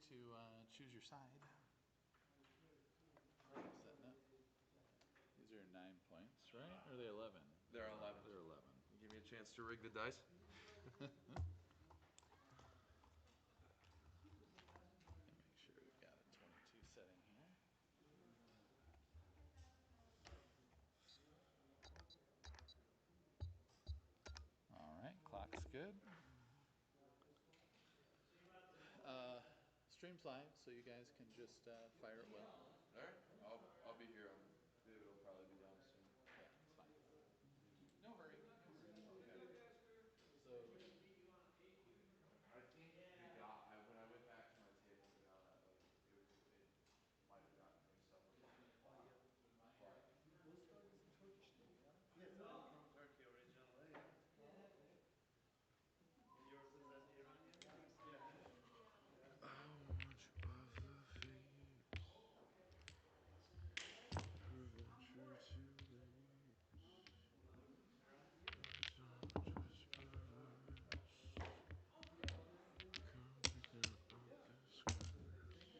to choose your side. Setting up. These are 9 points, right? Or are they 11? They're 11. They're 11. You give me a chance to rig the dice. Make sure we've got a 22 setting here. All right, clock's good. Stream's live, so you guys can just fire at will. All right, I'll be here. David will probably be down soon. Yeah, it's fine. No hurry. So I think when I went back to my table, the gala, like it might have gotten mixed up with the clock. Those started in Turkish though, yeah? Yes, I'm from Turkey originally. Yours is an Iranian? Yeah. How much of the fate prevent you too late? So just perverse. Come pick up this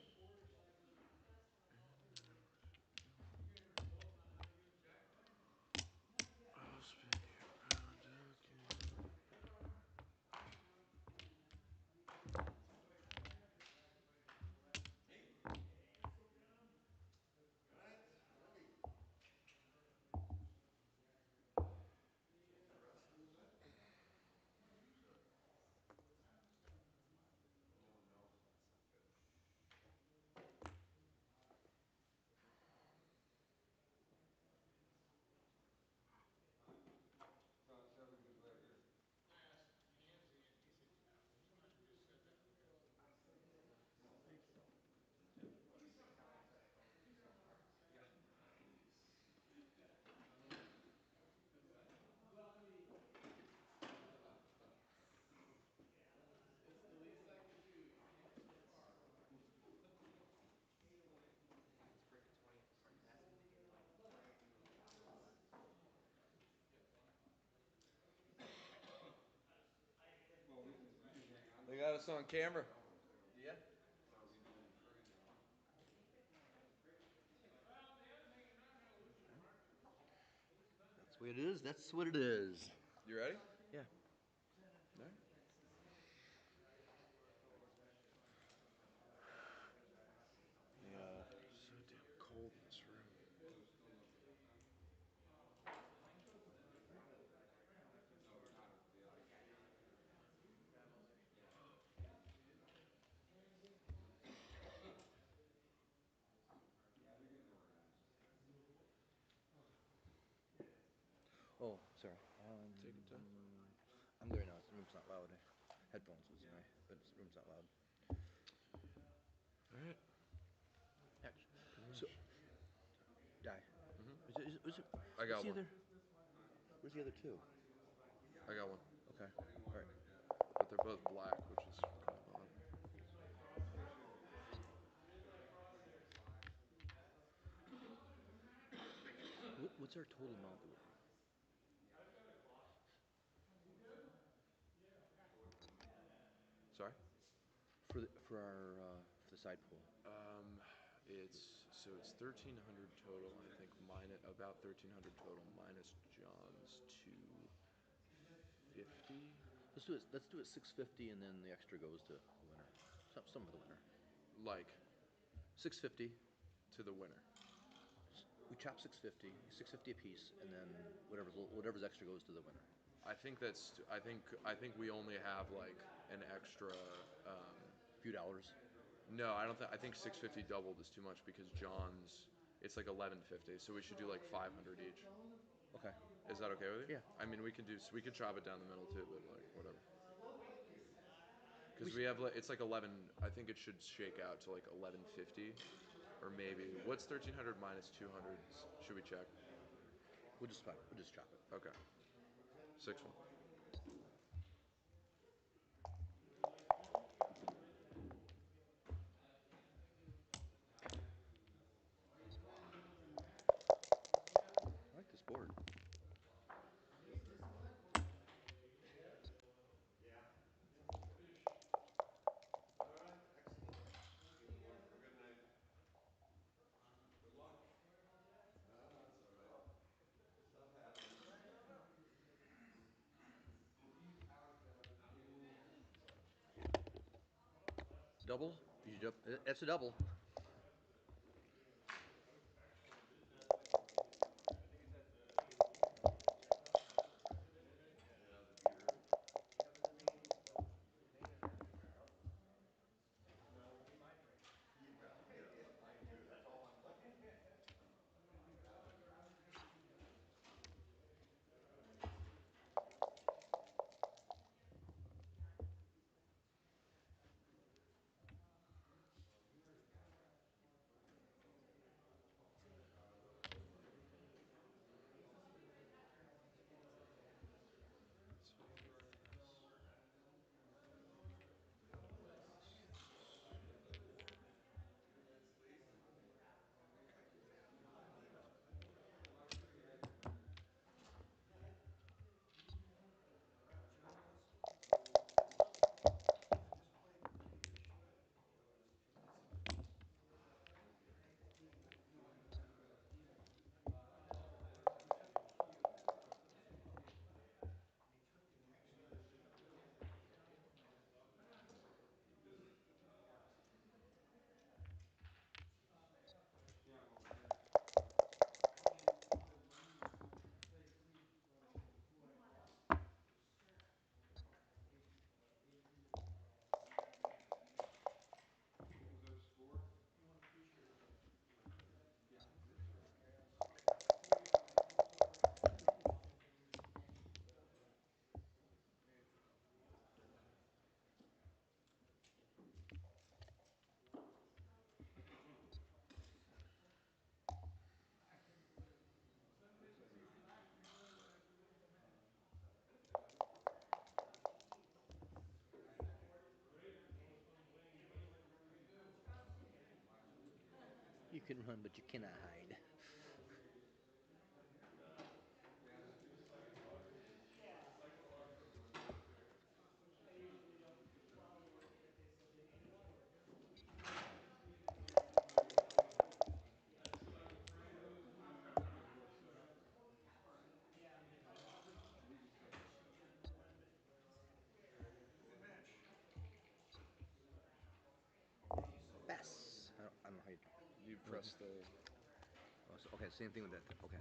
curse. I'll spin you round again. it's the least I could do. You can't go far. Let's break a 20 if we start passing the game. They got us on camera. Yeah. That's what it is. That's what it is. You ready? Yeah. All right. Yeah. So damn cold in this room. Oh, sorry. Take your time. I'm there now. The room's not loud. Headphones was in my, but the room's not loud. All right. So, die. Is it, I got what's the one. other? Where's the other two? I got one. Okay. All right. But they're both black, which is kind of odd. What's our total amount that we're? Sorry. For the side pool? It's 1,300 total. I think about 1,300 total minus John's 250. Let's do it 650, and then the extra goes to the winner. Some of the winner. Like 650. to the winner. We chop 650 a piece, and then whatever's extra goes to the winner. I think that's. I think we only have like an extra. Few dollars. No, I don't think. I think 650 doubled is too much because John's. It's like 1150, so we should do like 500 each. Okay. Is that okay with you? Yeah. I mean, we could chop it down the middle too, but like whatever. Because we have like it's like 11. I think it should shake out to like 1150, or maybe what's 1,300 minus 200? Should we check? We'll just chop it. Okay. 6-1. I like this board. Yeah. All right, excellent. double? It's a double. You can run, but you cannot hide. Pass. I don't know how you. You press the. Oh, okay, same thing with that. Okay.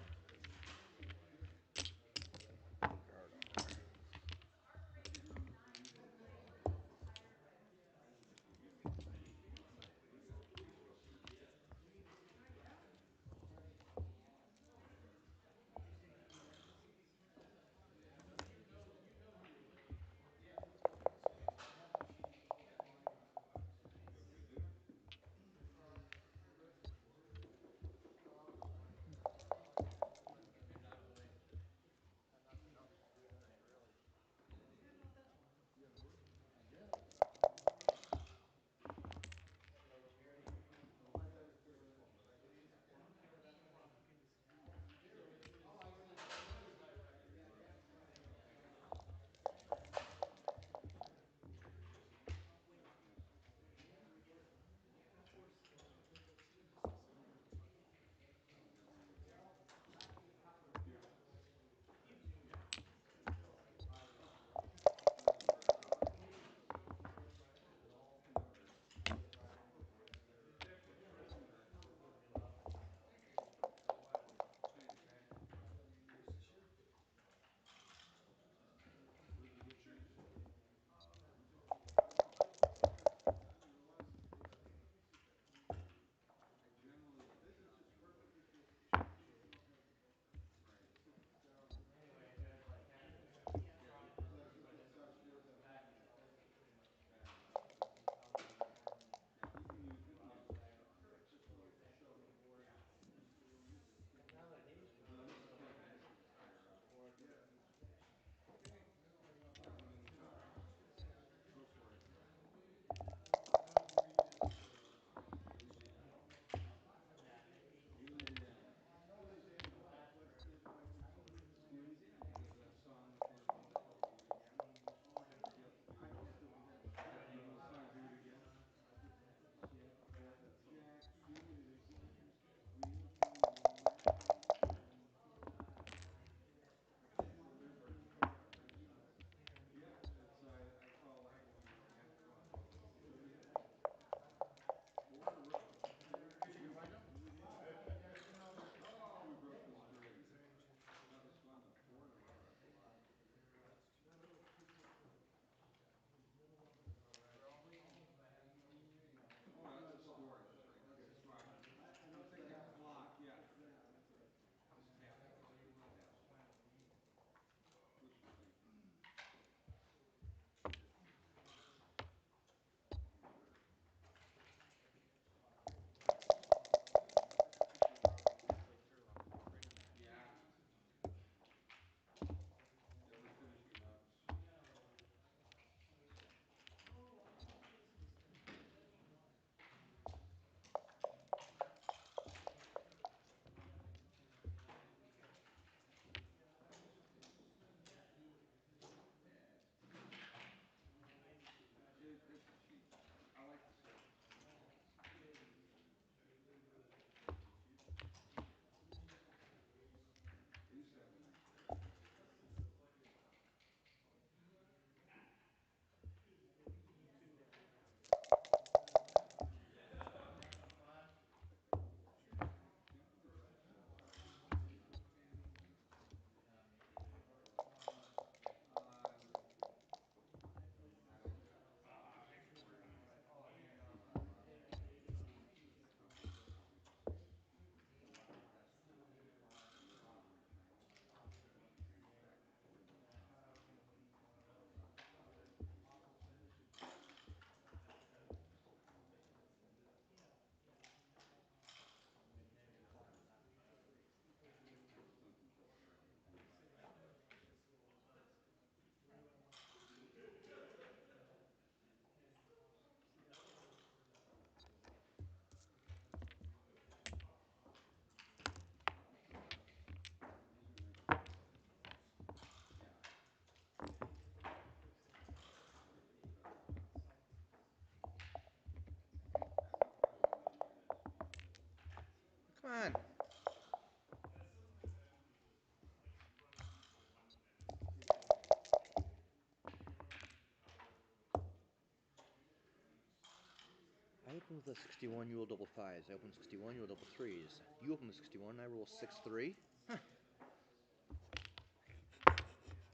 open with a 61, you roll double fives. I open 61, you roll double threes. You open with 61, I roll 6-3.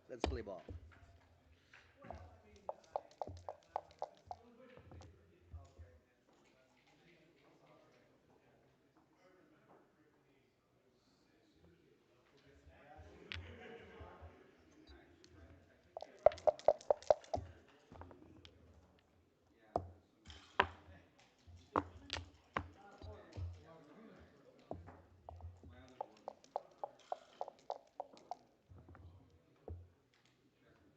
That's silly ball. I took care of my yeah, I'm assuming okay. Yeah, we're doing okay. My other board. Check.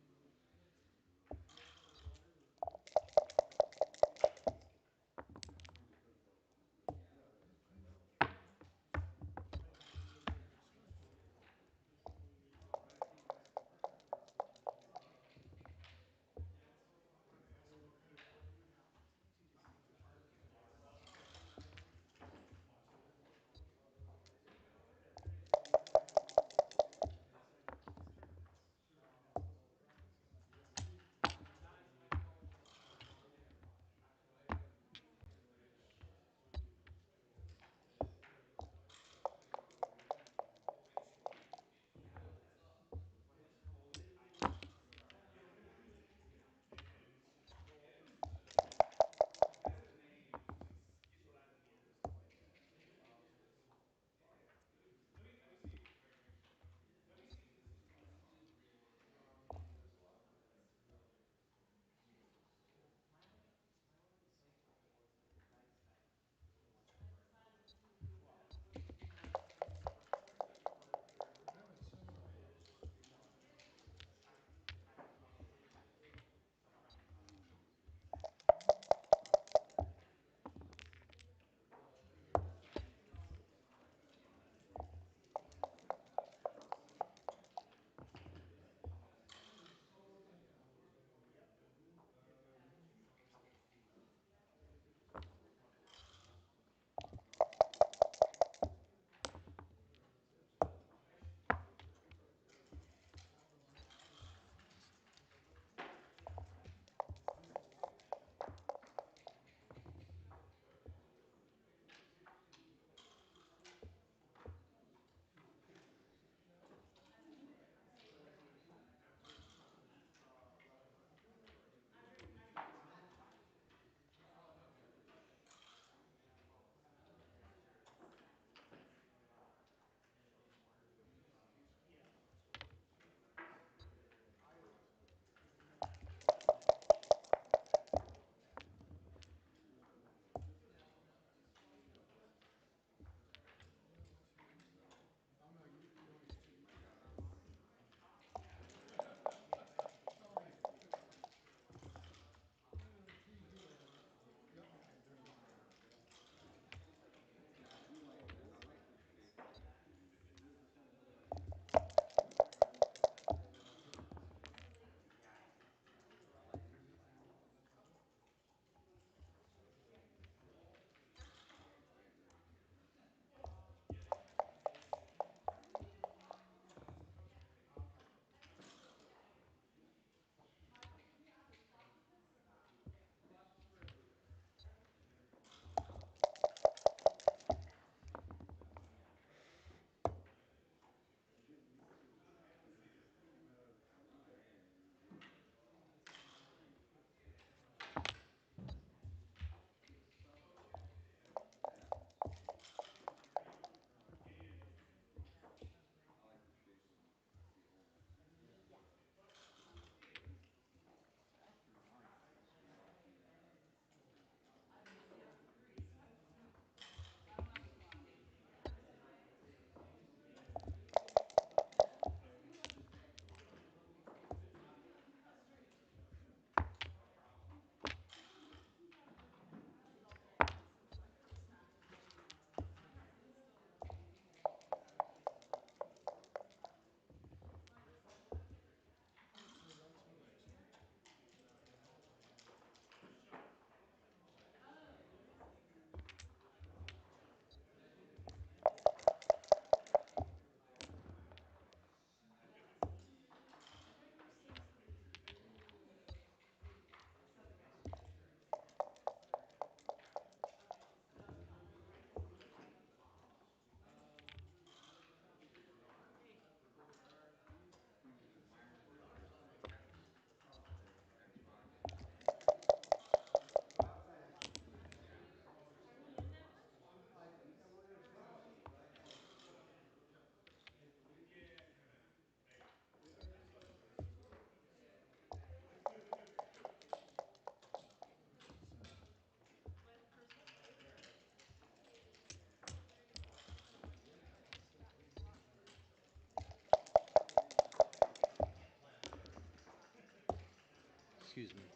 Excuse me.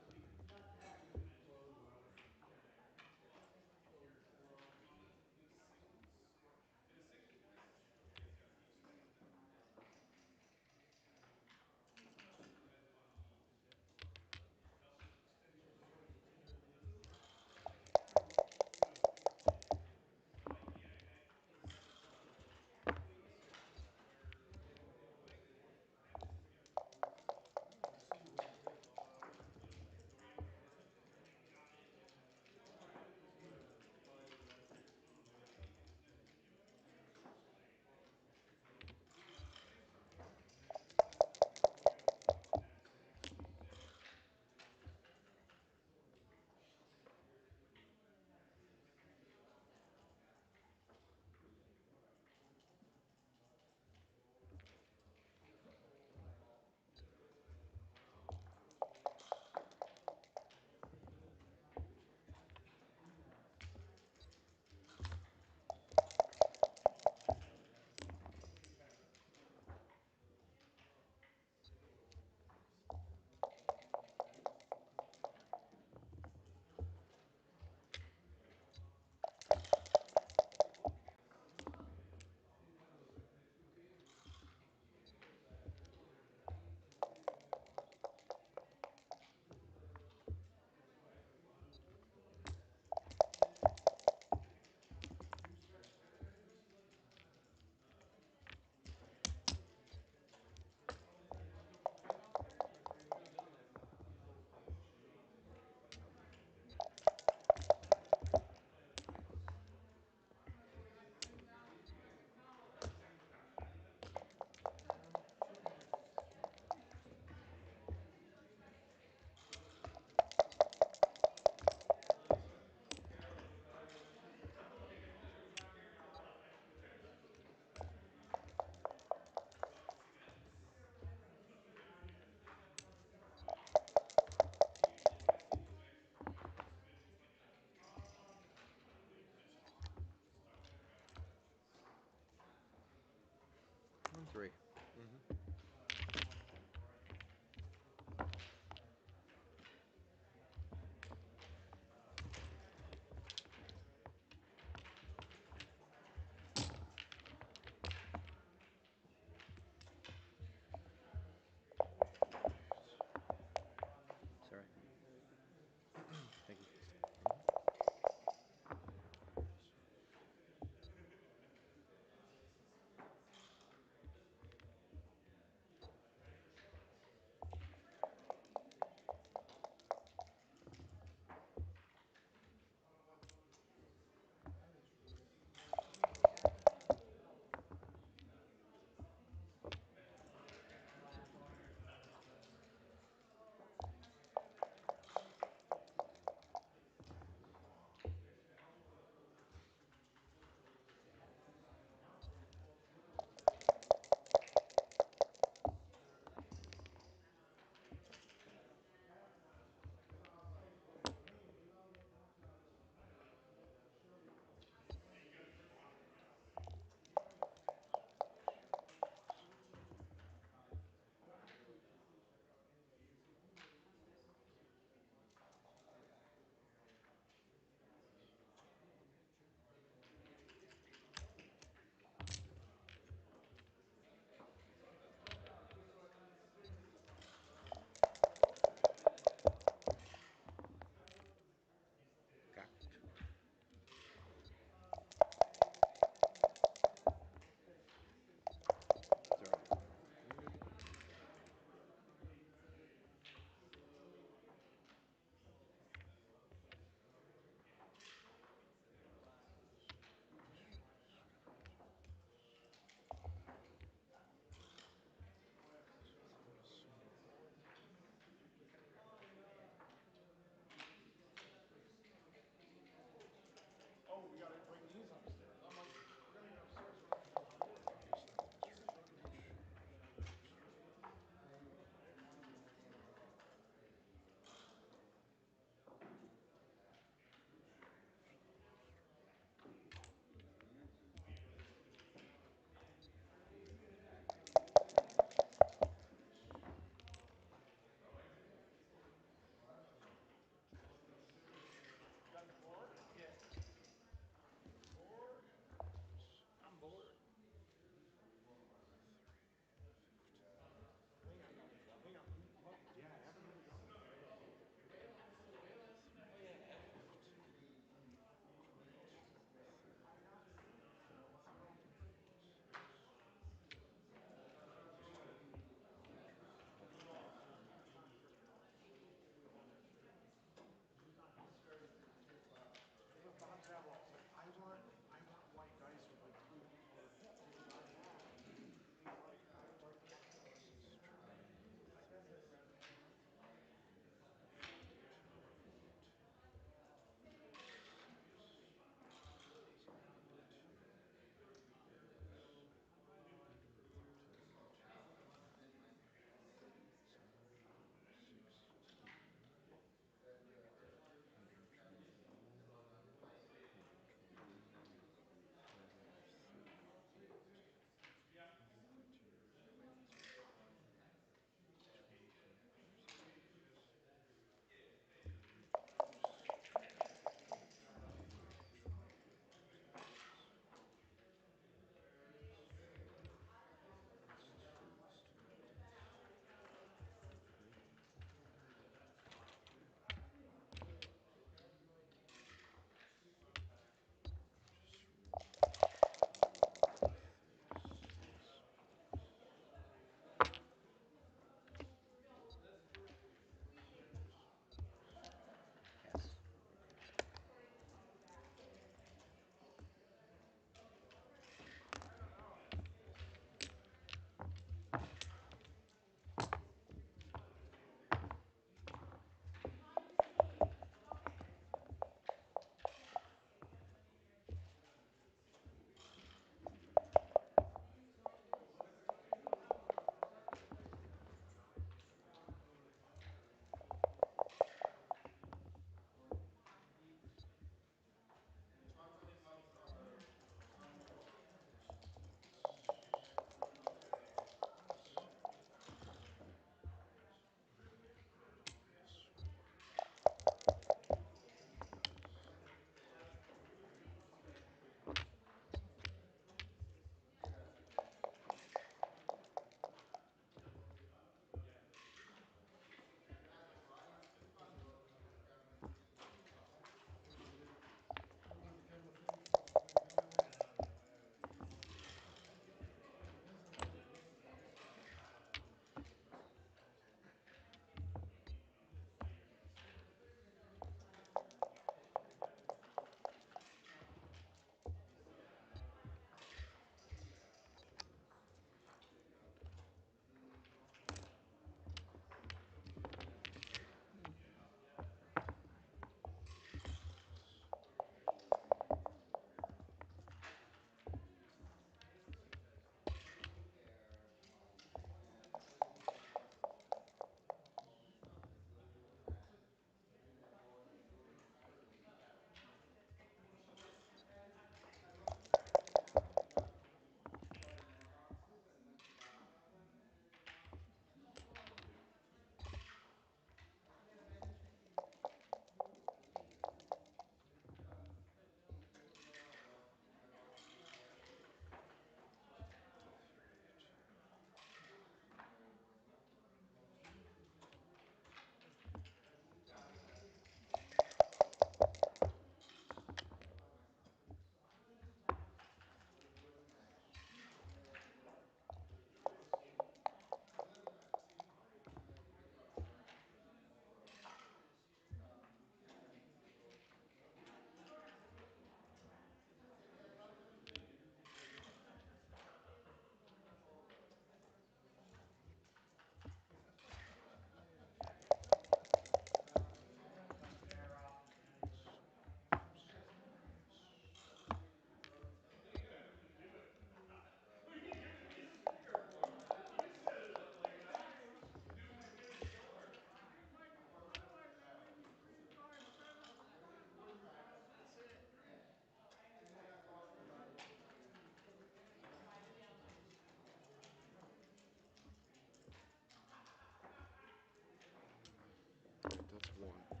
That's one.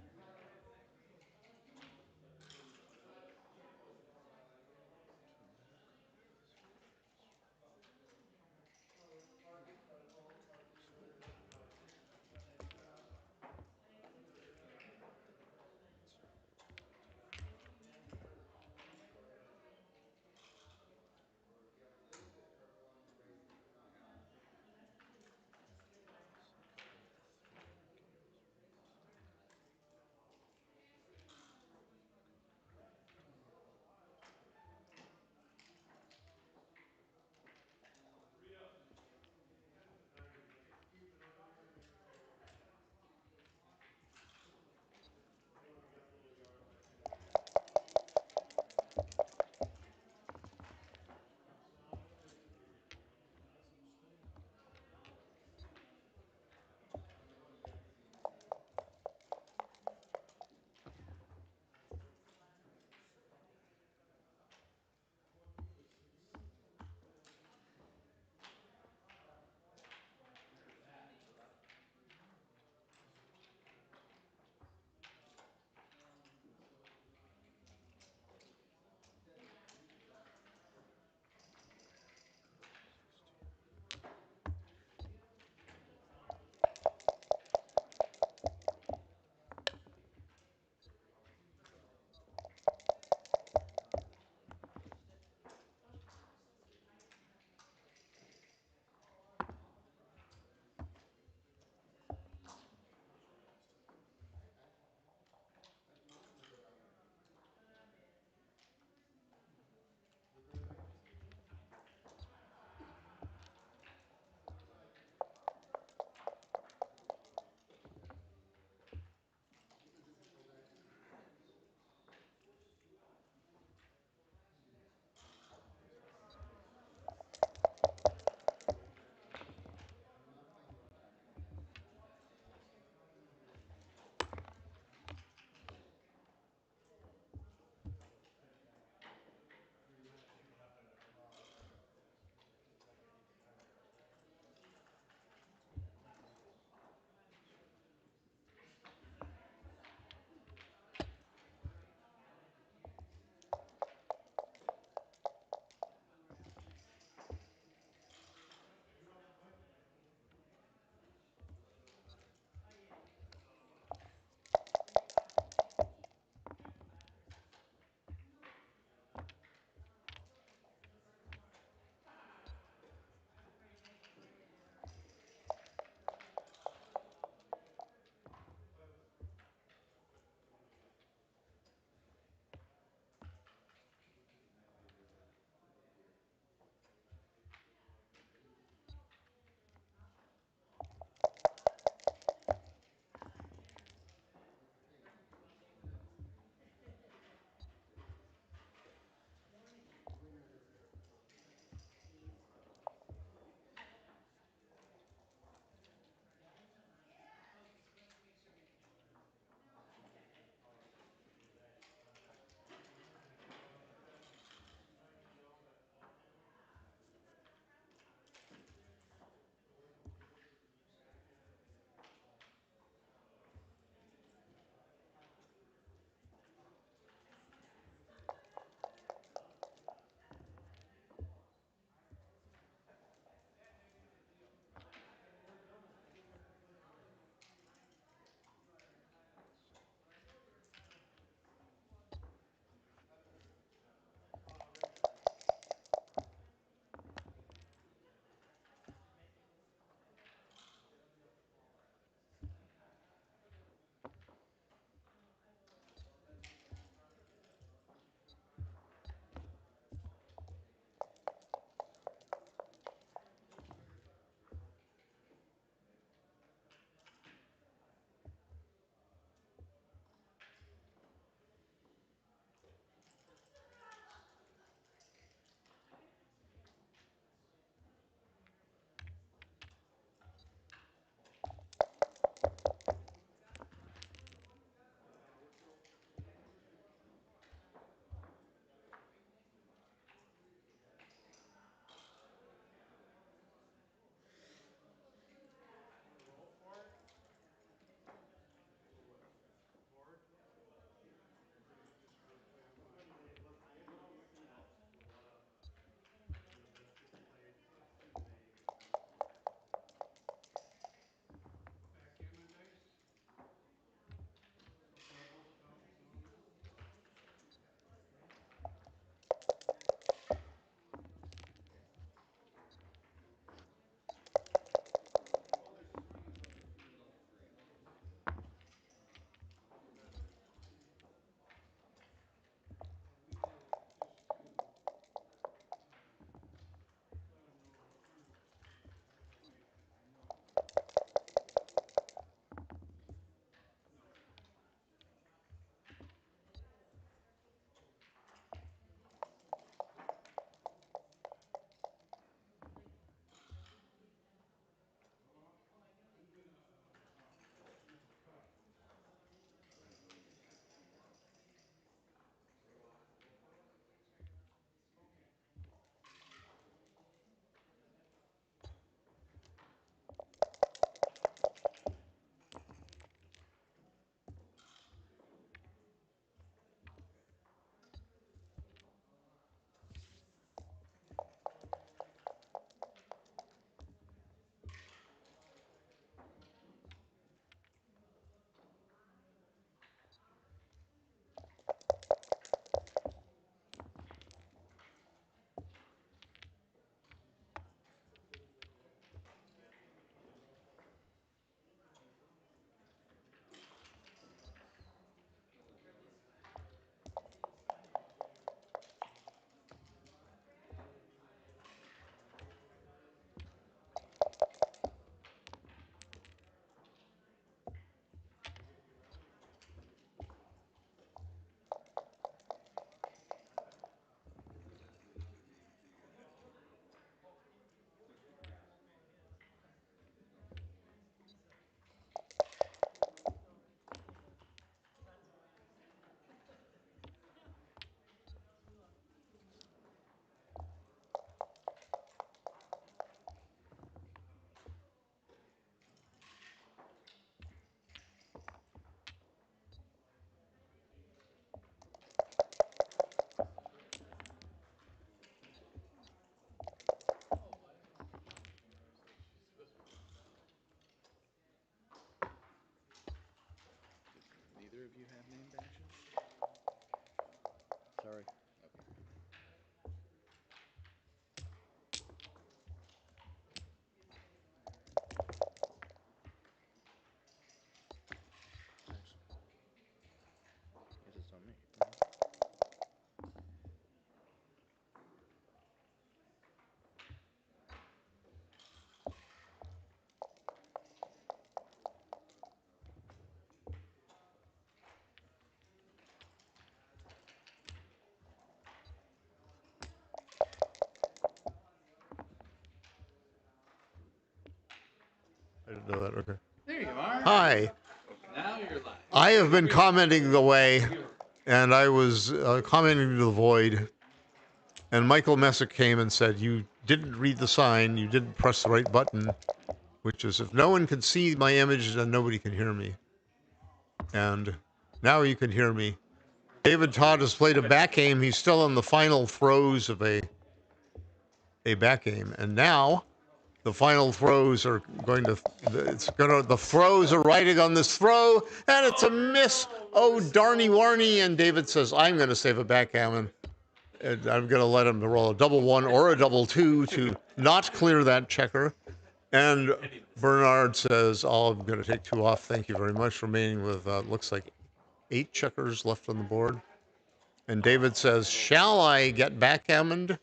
know that. Okay. There you are. Hi. Now you're live. I have been commenting away, and I was commenting to the void, and Michael Messick came and said, you didn't read the sign, you didn't press the right button, which is if no one can see my image, then nobody can hear me. And now you can hear me. David Todd has played a back game. He's still in the final throes of a back game. And now the final throws are going to, the throws are riding on this throw, and it's a miss. Oh, darny warny. And David says, I'm going to save a backgammon. And I'm going to let him roll a double one or a double two to not clear that checker. And Bernard says, oh, I'm going to take two off. Thank you very much. Remaining with, looks like 8 checkers left on the board. And David says, shall I get backgammoned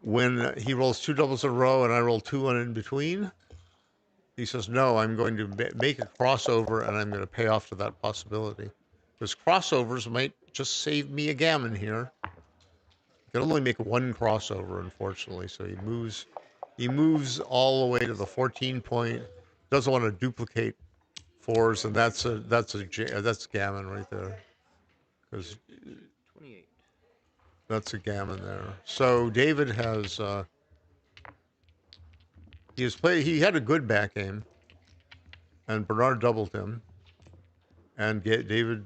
when he rolls 2 doubles in a row and I roll 2 and in between? He says, no, I'm going to make a crossover and I'm going to pay off to that possibility. Because crossovers might just save me a gammon here. He can only make one crossover, unfortunately. So he moves all the way to the 14 point. Doesn't want to duplicate 4s, and that's gammon right there. Because 28. that's a gammon there. So David has he had a good back game, and Bernard doubled him, and David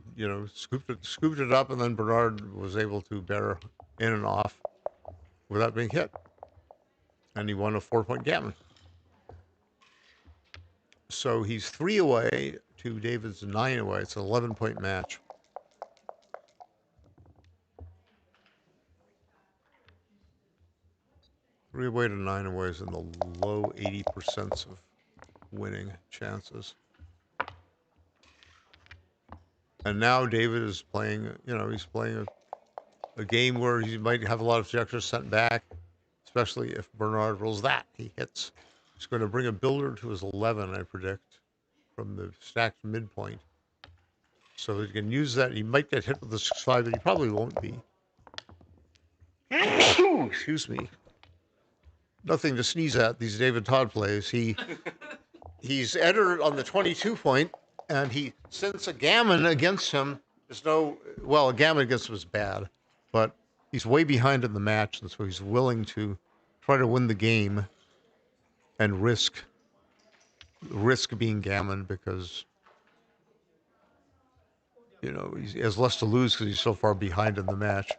scooped it up, and then Bernard was able to bear in and off without being hit, and he won a 4-point gammon. So he's 3 away to David's 9 away. It's an 11-point match. Three away to 9 away is in the low 80% of winning chances. And now David is playing, he's playing a game where he might have a lot of checkers sent back, especially if Bernard rolls that. He hits. He's going to bring a builder to his 11, I predict, from the stacked midpoint. So he can use that. He might get hit with the 6-5, but he probably won't be. Excuse me. Nothing to sneeze at, these David Todd plays. He's entered on the 22 point, and since a gammon against him is a gammon against him is bad, but he's way behind in the match, and so he's willing to try to win the game and risk being gammon because, he has less to lose because he's so far behind in the match.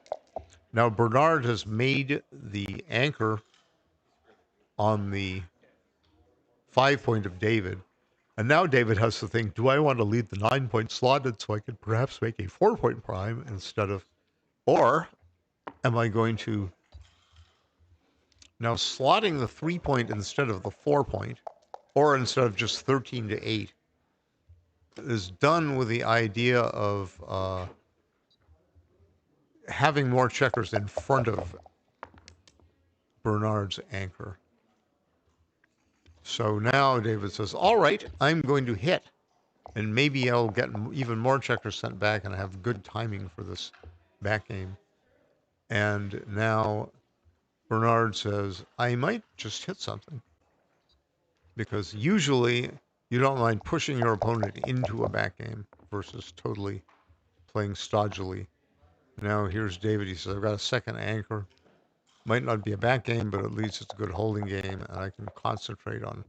Now, Bernard has made the anchor on the 5 point of David. And now David has to think, do I want to leave the 9 point slotted so I could perhaps make a 4-point prime instead of, or am I going to, now slotting the 3 point instead of the 4 point, or instead of just 13 to 8, is done with the idea of having more checkers in front of Bernard's anchor. So now David says, all right, I'm going to hit. And maybe I'll get even more checkers sent back and have good timing for this back game. And now Bernard says, I might just hit something. Because usually you don't mind pushing your opponent into a back game versus totally playing stodgily. Now here's David. He says, I've got a second anchor. Might not be a back game, but at least it's a good holding game, and I can concentrate on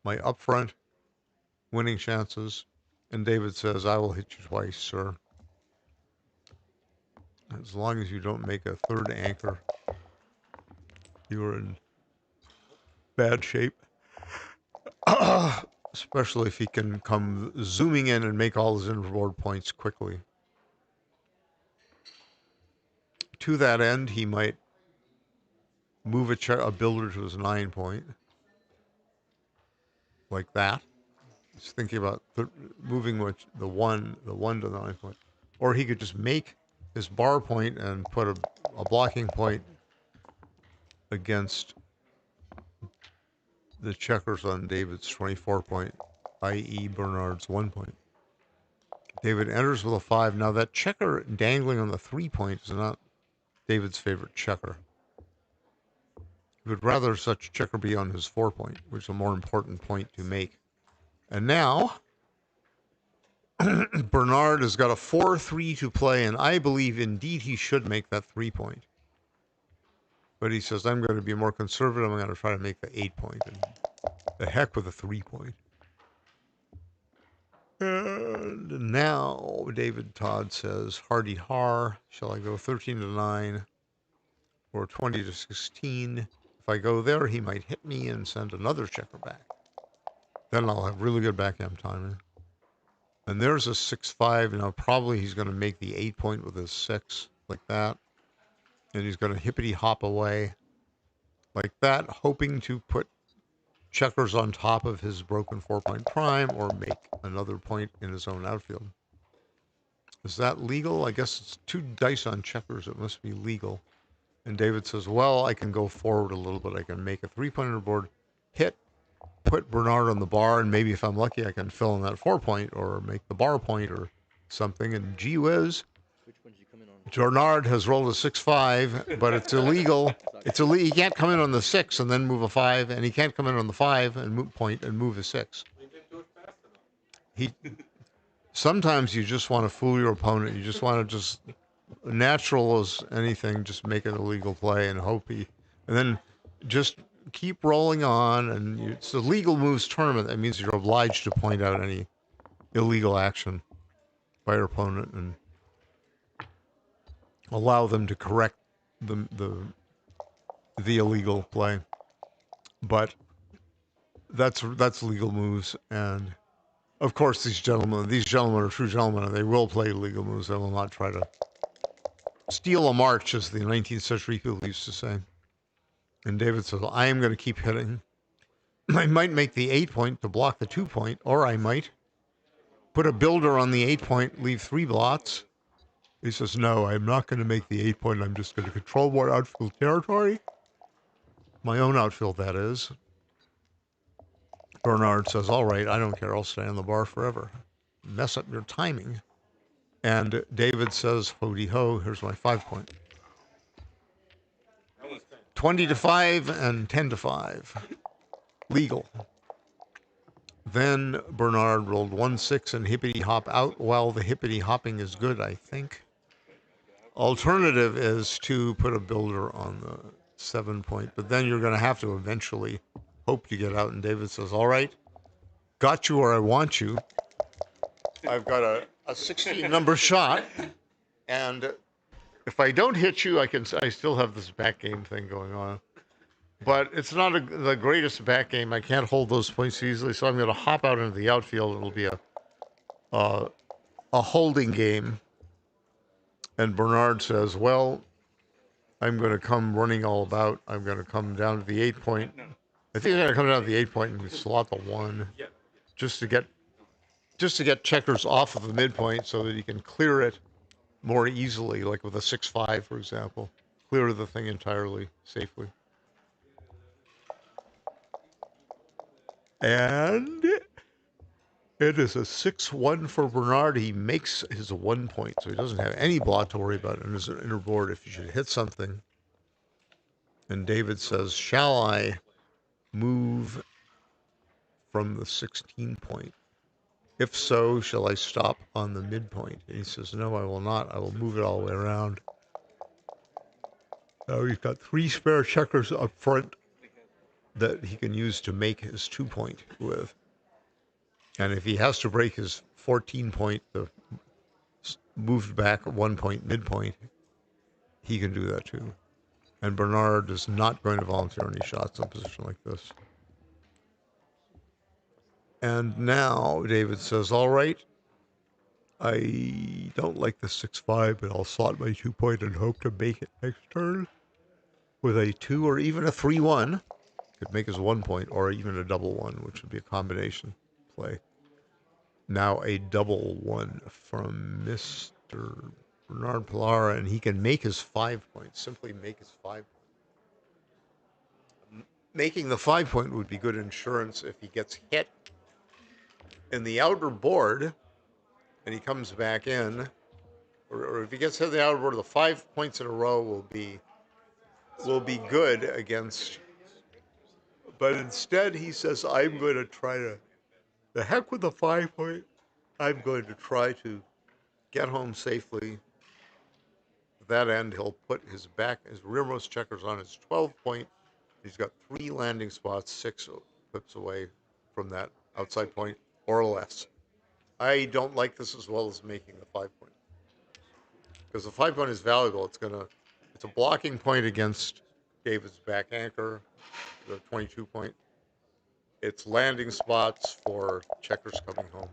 my upfront winning chances. And David says, I will hit you twice, sir. As long as you don't make a third anchor, you are in bad shape. Especially if he can come zooming in and make all his inboard points quickly. To that end, he might move a builder to his 9 point. Like that. He's thinking about moving the one to the 9 point. Or he could just make his bar point and put a blocking point against the checkers on David's 24 point, i.e. Bernard's 1 point. David enters with a 5. Now that checker dangling on the 3 point is not David's favorite checker. He would rather such checker be on his 4 point, which is a more important point to make. And now Bernard has got a 4-3 to play, and I believe indeed he should make that 3-point. But he says, I'm going to be more conservative. I'm going to try to make the 8-point. And the heck with a 3-point. And now David Todd says, Hardy har. Shall I go 13-9 or 20-16? If I go there, he might hit me and send another checker back. Then I'll have really good backhand timing. And there's a 6-5. Now probably he's going to make the 8-point with his 6 like that. And he's going to hippity hop away like that, hoping to put checkers on top of his broken 4-point prime or make another point in his own outfield. Is that legal? I guess it's 2 dice on checkers. It must be legal. And David says, well, I can go forward a little bit. I can make a 3-point on the board, hit, put Bernard on the bar, and maybe if I'm lucky, I can fill in that 4-point or make the bar point or something. And gee whiz, Which one did you come in on? Bernard has rolled a 6-5, but it's illegal. It's illegal. He can't come in on the 6 and then move a 5, and he can't come in on the 5 and move point and move a 6. He sometimes you just want to fool your opponent. You just want to just natural as anything, just make an illegal play and hope he, and then just keep rolling on. And it's a legal moves tournament. That means you're obliged to point out any illegal action by your opponent and allow them to correct the illegal play. But that's legal moves, and of course these gentlemen are true gentlemen, and they will play legal moves. They will not try to steal a march, as the 19th century people used to say. And David says, I am going to keep hitting. I might make the 8-point to block the 2-point, or I might put a builder on the 8-point, leave 3 blots. He says, no, I'm not going to make the 8-point. I'm just going to control more outfield territory. My own outfield, that is. Bernard says, all right, I don't care. I'll stay on the bar forever. Mess up your timing. And David says, ho-de ho, here's my 5-point. 20-5 and 10-5. Legal. Then Bernard rolled 1-6 and hippity hop out. Well, the hippity hopping is good, I think. Alternative is to put a builder on the 7-point, but then you're going to have to eventually hope to get out. And David says, all right, got you where I want you. I've got a 16 number shot, and if I don't hit you, I still have this back game thing going on. But it's not the greatest back game. I can't hold those points easily, so I'm going to hop out into the outfield. It'll be a holding game. And Bernard says, well, I'm going to come running all about. I'm going to come down to the 8-point. I think I'm going to come down to the 8-point and slot the 1 just to get checkers off of the midpoint so that he can clear it more easily, like with a 6-5, for example. Clear the thing entirely safely. And it is a 6-1 for Bernard. He makes his 1-point, so he doesn't have any blot to worry about on his inner board if you should hit something. And David says, shall I move from the 16-point? If so, shall I stop on the midpoint? And he says, no, I will not. I will move it all the way around. Now he's got 3 spare checkers up front that he can use to make his 2-point with. And if he has to break his 14-point, the moved back 1-point midpoint, he can do that too. And Bernard is not going to volunteer any shots in a position like this. And now David says, all right, I don't like the 6-5, but I'll slot my 2-point and hope to make it next turn with a 2 or even a 3-1. Could make his 1-point, or even a double 1, which would be a combination play. Now a double 1 from Mr. Bernard Pilara, and he can make his 5-point. Simply make his 5-point. Making the 5-point would be good insurance if he gets hit in the outer board and he comes back in, or if he gets hit in the outer board, the 5 points in a row will be good against. But instead, he says, I'm going to try to The heck with the 5 point. I'm going to try to get home safely. To that end, he'll put his rearmost checkers on his 12 point. He's got 3 landing spots, 6 pips away from that outside point or less. I don't like this as well as making the 5 point because the 5 point is valuable. It's a blocking point against David's back anchor, the 22 point. It's landing spots for checkers coming home.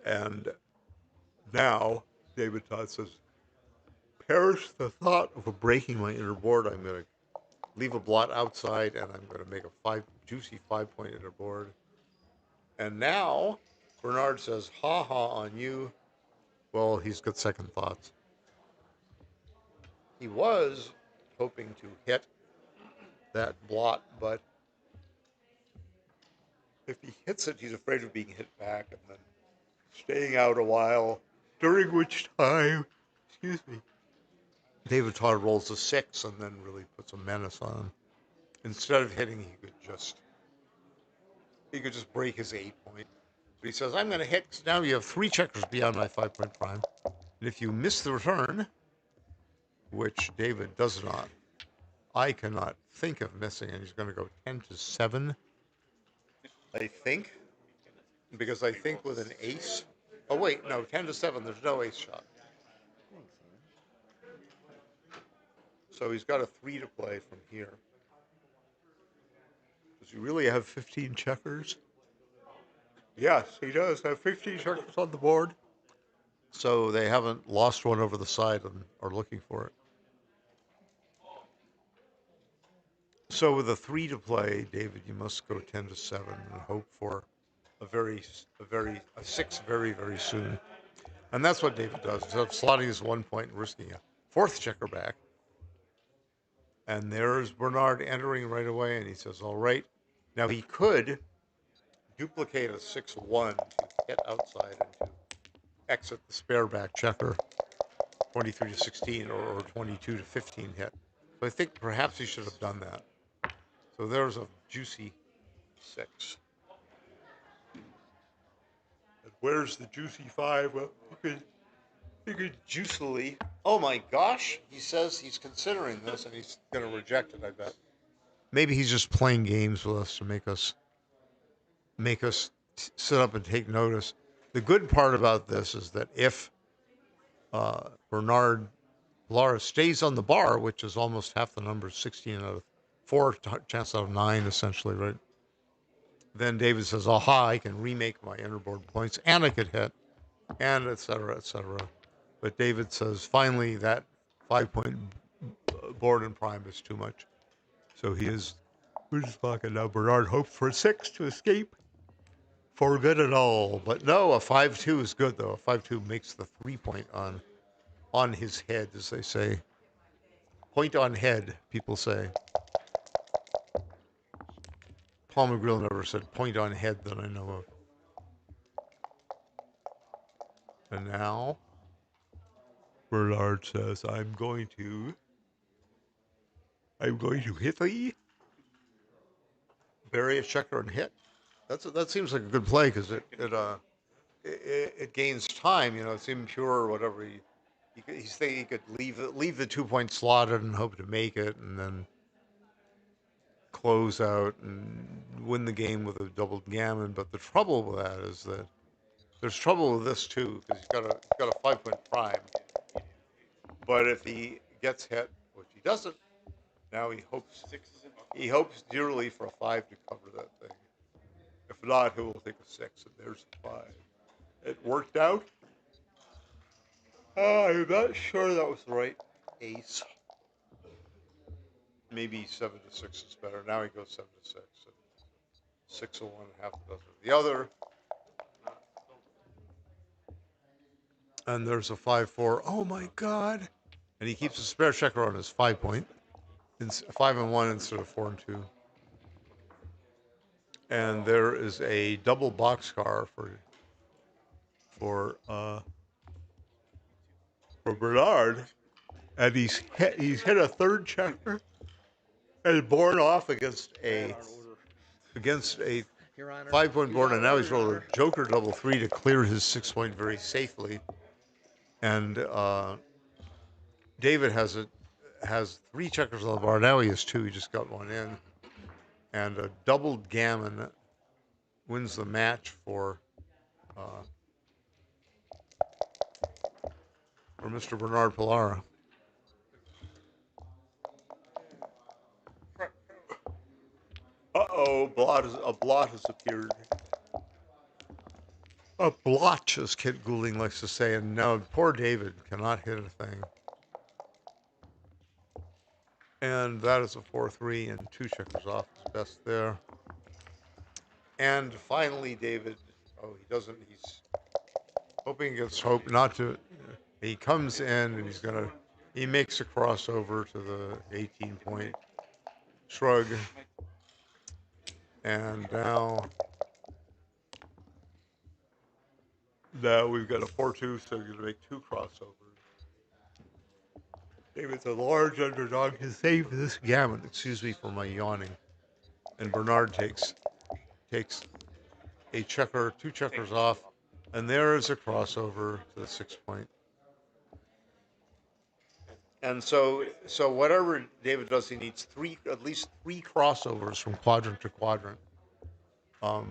And now David Todd says, perish the thought of breaking my inner board. I'm going to leave a blot outside, and I'm going to make a juicy 5 point inner board. And now Bernard says, ha ha on you. Well, he's got second thoughts. He was hoping to hit that blot, but if he hits it, he's afraid of being hit back and then staying out a while, during which time, excuse me, David Todd rolls a 6 and then really puts a menace on him. Instead of hitting, he could just break his 8 point. But he says, I'm going to hit, 'cause now you have 3 checkers beyond my 5 point prime. And if you miss the return, which David does not, I cannot think of missing, and he's going to go 10-7, I think, because I think with an ace. Oh wait, no, 10-7. There's no ace shot. So he's got a 3 to play from here. Does he really have 15 checkers? Yes, he does have 15 checkers on the board. So they haven't lost one over the side and are looking for it. So with a 3 to play, David, you must go 10-7 and hope for a 6 very, very soon. And that's what David does. Instead of slotting his 1 point and risking a 4th checker back. And there's Bernard entering right away, and he says, all right. Now he could duplicate a 6-1 to hit outside and to exit the spare back checker, 23-16 or 22-15 hit. So I think perhaps he should have done that. So there's a juicy 6. And where's the juicy 5? Well, you could juicily. Oh my gosh! He says he's considering this and he's going to reject it. I bet. Maybe he's just playing games with us to make us sit up and take notice. The good part about this is that if Bernard Lara stays on the bar, which is almost half the number, 16 out of 4, chance out of 9, essentially, right? Then David says, aha, I can remake my innerboard points, and I could hit, and et cetera, et cetera. But David says, finally, that 5 point board and prime is too much. So he is, who's talking now? Bernard hopes for a 6 to escape for good and all. But no, a 5-2 is good, though. A 5-2 makes the 3 point on his head, as they say. Point on head, people say. Paul McGrill never said point on head that I know of. And now, Bernard says, I'm going to hit the bury a checker and hit. That seems like a good play because it gains time. You know, it's impure or whatever. He's thinking he could leave the 2 point slotted and hope to make it, and then close out and win the game with a doubled gammon. But the trouble with that is that there's trouble with this too because he's got a 5 point prime. But if he gets hit, which he doesn't, now he hopes dearly for a 5 to cover that thing. If not, he will take a 6, and there's a 5. It worked out. I'm not sure that was the right ace. Maybe 7-6 is better. Now he goes 7-6. 6 of one, half a dozen of the other. And there's a 5-4. Oh my God! And he keeps a spare checker on his 5 point. It's 5-1 instead of 4-2. And there is a double boxcar for Bernard, and he's hit a 3rd checker and borne off against a Your Honor. 5-point He's board, out and now of he's order, Your rolled a Honor. Joker double 3 to clear his 6-point very safely. And David has 3 checkers on the bar. Now he has 2. He just got one in. And a doubled gammon wins the match for Mr. Bernard Pilara. Uh-oh, a blot has appeared. A blotch, as Kit Goulding likes to say, and now poor David cannot hit a thing. And that is a 4-3 and 2 checkers off his best there. And finally, David, he doesn't, he's hoping against hope not to, he comes in and he makes a crossover to the 18-point shrug. And now we've got a 4-2, so you're going to make 2 crossovers. David's a large underdog to save this gammon. Excuse me for my yawning. And Bernard takes a checker, 2 checkers off, and there is a crossover to the 6-point. And so whatever David does, he needs at least three crossovers from quadrant to quadrant, to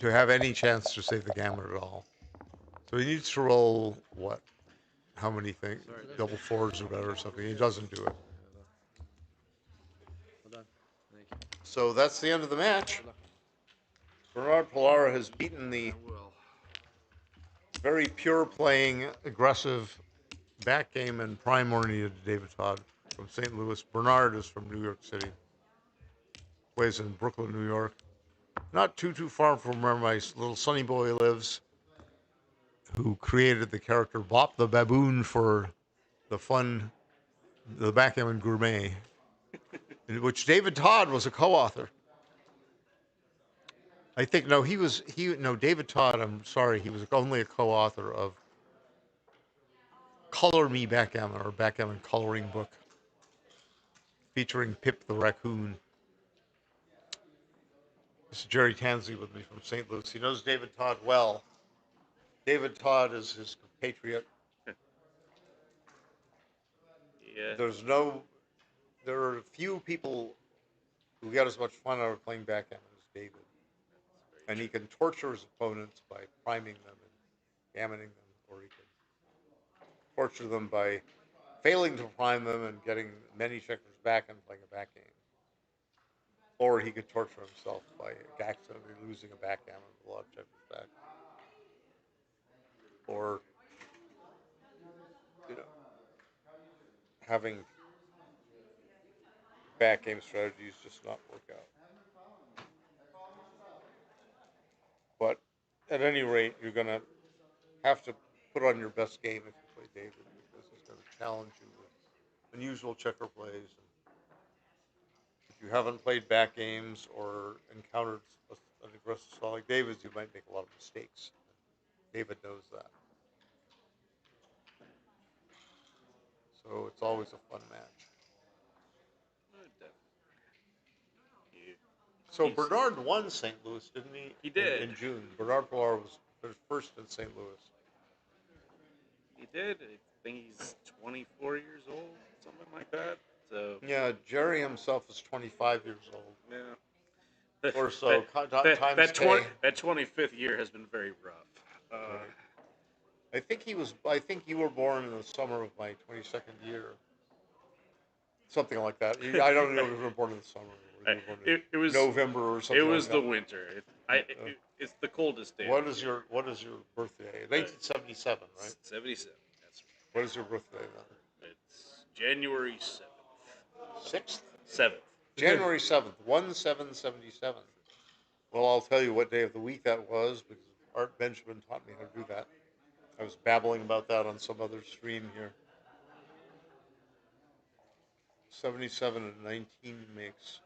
have any chance to save the gammon at all. So he needs to roll what? How many things? Double 4s or better or something. He doesn't do it. Well done. Thank you. So that's the end of the match. Bernard Pilara has beaten the very pure playing, aggressive back game and prime oriented David Todd from St. Louis. Bernard is from New York City. Plays in Brooklyn, New York. Not too far from where my little sonny boy lives, who created the character Bop the Baboon for the Backgammon Gourmet, in which David Todd was a co-author. I think David Todd, I'm sorry, he was only a co-author of Color Me Backgammon, or Backgammon Coloring Book, featuring Pip the Raccoon. This is Jerry Tansley with me from St. Louis. He knows David Todd well. David Todd is his compatriot. Yeah. There are few people who get as much fun out of playing backgammon as David. And he can torture his opponents by priming them and gammoning them, or he can torture them by failing to prime them and getting many checkers back and playing a back game. Or he could torture himself by accidentally losing a backgammon with a lot of checkers back. Or, having back game strategies just not work out. But at any rate, you're going to have to put on your best game if you play David, because he's going to challenge you with unusual checker plays. And if you haven't played back games or encountered an aggressive style like David's, you might make a lot of mistakes. David knows that. So it's always a fun match. So Bernard won St. Louis, didn't he? He did. In June. Bernard Pilar was first in St. Louis. He did. I think he's 24 years old, something like that. So Yeah, Jerry himself is 25 years old. yeah. Or so. That 25th year has been very rough. Right. I think you were born in the summer of my 22nd year. Something like that. I don't know if you were born in the summer. Or you were born in November or something. It was like the winter. It's the coldest day. What is your birthday? 1977, right? 77. That's right. What is your birthday then? It's January 7th. 6th? 7th. January 7th, 1777. Well, I'll tell you what day of the week that was, because Art Benjamin taught me how to do that. I was babbling about that on some other stream here. 77 and 19 makes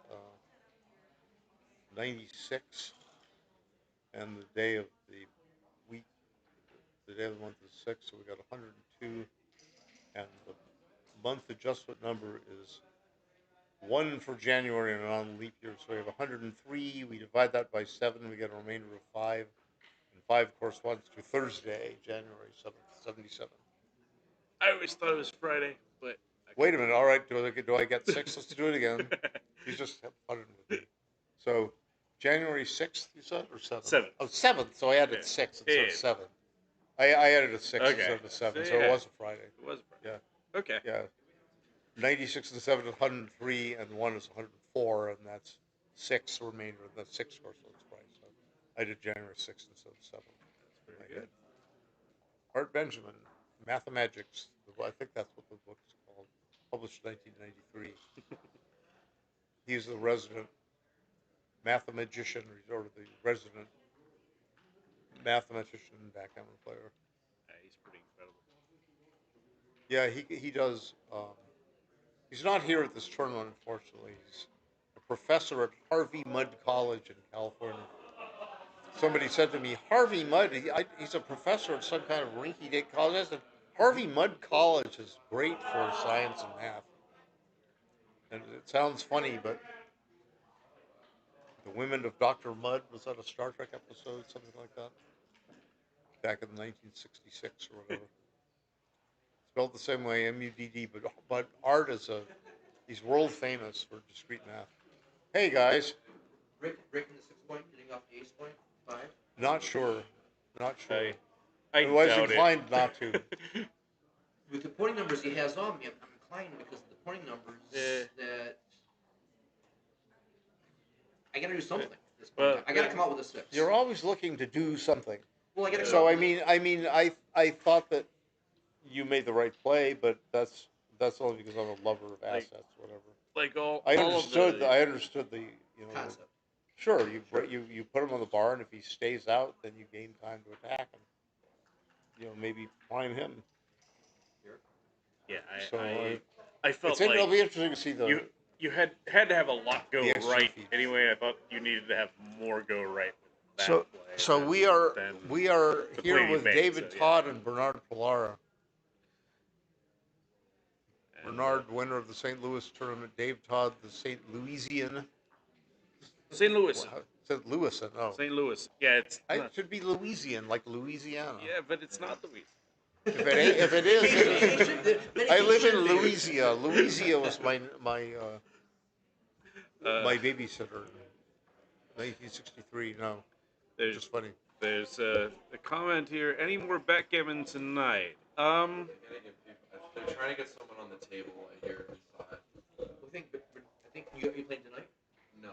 96, and the day of the week, the day of the month is 6, so we got 102, and the month adjustment number is 1 for January and on leap year. So we have 103. We divide that by 7. We get a remainder of 5. And 5 corresponds to Thursday, January 7th, 77. I always thought it was Friday, but Wait a minute. All right. Do I get 6? Let's do it again. He's just having with me. So January 6th, you said, or 7th? 7th. Oh, 7th. So I added 6 instead of 7. I added a 6 Okay. instead of a 7, So, so yeah. it was a Friday. It was Friday. Yeah. Okay. Yeah. 96 and 7 is 103, and 1 is 104, and that's 6 remainder. That's 6 corresponds to Friday. So I did January 6th instead of 7. That's very good. Art Benjamin, Mathemagics. I think that's what the book is called. Published 1993. He's the resident mathematician, or the resident mathematician backgammon player. Yeah, he's pretty incredible. Yeah, he does. He's not here at this tournament, unfortunately. He's a professor at Harvey Mudd College in California. Somebody said to me, Harvey Mudd, he's a professor at some kind of rinky-dink college. I said, Harvey Mudd College is great for science and math. And it sounds funny, but the Women of Dr. Mudd, was that a Star Trek episode, something like that? Back in 1966 or whatever. Spelled the same way, M-U-D-D, but Art he's world famous for discrete math. Hey, guys. Breaking the 6 point, getting off the ace point, 5. Not sure. Not sure. I was doubt inclined it. not to. With the pointing numbers he has on me, I'm inclined because of the pointing numbers that I got to do something. At this point. I got to come out with a 6. You're always looking to do something. Well, I got to. So I thought that you made the right play, but that's only because I'm a lover of assets, whatever. Like I all understood. of the, I understood the concept. Sure, you put him on the bar, and if he stays out, then you gain time to attack him. Maybe prime him. Yeah, So I felt like it'll be interesting to see you had to have a lot go right feed. anyway. I thought you needed to have more go right with that So play. so than- we are than we are the here play you with made, David so, yeah. Todd and Bernard Pilara. And, Bernard, winner of the St. Louis tournament. Dave Todd, the St. Louisian. St. Louis. St. Louisan. Oh, St. Louis. Yeah, it's it should be Louisian, like Louisiana. yeah, but it's not Louis. If it is, I live in Louisiana. Louisiana was my babysitter in 1963. No, There's just funny. there's a comment here. Any more backgammon tonight? They're trying to get someone on the table. I hear inside. I think you playing tonight. No,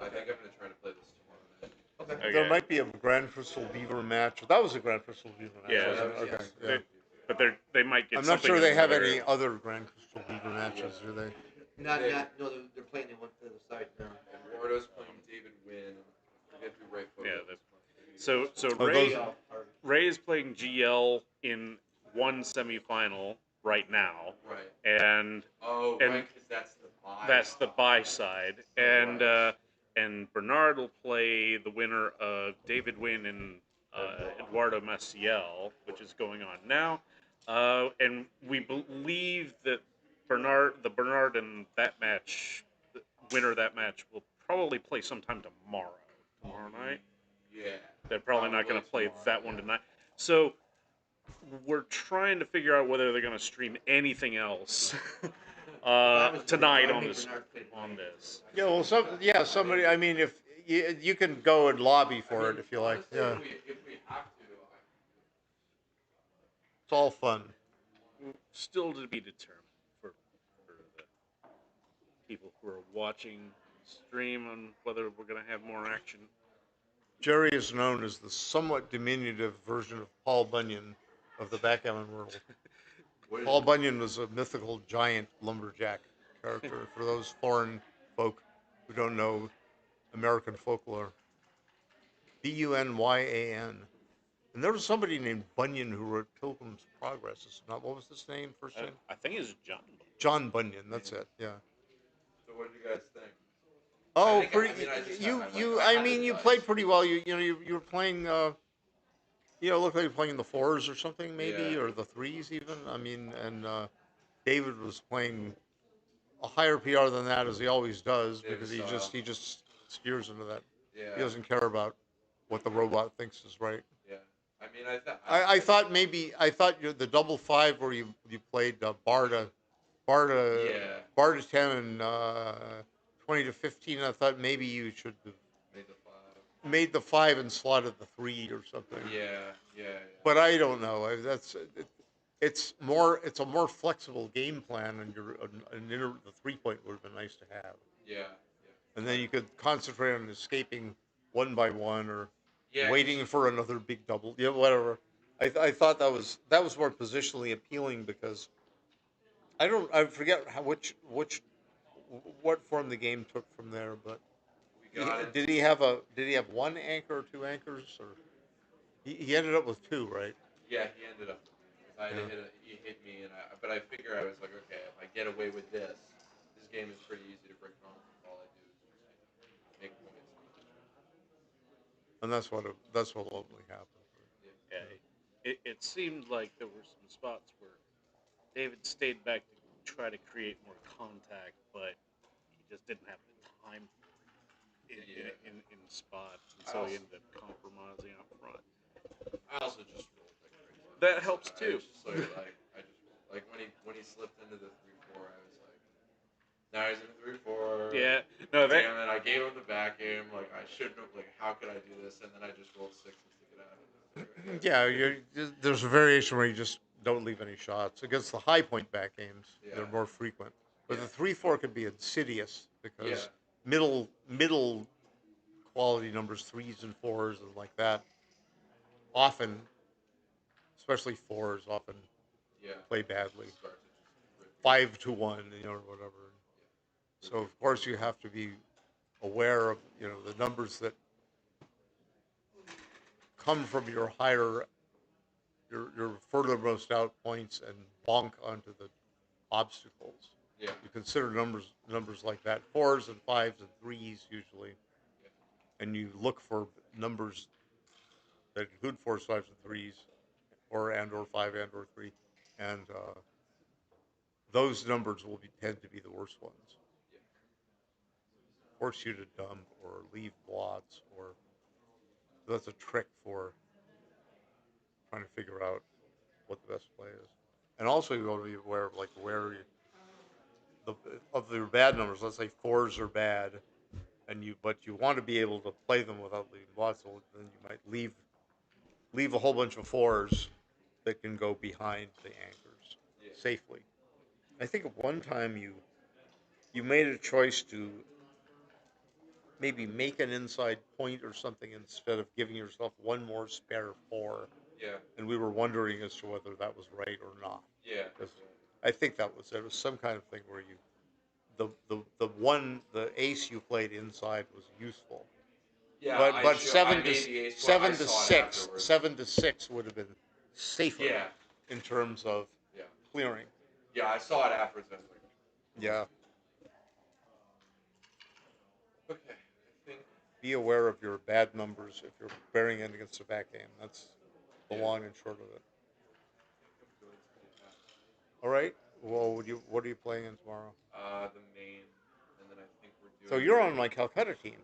I think I'm gonna try to play this tomorrow night. Okay. There might be a Grand Crystal Beaver match. That was a Grand Crystal Beaver match. Yeah, wasn't it? yes. Okay. Yeah. But they might get. I'm not something sure in they have there. any other Grand Crystal Beaver matches, do they? No, they're playing the one to the side now. Eduardo's playing David Wynn. I forget who Ray Fogo Yeah, is So Oh, Ray those- Ray is playing GL in one semifinal right now, Right. and Oh, And right, because that's the buy. that's the buy side, and Bernard will play the winner of David Wynn and Eduardo Maciel, which is going on now, and we believe that Bernard and that match, the winner of that match, will probably play sometime tomorrow night. Yeah. They're probably not going to play tomorrow, that one yeah. tonight. So we're trying to figure out whether they're going to stream anything else tonight on this. Yeah, well, somebody. I mean, if you can go and lobby for it if you like. Honestly, Yeah, if we have to, it's all fun. Still to be determined for the people who are watching the stream on whether we're going to have more action. Jerry is known as the somewhat diminutive version of Paul Bunyan of the backgammon world. Paul Bunyan was a mythical giant lumberjack character for those foreign folk who don't know American folklore. Bunyan. And there was somebody named Bunyan who wrote Pilgrim's Progress. It's not, what was his name, first name? I think it's John. John Bunyan, that's it, yeah. so what do you guys think? Oh, think pretty. I just you have- you. I I had mean, the you dice. played pretty well. You were playing. Looked like you were playing the fours or something, maybe, Yeah. or the threes even. I mean, and David was playing a higher PR than that, as he always does, David because style. he just steers into that. Yeah. He doesn't care about what the robot thinks is right. Yeah. I mean, I thought. I thought the double five where you played bar to Yeah. bar to 10 and 20 to 15. I thought maybe you should have Made the 5. made the five and slotted the 3 or something. Yeah. Yeah. But I don't know. It's a more flexible game plan, and the 3 point would have been nice to have. Yeah. Yeah. And then you could concentrate on escaping one by one, or Yeah. waiting for another big double. Yeah, whatever. I thought that was more positionally appealing, because I forget what form the game took from there, but We got it. did he have one anchor or two anchors, or he ended up with two, right? Yeah, he ended up. I had Yeah. to he hit me, but I figure I was like, okay, if I get away with this game is pretty easy to break home. All I do is just make points. And that's what ultimately happened. Yeah, it seemed like there were some spots where David stayed back to try to create more contact, but he just didn't have the time in spots, and so he ended up compromising up front. I also just rolled like crazy. That helps I too. just I just rolled. Like when he slipped into the 3-4, I was like, now he's in the 3-4. Yeah, no, that Damn it! I gave him the back game. Like I shouldn't have. Like how could I do this? And then I just rolled 6 to get out of it. Yeah, there's a variation where you just don't leave any shots. Against the high point back games, Yeah. they're more frequent. But Yeah. the 3-4 could be insidious, because Yeah. middle quality numbers, threes and fours and like that, often, especially fours, often Yeah. play badly. Start to just rip. 5-1, or whatever. Yeah. So of course you have to be aware of the numbers that come from your furthermost out points, and bonk onto the obstacles. Yeah. You consider numbers like that, fours and fives and threes usually, Yeah. and you look for numbers that include fours, fives, and threes, or five and or three, and those numbers tend to be the worst ones. Yeah. Force you to dump or leave blots, or that's a trick for trying to figure out what the best play is. And also you want to be aware of the of your bad numbers. Let's say fours are bad, but you want to be able to play them without leaving blots. So then you might leave a whole bunch of fours that can go behind the anchors Yeah. safely. I think at one time you made a choice to maybe make an inside point or something, instead of giving yourself one more spare four, Yeah. and we were wondering as to whether that was right or not. Yeah. Because I think that was It was some kind of thing where the ace you played inside was useful. Yeah. But I made the ace. I saw it afterwards. 7-6 would have been safer, Yeah. in terms of Yeah. clearing. Yeah. I saw it afterwards. I was like, Yeah. okay. I think. Be aware of your bad numbers if you're bearing it against a back game. That's the long and short of it. I'm going to do that. All right. Well, what are you playing in tomorrow? The main, and then I think we're doing. So you're on my Calcutta team.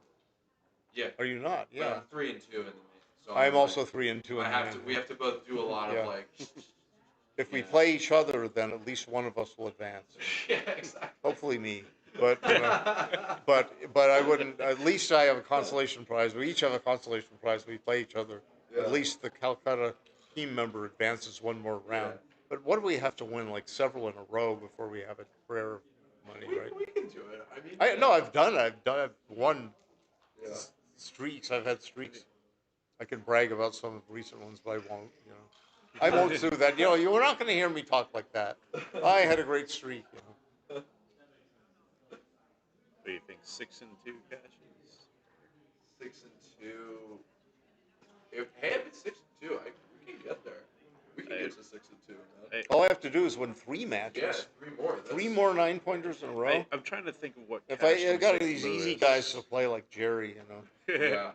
Yeah. Are you not? But Yeah. I'm 3-2 in the main. So I'm also 3-2 in I the have to. main. We have to both do a lot Yeah. of like. If we Yeah. play each other, then at least one of us will advance. Yeah. Exactly. Hopefully me. But I wouldn't. At least I have a consolation prize. We each have a consolation prize. We play each other. Yeah. At least the Calcutta team member advances one more round. Yeah. But what do we have to win? Like several in a row before we have a prayer of money, right? We can do it. I mean. I've done it. I've won Yeah. streaks. I've had streaks. I can brag about some of the recent ones, but I won't. I won't do that. You're not going to hear me talk like that. I had a great streak. What do you think? 6-2 caches. 6-2. If it's 6-2, we can get there. We can get to 6-2, man. All I have to do is win 3 matches. Yeah, 3 more. Three more 9-pointers in a row. I'm trying to think of what. If cache I got St. these easy Louis. guys to play like Jerry, Yeah.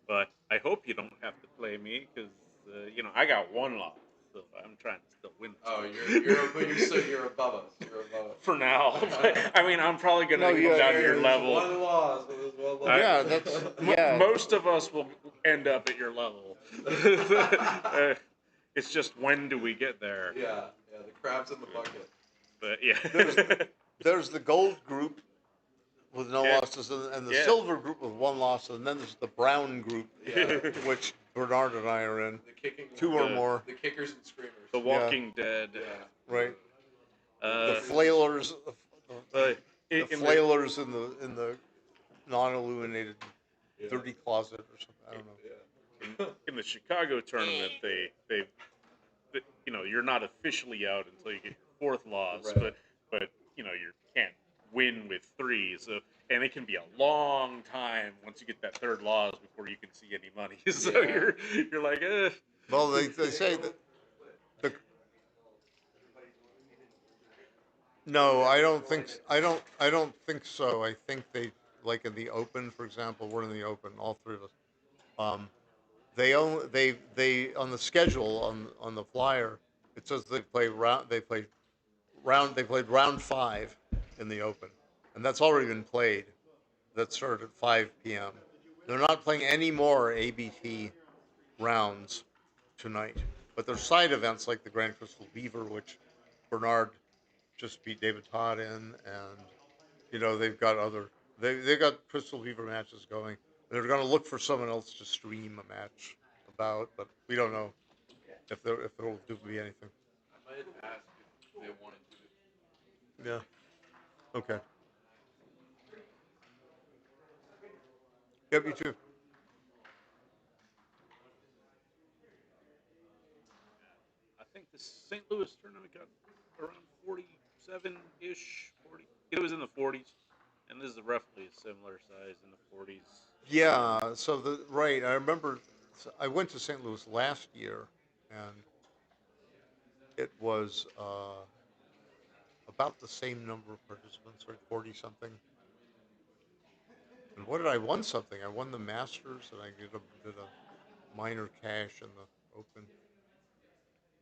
But I hope you don't have to play me, because I got one loss. I'm trying to still win. Oh, you're above us. You're above us. For now. I mean, I'm probably gonna come down to your level. One loss. One loss. Yeah, that's yeah. Most of us will end up at your level. It's just when do we get there? Yeah, the crab's in the bucket. But yeah. There's the gold group with no Yeah. losses, and the Yeah. silver group with one loss, and then there's the brown group, Yeah. which Bernard and I are in. The kicking. Two or more. The kickers and screamers. The Walking Dead. Yeah. Right. Uh, The flailers. The in flailers in the non-illuminated Yeah. dirty closet or something. I don't know. Yeah. in the Chicago tournament, they you're not officially out until you get your fourth loss, Right. but you can't win with three, so and it can be a long time once you get that third loss before you can see any money. So Yeah. you're like, eh. Well, they say that the. No, I don't think so. I think they, like in the Open, for example. We're in the Open, all three of us. They on the schedule on the flyer. It says they played round 5 in the Open, and that's already been played. That started at 5 p.m. They're not playing any more ABT rounds tonight, but there's side events like the Grand Crystal Beaver, which Bernard just beat David Todd in, and they've got they've got Crystal Beaver matches going. They're going to look for someone else to stream a match about, but we don't know if there will be anything. I might ask if they wanted to. Yeah. Okay. Yep. You too. I think the St. Louis tournament got around 47-ish, 40. It was in the 40s, and this is roughly a similar size in the 40s. Yeah. So right. I remember. I went to St. Louis last year, and it was about the same number of participants, right? 40 something. And what did I won something? I won the Masters, and I did a minor cash in the Open.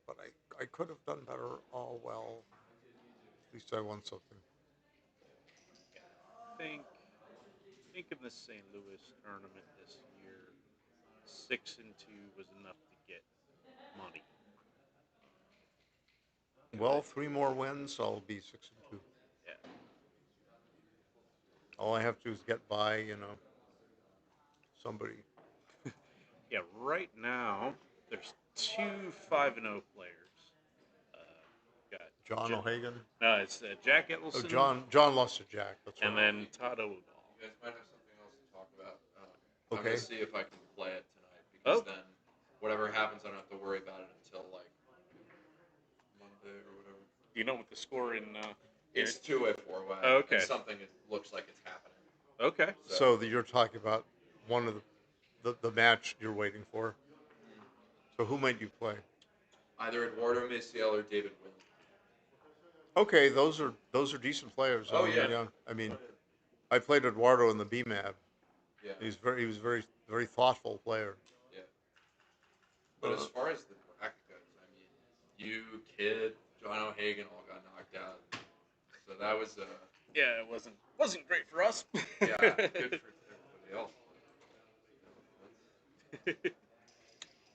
But I could have done better. All well. At least I won something. Think in the St. Louis tournament this year, 6-2 was enough to get money. Well, 3 more wins, I'll be 6-2. Yeah. All I have to do is get by, somebody. Yeah, right now there's 2 5-0 players. Got John O'Hagan. No, it's Jack Oh, Edelson. John lost to Jack. That's right. And then Todd Odahl. You guys might have something else to talk about. I'm Okay. gonna see if I can play it tonight because then whatever happens, I don't have to worry about it until like Monday or whatever. Do you know what the score in? It's 2-4 way. Okay. And something looks like it's happening. Okay. So you're talking about one of the match you're waiting for. So who might you play? Either Eduardo Maciel or David Wynn. Okay, those are decent players. Oh, yeah. I mean, I played Eduardo in the BMAB. Yeah. He was very very thoughtful player. Yeah. But as far as the bracket goes, I mean, you, Kid, John O'Hagan all got knocked out. So that was Yeah, it wasn't great for us. yeah, good for everybody else.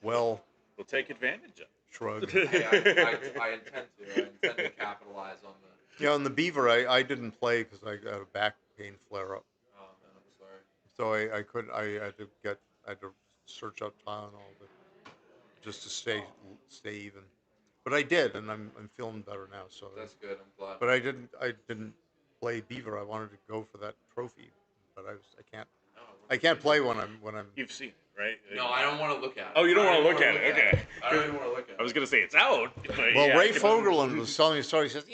Well, We'll take advantage of it. shrug. Hey, I intend to. I intend to capitalize on the. Yeah, on the Beaver, I didn't play because I got a back pain flare up. Oh man, I'm sorry. So I had to search up Tylenol just to stay even. But I did, and I'm feeling better now. So That's good. I'm glad. But I didn't play Beaver. I wanted to go for that trophy, but I can't play when I'm. You've seen it, right? No, I don't want to look at it. Oh, you don't I want to look at it? Okay. I don't even want to look at it. I was gonna say it's out. But Well, yeah, Ray Fogerlund was telling me a story. He says,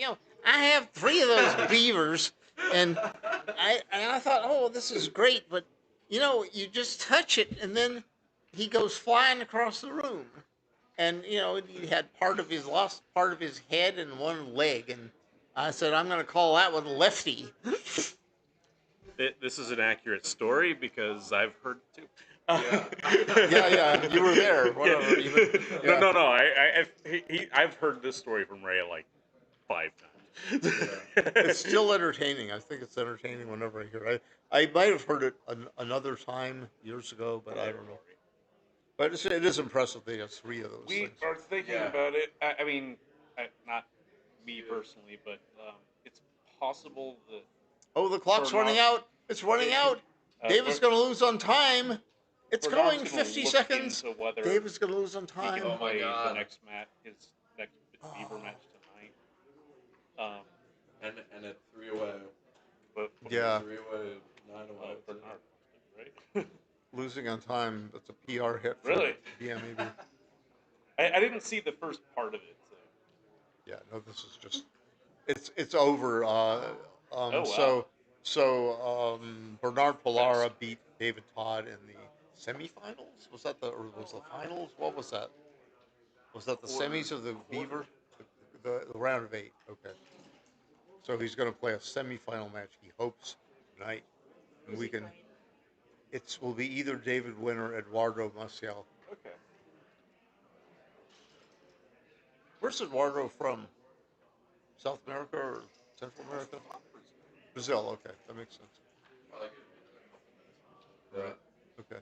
I have 3 of those beavers, and I thought, oh, this is great, but you just touch it, and then he goes flying across the room, and he had lost part of his head and one leg, and I said, I'm going to call that one Lefty. This is an accurate story because I've heard it too. Yeah. Yeah, you were there. Whatever. Yeah. Even yeah. No. I've heard this story from Ray like 5 times. It's still entertaining. I think it's entertaining whenever I hear it. I might have heard it another time years ago, but I don't know. But it is impressive they have three of those We things. are thinking Yeah. about it. I mean, not me personally, but it's possible that Oh, the clock's running Bernard, out. It's running out. David's Ber- going to lose on time. It's Bernard's going going to 50 look seconds. into whether David's going to lose on he can time. Oh my play the God. next match, his next Beaver match tonight. And at 3 away. But Yeah, 3 away, 9 away. Bernard wants to, right? losing on time. That's a PR hit for Really? BMEB. I didn't see the first part of it. So. Yeah, no, this is just it's over. Oh wow! Bernard Pilara beat David Todd in the semifinals. Was that or was the finals? What was that? Was that the semis of the Beaver? The round of 8. Okay. So he's going to play a semifinal match. He hopes tonight, and we can. It will be either David Wynn or Eduardo Maciel. Okay. Where's Eduardo from? South America or Central America? Brazil. Okay, that makes sense. I like it. Yeah. Right. Okay.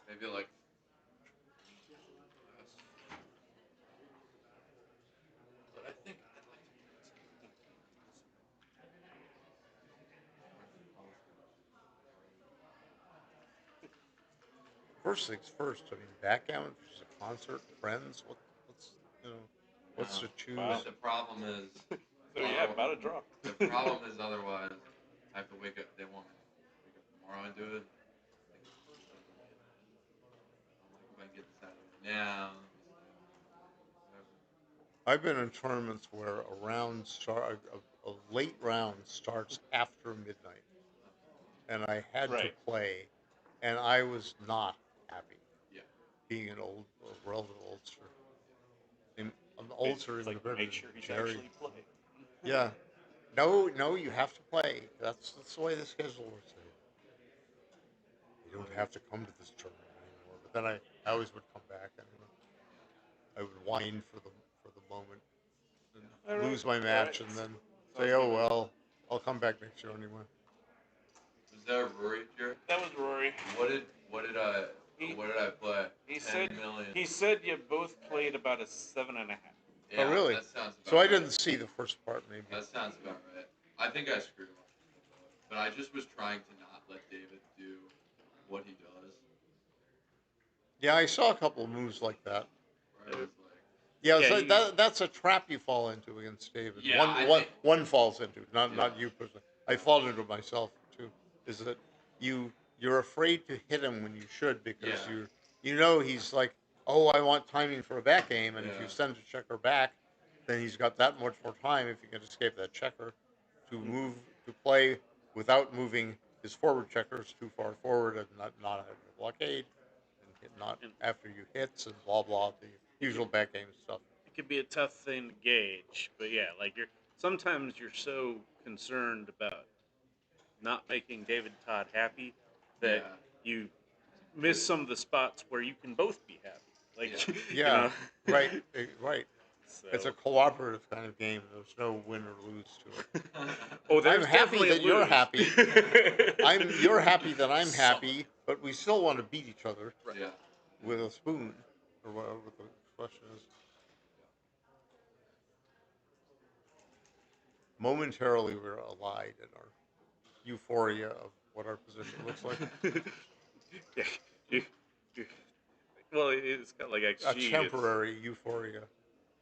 Maybe like. But I think I'd like to play something. First things first. I mean, backgammon versus a concert, friends. What's you know, what's to choose? Wow. But the problem is. So yeah, about a draw. The problem is otherwise, I have to wake up. They want me to wake up tomorrow and do it. I think it's just like late. I'm like, if I get this out of the way now, whatever. I've been in tournaments where a late round starts after midnight, and I had to Right. play, and I was not happy. Yeah. Being a relative oldster, and an It's oldster in like the make sure he's very actually playing. yeah. No, you have to play. That's the way the schedule works. You don't have to come to this tournament anymore. But then I always would come back and I would whine for the moment and All right. lose my All match right. and then Sounds say, oh good, man. well, I'll come back next year anyway. Was that Rory here? That was Rory. He, What did I play? he 10 said million. he said you both played about a 7.5. Yeah, Oh really? that sounds about So I right. didn't see the first part maybe. That sounds about right. I think I screwed him up, but I just was trying to not let David do what he does. Yeah, I saw a couple of moves like that. Where I was like, Yeah, Yeah, so you- that's a trap you fall into against David. Yeah, I think- One falls into, not Yeah. not you personally. I fall into it myself too. Is that you're afraid to hit him when you should because Yeah. you know he's like, oh, I want timing for a back game, and if you Yeah. send a checker back, then he's got that much more time if you can escape that checker to move to play without moving his forward checkers too far forward and not having a blockade and not And after you hits and blah blah the usual back game stuff. it could be a tough thing to gauge, but yeah, like sometimes you're so concerned about not making David Todd happy that Yeah. you miss some of the spots where you can both be happy. Like Yeah, you know. right. So. It's a cooperative kind of game. There's no win or lose to it. Oh, there's I'm happy definitely that a you're lose. happy. You're happy that I'm happy, but we still want to beat each other Yeah. with a spoon or whatever the question is. Momentarily, we're allied in our euphoria of what our position looks like. Yeah. You- you- well, it's got like A XG. temporary euphoria,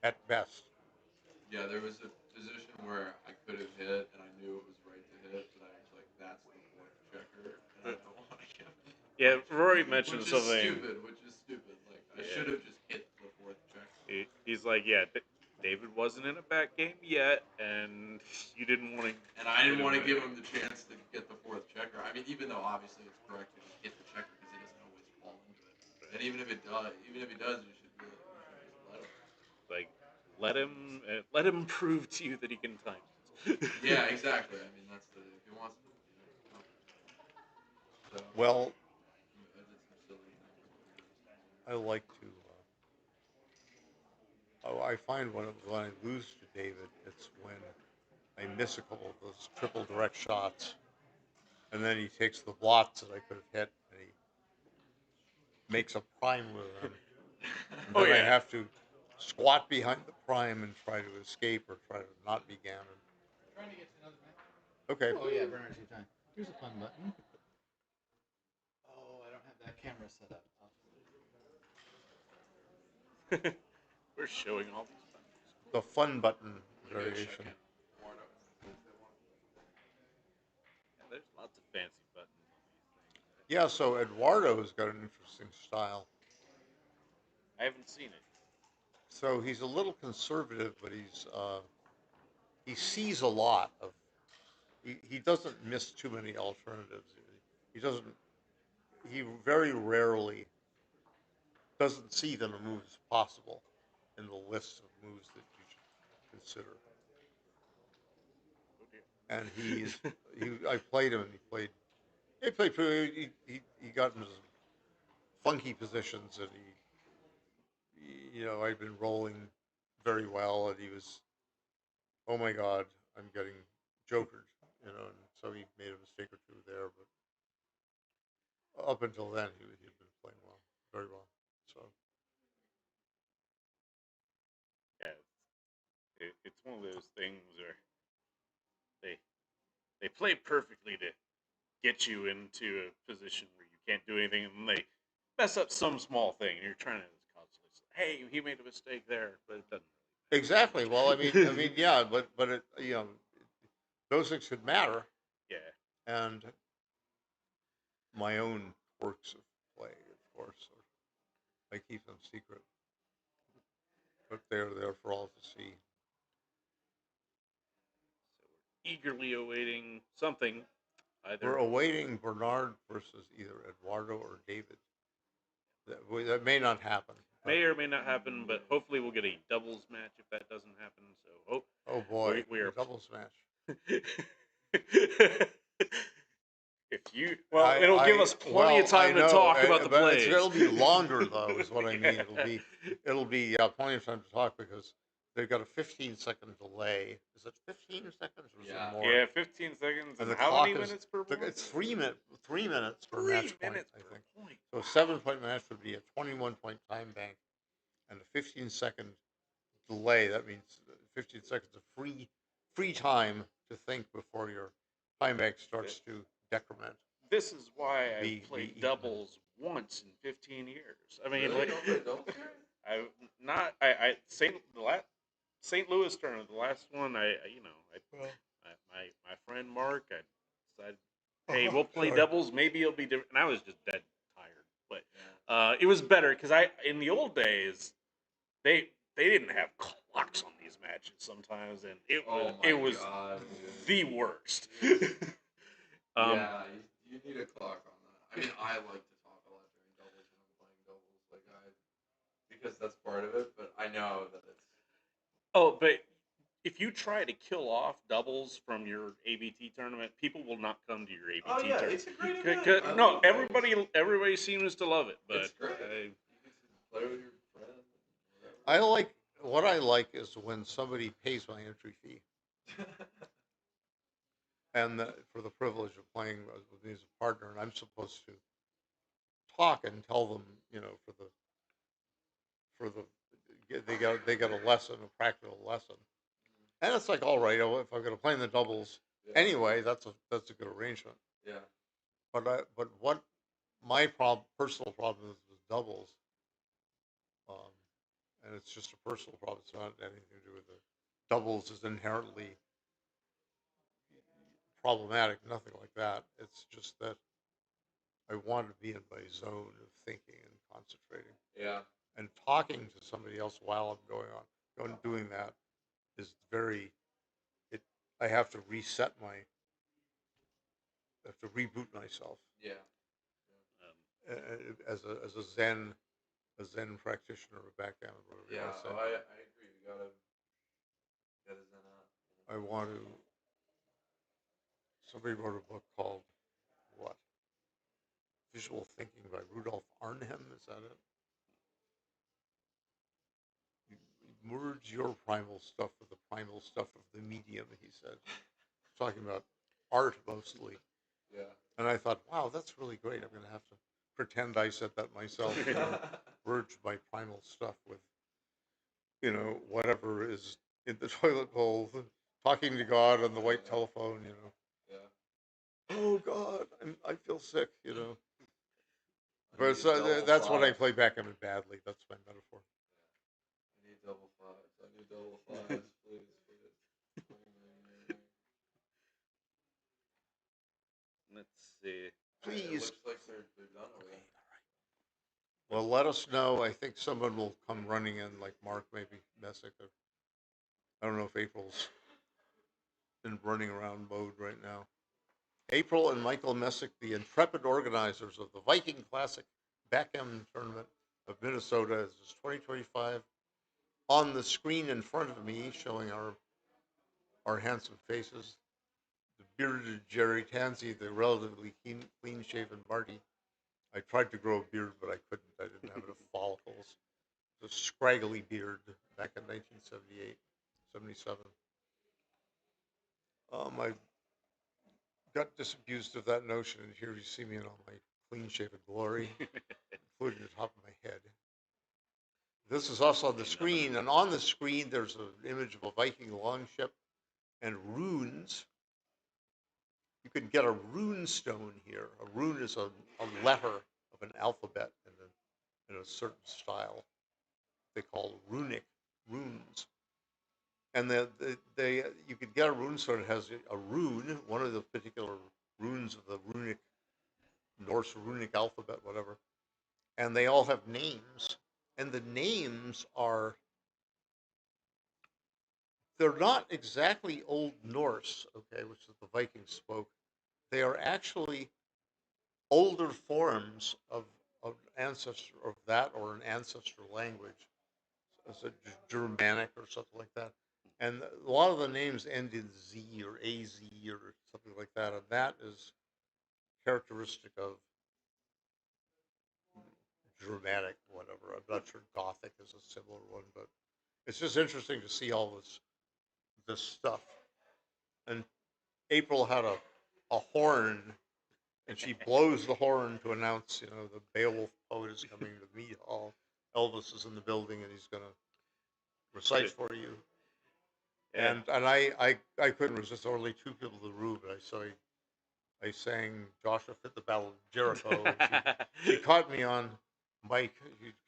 at best. Yeah, there was a position where I could have hit, and I knew it was right to hit, but I was like, "That's the fourth checker," and I don't want to give. Yeah, Rory mentioned which something. Which is stupid. Like I should have just hit the fourth checker. He's like, yeah, David wasn't in a back game yet, and you didn't want to. And I didn't want to give him the chance to get the fourth checker. I mean, even though obviously it's correct to just hit the checker because he doesn't always fall into it. And even if he does, you should just let him. Like, let him prove to you that he can time it. Yeah, exactly. I mean, that's if he wants to. You know. So. Well, I like to. Oh, I find when I lose to David, it's when I miss a couple of those triple direct shots, and then he takes the blots that I could have hit, and he makes a prime with them, and Oh then I yeah. have to squat behind the prime and try to escape or try to not be gammon. Trying to get to another match. Okay. Oh yeah, Bernard, your time. Here's a fun button. Oh, I don't have that camera set up. We're showing all these buttons. The fun button You gotta check variation. in. Warn them if they want. Yeah, there's lots of fancy buttons on these things. Yeah, so Eduardo's got an interesting style. I haven't seen it. So he's a little conservative, but he sees a lot of. He doesn't miss too many alternatives. He doesn't. He very rarely doesn't see that a move is possible in the list of moves that you should consider. Oh dear. And he's I played him, and he played pretty. He got into some funky positions, and I'd been rolling very well, and he was, oh my God, I'm getting jokered, and so he made a mistake or two there, but up until then, he'd been playing well, very well. So Yeah, it's one of those things where they they play perfectly to get you into a position where you can't do anything, and they mess up some small thing, and you're trying to constantly say, "Hey, he made a mistake there," but it doesn't exactly. Well, I really. mean, yeah, but it, those things could matter, Yeah, and my own quirks of play, of course, I keep them secret, but they're there for all to see. so we're eagerly awaiting something, We're either awaiting Bernard versus either Eduardo or David. That may not happen. may or may not happen, but hopefully we'll get a doubles match if that doesn't happen. So, Oh boy, we the are. double smash. If you, well, it'll give us plenty of I time to know, talk about the but plays. it'll be longer though, is what I mean. Yeah. It'll be plenty of time to talk because they've got a 15-second delay. Is it 15 seconds or is Yeah. it more? Yeah, 15 seconds, And and the how clock many is minutes per one? it's 3 minutes per 3 match point, minutes I per think. point. So a 7-point match would be a 21-point time bank, and a 15-second delay. That means 15 seconds of free time to think before your time bank starts to decrement. This is why Be I've played eaten. doubles once in 15 years. I mean, Really? like, Don't play doubles here? I not I St. Louis tournament, the last one. My friend Mark, I decided, hey, we'll play Sorry. doubles. Maybe it'll be different. And I was just dead tired, but Yeah. it was better because in the old days they didn't have clocks on these matches sometimes, and Oh it my was God, dude. the worst. Yeah, you need a clock on that. I mean, I like to talk a lot during doubles when I'm playing doubles, because that's part of it. But I know that it's. Oh, but if you try to kill off doubles from your ABT tournament, people will not come to your ABT Oh yeah, tournament. it's a great event. I No, love doubles. everybody seems to love it, but It's great. You get to play with your friends and I whatever. like what I like is when somebody pays my entry fee and for the privilege of playing with me as a partner, and I'm supposed to talk and tell them, for the they got a lesson, a practical lesson, and it's like, all right, if I'm going to play in the doubles Yeah. anyway, that's a good arrangement. Yeah. But what my personal problem is with doubles, um, and it's just a personal problem. It's not anything to do with the doubles is inherently problematic. Nothing like that. It's just that I want to be in my zone of thinking and concentrating, Yeah. and talking to somebody else while I'm doing that is very. It. I have to reset my. I have to reboot myself Yeah. as a Zen practitioner or backgammon, whatever you Yeah. want to Oh, say. I agree. You gotta zen out. I want to. Somebody wrote a book called what? Visual Thinking by Rudolf Arnhem. Is that it? merge your primal stuff with the primal stuff of the medium, he said. Talking about art mostly. Yeah. And I thought, wow, that's really great. I'm going to have to pretend I said that myself. Merge my primal stuff with, whatever is in the toilet bowl, talking to God on the white telephone, Yeah. Oh, God, I feel sick, I But need so double that's when I fives. play backgammon badly. That's my metaphor. I need double fives. I need double fives, please, please. Let's see. It Please. looks like they're done over there. Well, let us know. I think someone will come running in, like Mark, maybe Messick. I don't know if April's in running around mode right now. April and Michael Messick, the intrepid organizers of the Viking Classic Backgammon Tournament of Minnesota, as is 2025. On the screen in front of me, showing our handsome faces, the bearded Jerry Tansey, the relatively clean-shaven Marty. I tried to grow a beard, but I couldn't. I didn't have enough follicles. It was a scraggly beard back in 1978, 77. I got disabused of that notion, and here you see me in all my clean-shaven glory, including the top of my head. This is also on the screen, and on the screen there's an image of a Viking longship and runes. You can get a rune stone here. A rune is a letter of an alphabet in a certain style. They call runic runes. And you could get a rune stone that has a rune, one of the particular runes of the runic, Norse runic alphabet, whatever. And they all have names. And the names they're not exactly Old Norse, okay, which is the Vikings spoke. They are actually older forms of ancestor of that or an ancestor language, as a Germanic or something like that. And a lot of the names end in Z or AZ or something like that, and that is characteristic of Germanic, whatever. I'm not sure Gothic is a similar one, but it's just interesting to see all this stuff. And April had a horn, and she blows the horn to announce, the Beowulf poet is coming to the mead hall. Elvis is in the building, and he's going to recite for you. Yeah. And I couldn't resist. Only two people in the room, but I sang Joshua Fit the Battle of Jericho. And she caught me on mic.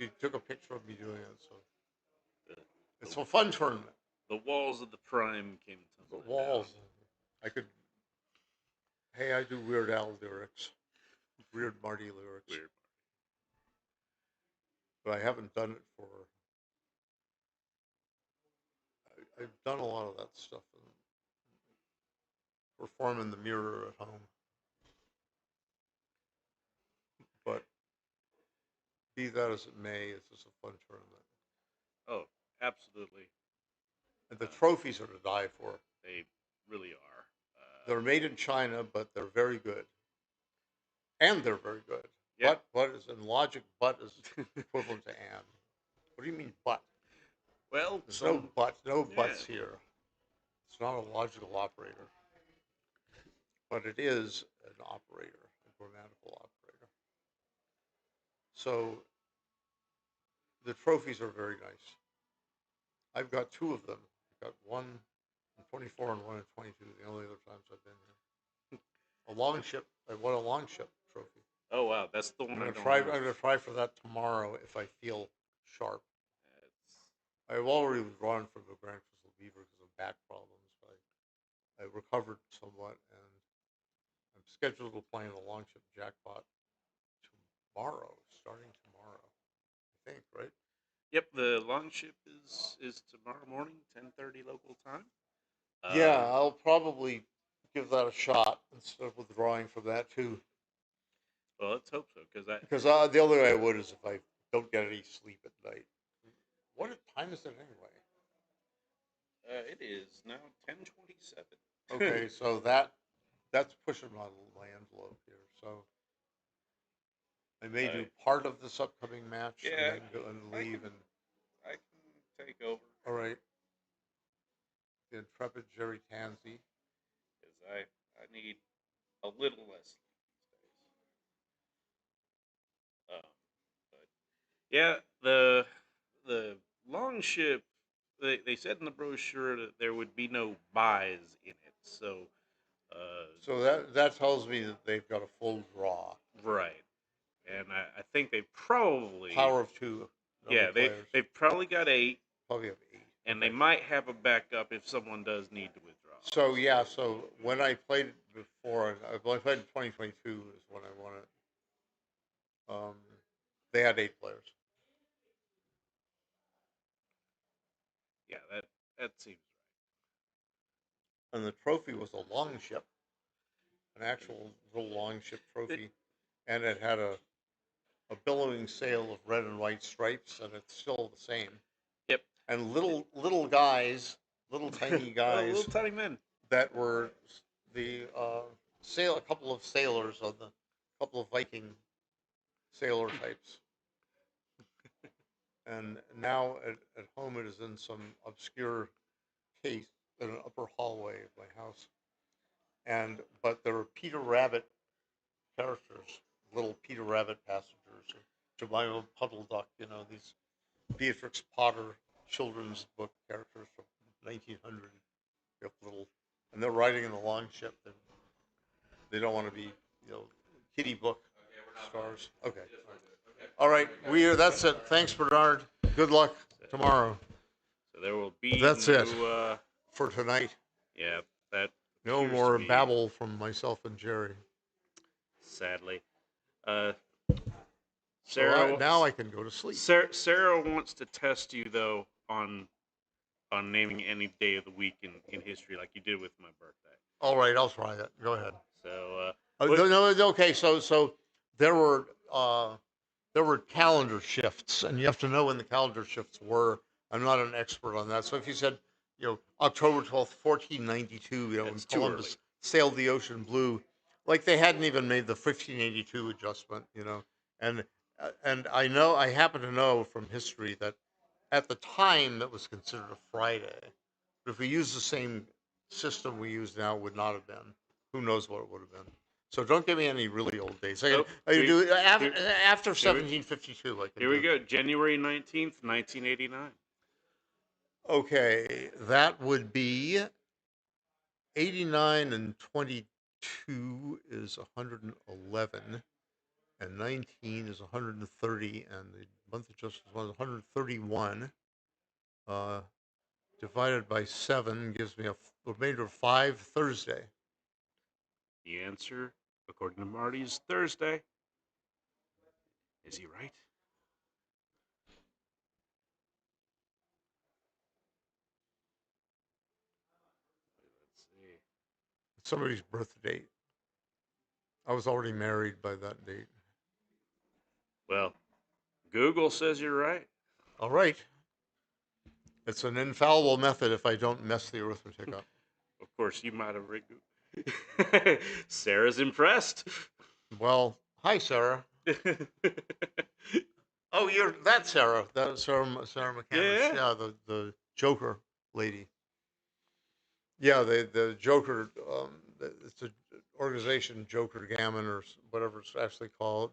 She took a picture of me doing it. So it's a fun tournament. The walls of the prime came The tumbling walls. down. I could. Hey, I do Weird Al lyrics, Weird Marty lyrics, Weird. but I haven't done it for. I've done a lot of that stuff and perform in the mirror at home. But be that as it may, it's just a fun tournament. Oh, absolutely. And the trophies are to die for. They really are. They're made in China, but they're very good. And they're very good. Yeah. But is in logic, but is equivalent to and. What do you mean, but? Well, There's no buts yeah. here. It's not a logical operator. But it is an operator, a grammatical operator. So the trophies are very nice. I've got two of them. I've got one in 24 and one in 22, the only other times I've been here. A longship. I won a longship trophy. Oh wow, that's the one I'm I gonna don't try. have. I'm gonna try for that tomorrow if I feel sharp. It's, I've already withdrawn from the Grand Crystal Beaver because of back problems, but I recovered somewhat, and I'm scheduled to play in the longship jackpot tomorrow, starting tomorrow. I think, right? yep, the longship is tomorrow morning, 10:30 local time. Yeah, I'll probably give that a shot instead of withdrawing from that too. Well, let's hope so, Because the only way I would is if I don't get any sleep at night. What time is it anyway? it is now 10:27. Okay, so that's pushing my envelope here. So I may do part of this upcoming match yeah, and then go and leave. And I can take over. All right. The intrepid Jerry Tansey. because I need a little less these days. But yeah, the long ship. They said in the brochure that there would be no buys in it. So So that tells me that they've got a full draw. right, and I think they probably Power of two. Number yeah of players. they've probably got 8, Probably have 8. and Okay. they might have a backup if someone does need to withdraw. So yeah, so when I played before, I played in 2022 is when I won it. They had 8 players. Yeah, that seems And the trophy was a long ship, an actual little long ship right. trophy, and it had a billowing sail of red and white stripes, and it's still the same. Yep. And little guys, little tiny Oh, little guys tiny men. that were the a couple of sailors on the couple of Viking sailor types. And now at home it is in some obscure case in an upper hallway of my house. And but there are Peter Rabbit characters, little Peter Rabbit passengers, Jemima Puddle Duck, these Beatrix Potter children's book characters from 1900. They're little, and they're riding in the long ship. They don't want to be, kiddie book stars. Okay. All right. That's it. Thanks, Bernard. Good luck tomorrow. So there will be That's no, it for tonight. Yeah, that No appears more to be, babble from myself and Jerry. sadly. So Sarah, now I can go to sleep. Sarah wants to test you though on naming any day of the week in history, like you did with my birthday. All right, I'll try that. Go ahead. So No, okay. So there were calendar shifts, and you have to know when the calendar shifts were. I'm not an expert on that. So if you said, October 12th, 1492, when It's too Columbus early. sailed the ocean blue, like they hadn't even made the 1582 adjustment, and I happen to know from history that at the time that was considered a Friday. But if we use the same system we use now, it would not have been. Who knows what it would have been? So don't give me any really old dates. I Oh, can do it here, after here we, 1752. I can here we do. go. January 19th, 1989. Okay, that would be 89 and 22 is 111, and 19 is 130, and the month of justice was 131. Divided by 7 gives me a remainder of 5 Thursday. The answer, according to Marty, is Thursday. Is he right? Let's see. It's somebody's birth date. I was already married by that date. Well, Google says you're right. All right. It's an infallible method if I don't mess the arithmetic up. Of course, you might have rigged. Sarah's impressed. Well, hi, Sarah. Oh, you're that Sarah. That Sarah McCandless. Yeah. Yeah, the Joker lady. Yeah, the Joker. It's an organization, Joker Gammon or whatever it's actually called.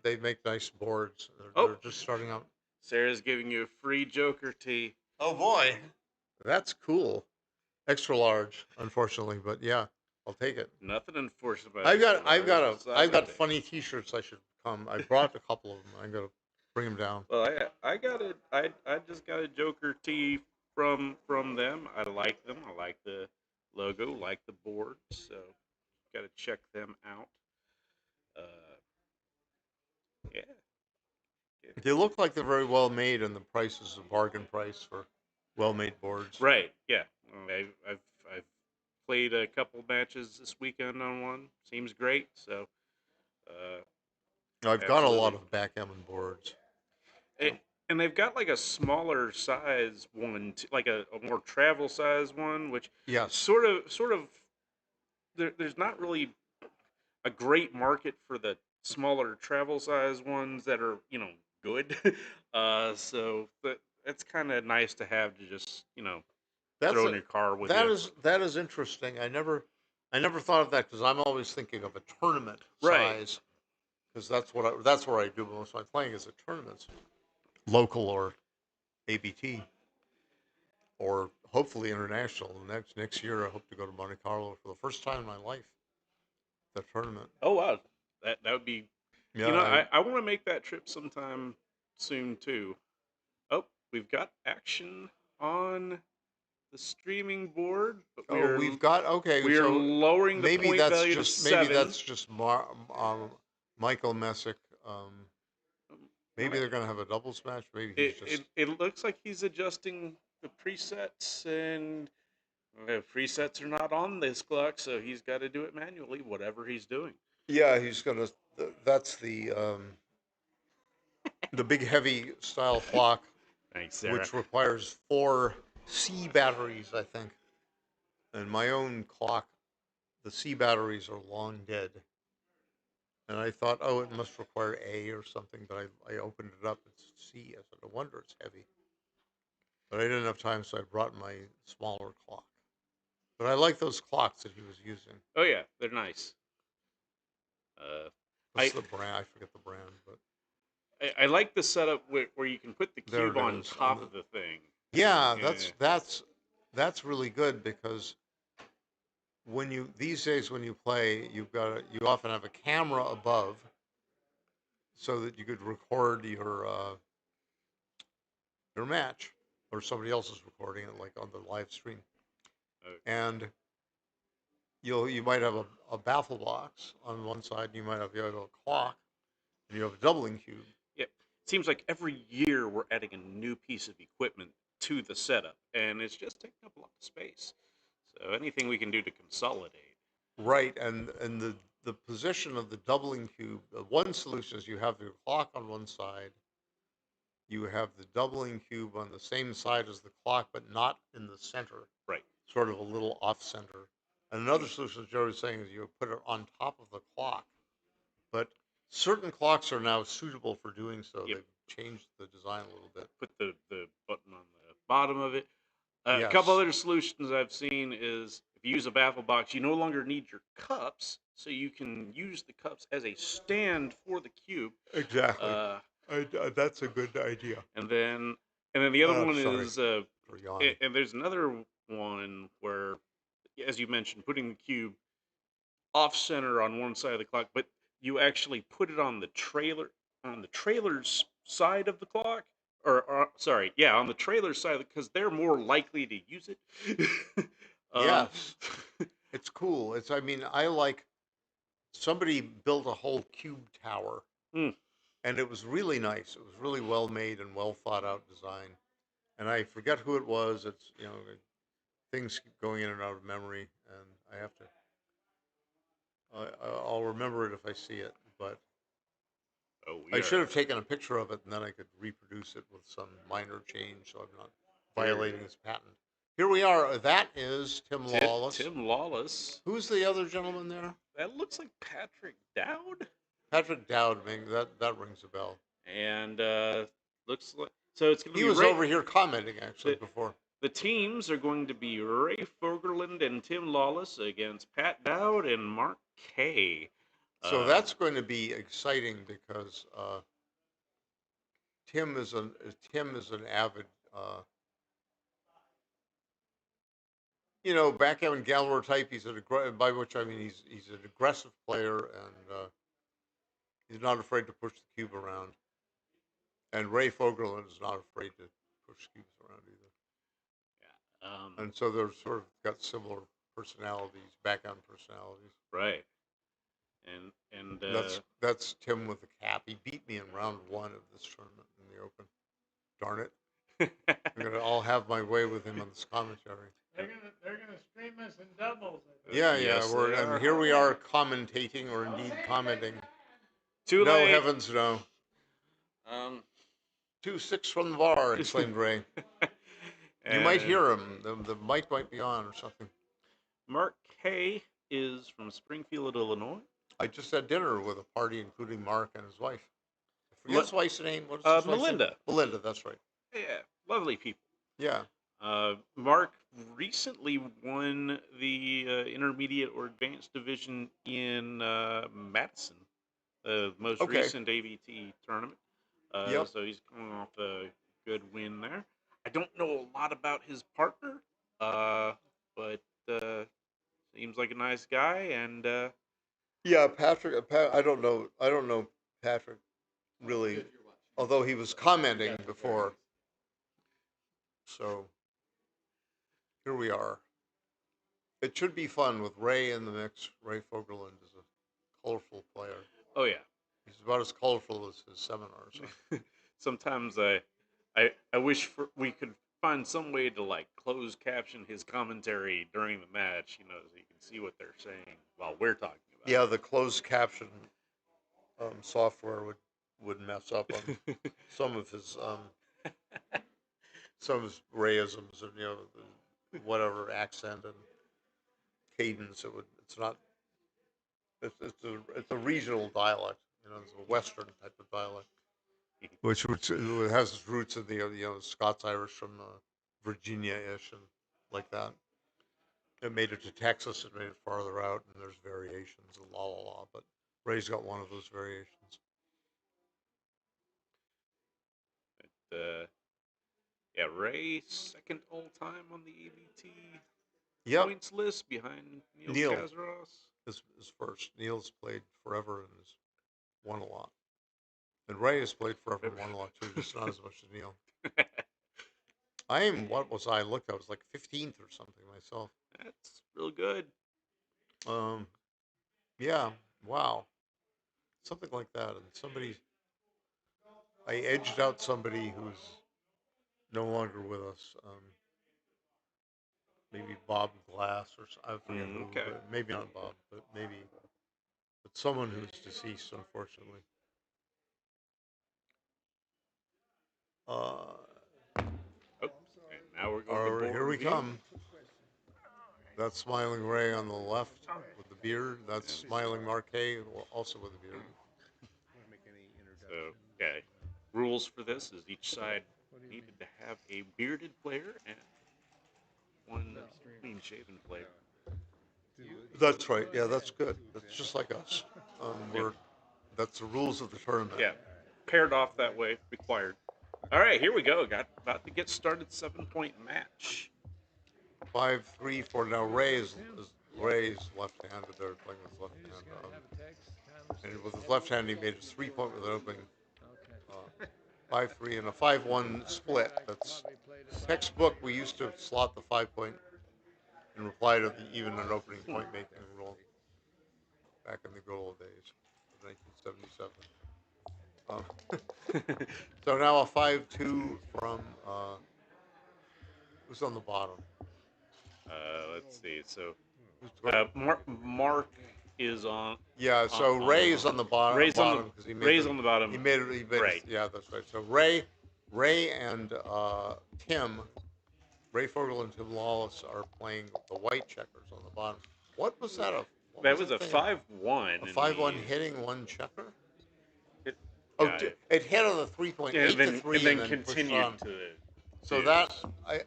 They make nice boards. They're just starting out. Sarah's giving you a free Joker tea. Oh boy, that's cool. Extra large, unfortunately, but yeah, I'll take it. Nothing enforced about I've got extra I've large, got it's a not I've my got thing. funny T-shirts. I should come. I brought a couple of them. I'm gonna bring them down. Well, I got it. I just got a Joker tee from them. I like them. I like the logo. Like the board. So got to check them out. Uh, yeah. Yeah. They look like they're very well made, and the price is a bargain price for well-made boards. Right. Yeah. I've played a couple matches this weekend on one. Seems great. So. I've got a lot Absolutely. of backgammon boards. It, and they've got like a smaller size one, like a more travel size one, which Yes. sort of there's not really a great market for the smaller travel size ones that are good. So it's kind of nice to have to just That's throw a, in your car with you. that is interesting. I never thought of that because I'm always thinking of a tournament Right. size because that's where I do most of my playing is at tournaments, local or ABT, or hopefully international. Next year, I hope to go to Monte Carlo for the first time in my life. The tournament. Oh wow, that would be. Yeah, I, I want to make that trip sometime soon too. Oh, we've got action on the streaming board, but oh, we've got okay. we are So lowering the point value to maybe 7. that's just Michael Messick. Maybe Right. they're gonna have a doubles match. Maybe he's It, just it it looks like he's adjusting the presets, and presets are not on this clock, so he's got to do it manually, whatever he's doing. yeah. He's gonna. That's the big heavy style clock, Thanks, Sarah. which requires 4 C batteries, I think. And my own clock, the C batteries are long dead. And I thought, oh, it must require A or something, but I opened it up. It's C. I said, no wonder it's heavy. But I didn't have time, so I brought my smaller clock. But I like those clocks that he was using. Oh yeah, they're nice. What's I the brand? I forget the brand, but I like the setup where you can put the there cube it on is. top of the thing. Yeah, Yeah. that's really good because when you these days when you play, you often have a camera above so that you could record your match or somebody else is recording it like on the live stream. And you might have a baffle box on one side, and you have a clock, and you have a doubling cube. Yep. Seems like every year we're adding a new piece of equipment to the setup, and it's just taking up a lot of space. So anything we can do to consolidate. Right, and the position of the doubling cube, one solution is you have your clock on one side, you have the doubling cube on the same side as the clock, but not in the center, Right. sort of a little off center. And another solution, as Joe was saying, is you put it on top of the clock. But certain clocks are now suitable for doing so. Yep. They've changed the design a little bit. Put the button on the bottom of it. A couple Yes, other solutions I've seen is if you use a baffle box, you no longer need your cups, so you can use the cups as a stand for the cube. exactly. Uh, That's a good idea. and then the other one Sorry is for yawning. and there's another one where, as you mentioned, putting the cube off center on one side of the clock, but you actually put it on the trailer's side of the clock, or sorry, yeah, on the trailer's side because they're more likely to use it. um, Yes, it's cool. I mean, I like, somebody built a whole cube tower, mm, and it was really nice. It was really well made and well thought out design. And I forget who it was. It's, things keep going in and out of memory, and I have to, I'll remember it if I see it. But oh, I should have taken a picture of it, and then I could reproduce it with some minor change, so I'm not violating his patent. Here we are. That is Tim Lawless. Tim Lawless. Who's the other gentleman there? That looks like Patrick Dowd. Patrick Dowd. That rings a bell. And looks like so it's going to He be was over here commenting actually before. The teams are going to be Ray Fogerland and Tim Lawless against Pat Dowd and Mark Kay. So that's going to be exciting because Tim is an avid, backgammon gambler type. By which I mean he's an aggressive player and he's not afraid to push the cube around. And Ray Fogerland is not afraid to push cubes around either. Yeah. And so they're sort of got similar personalities, background personalities. Right. And that's Tim with the cap. He beat me in round 1 of this tournament in the Open. Darn it! I'll have my way with him on this commentary. They're gonna stream us in doubles. Yeah, Yes, yeah. they are. And here we are commentating, or indeed commenting. Too No, late. heavens, no. Um, 2-6 from the bar, exclaimed Ray. You might hear him. The mic might be on or something. Mark Kay is from Springfield, Illinois. I just had dinner with a party including Mark and his wife. I forget his wife's name. What is his wife's Melinda. name? Melinda, that's right. Yeah. lovely people. Yeah. Mark recently won the intermediate or advanced division in Madison, the most Okay. recent AVT tournament. Yep. So he's coming off a good win there. I don't know a lot about his partner, but seems like a nice guy. And Yeah, Patrick. I don't know. I don't know Patrick really, although he was commenting before. So here we are. It should be fun with Ray in the mix. Ray Fogerland is a colorful player. oh yeah, He's about as colorful as his seminars. sometimes I wish we could find some way to like close caption his commentary during the match, you know, so you can see what they're saying while we're talking about Yeah, the closed caption software would mess up on it. some of his Rayisms and whatever accent and cadence. It's not. It's a regional dialect. It's a Western type of dialect, which has its roots in the Scots Irish from Virginia-ish and like that. It made it to Texas. It made it farther out, and there's variations and la la la. But Ray's got one of those variations. uh, yeah, Ray second all time on the ABT Yep, points list behind Niels Neil Kazaros. is first. Neil's played forever and has won a lot. And Ray has played forever and won a lot too, just not as much as Neil. What was I looked? I was like 15th or something myself. That's real good. Um, yeah, wow, something like that. And I edged out somebody who's no longer with us. Maybe Bob Glass I forget who, Okay. but maybe not Bob, but someone who's deceased, unfortunately. Uh, Oh, and now we're going to here board we view. come. That's Smiling Ray on the left with the beard. That's Smiling Marquet, also with the beard. So, yeah, rules for this is each side needed to have a bearded player and one clean-shaven player. That's right. Yeah, that's good. That's just like us. Yep. That's the rules of the tournament. Yeah, paired off that way, required. All right, here we go. Got about to get started. 7-point match. 5-3 for now. Ray's left-handed. They're playing with his left hand. And with his left hand, he made a 3-point with an opening 5-3 and a 5-1 split. That's textbook. We used to slot the 5-point in reply to even an opening point making rule back in the good old days of 1977. So now a 5-2 from who's on the bottom? Let's see. So Who's Mark is on. Yeah, so Ray's on the bottom Ray's on the because he made Ray's on the bottom. He made it. He made Right. Yeah, that's right. So Ray and Tim, Ray Fogel and Tim Lawless are playing the white checkers on the bottom. What was that? That was a thing? 5-1. A 5-1 hitting one checker. It, Oh, yeah, it hit on the 3-point, yeah, 8 to 3, and then pushed continued on. to. So that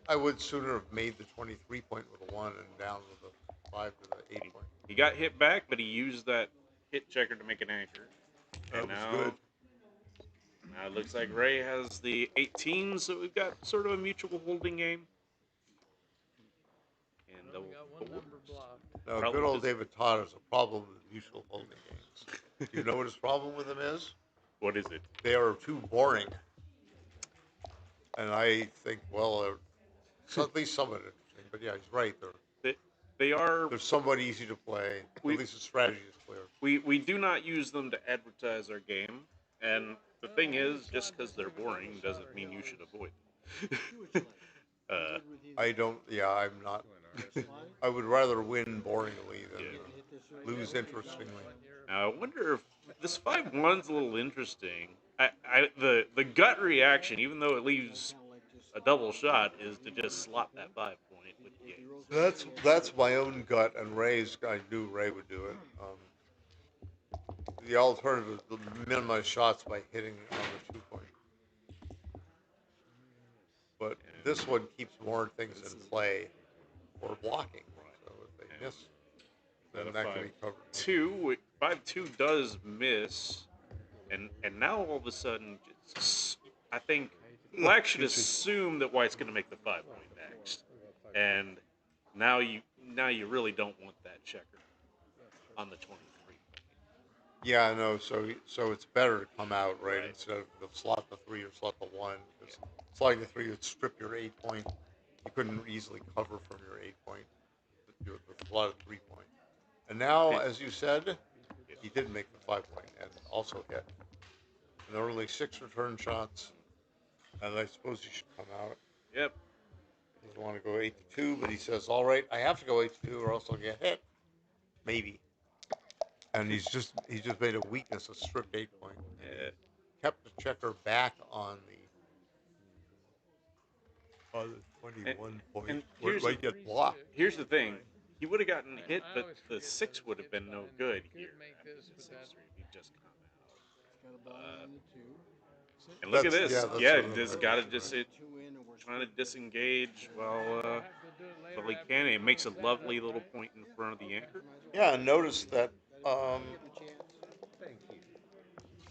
I would sooner have made the 23-point with a 1 and down with a 5 to the 8-point. He got hit back, but he used that hit checker to make an anchor. That And was now, good. now it looks like Ray has the 18, so we've got sort of a mutual holding game. And Well, we got one number blocked. Now, good old David Todd has a problem with mutual holding games. Do you know what his problem with them is? What is it? They are too boring. And I think, well, at least somewhat interesting. But yeah, he's right. They are. They're somewhat easy to play. At least the strategy is clear. We do not use them to advertise our game. And the thing is, just because they're boring doesn't mean you should avoid them. I don't. Yeah, I'm not. I would rather win boringly than lose interestingly. Now, I wonder if this 5-1's a little interesting. The gut reaction, even though it leaves a double shot, is to just slot that 5-point with the ace. That's my own gut, and Ray's. I knew Ray would do it. The alternative is to minimize shots by hitting on the 2-point. But this one keeps more things This in is- play for blocking. Right. So if they And miss, then got a that can be covered. 5-2. 5-2 does miss, and now all of a sudden, I think Black should Excuse me. assume that White's going to make the 5-point next, and now you really don't want that checker on the 23. Yeah, I know. So it's better to come out right, instead of the slot the 3 or slot the 1. Because slotting the 3 would strip your 8-point. You couldn't easily cover from your 8-point. You would slot a 3-point. And now, as you said, he did make the 5-point and also hit. And there were only 6 return shots, and I suppose he should come out. Yep. He doesn't want to go 8-2, but he says, "All right, I have to go 8-2, or else I'll get hit, maybe." And he just made a weakness a stripped 8-point. And he kept the checker back on the 21 point, and where it might get blocked. Here's the thing. He would have gotten hit, but the 6 would have been no good here. I mean, the 6-3 he just come out. And look at That's this. yeah, that's Yeah, sort of just my got to issue, just right? trying to disengage while he can. It makes a lovely little point in front of the anchor. Yeah, and notice that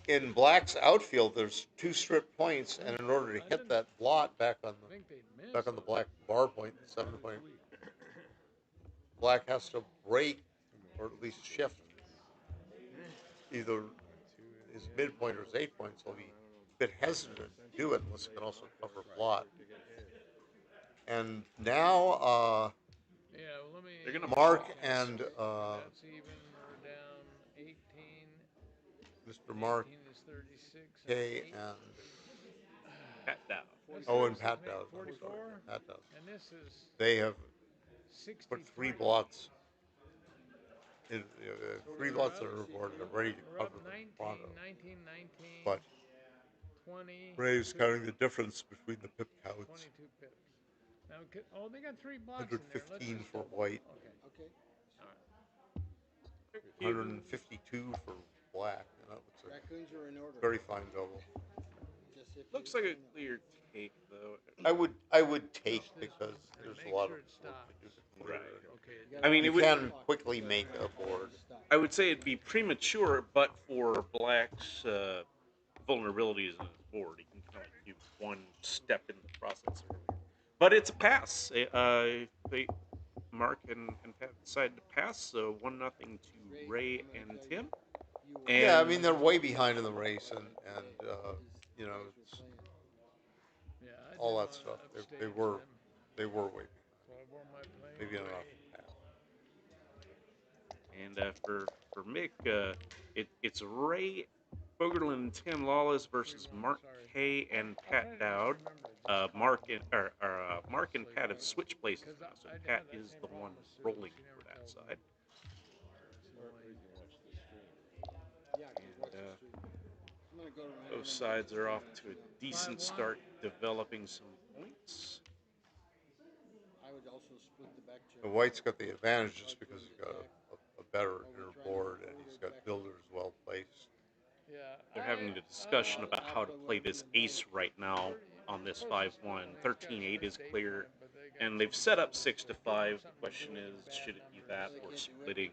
in Black's outfield, there's 2 strip points, and in order to hit that blot back on the Black bar point, the 7-point, Black has to break or at least shift either his midpoint or his 8-point. So he'll be a bit hesitant to do it unless he can also cover blot. And now They're gonna Mark and Mr. Mark K and pat down. and Pat Dowd. I'm sorry, Pat Dowd. They have put 3 blots in 3 blots that are board and are ready to cover them in Toronto. But Ray's counting the difference between the pip counts. 115 for White, 152 for Black, and that looks like a very fine double. Looks like a clear take though. I would take, because there's a lot of work to do to clear Right. it. I mean, You it would. can quickly make a board. I would say it'd be premature, but for Black's vulnerabilities in his board, he can kind of do one step in the process earlier. But it's a pass. Mark and Pat decided to pass, so 1-0 to Ray and Tim. And Yeah, I mean they're way behind in the race, and you know, it's all that stuff. They were way behind. Maybe not off the path. And for Mick, it's Ray Fogerlin and Tim Lawless versus Mark K and Pat Dowd. Mark and Pat have switched places now, so Pat is the one rolling for that side. And both sides are off to a decent start, developing some points. And White's got the advantage just because he's got a better inner board, and he's got builders well placed. They're having a discussion about how to play this ace right now on this 5-1. 13-8 is clear, and they've set up 6-5. The question is, should it be that or splitting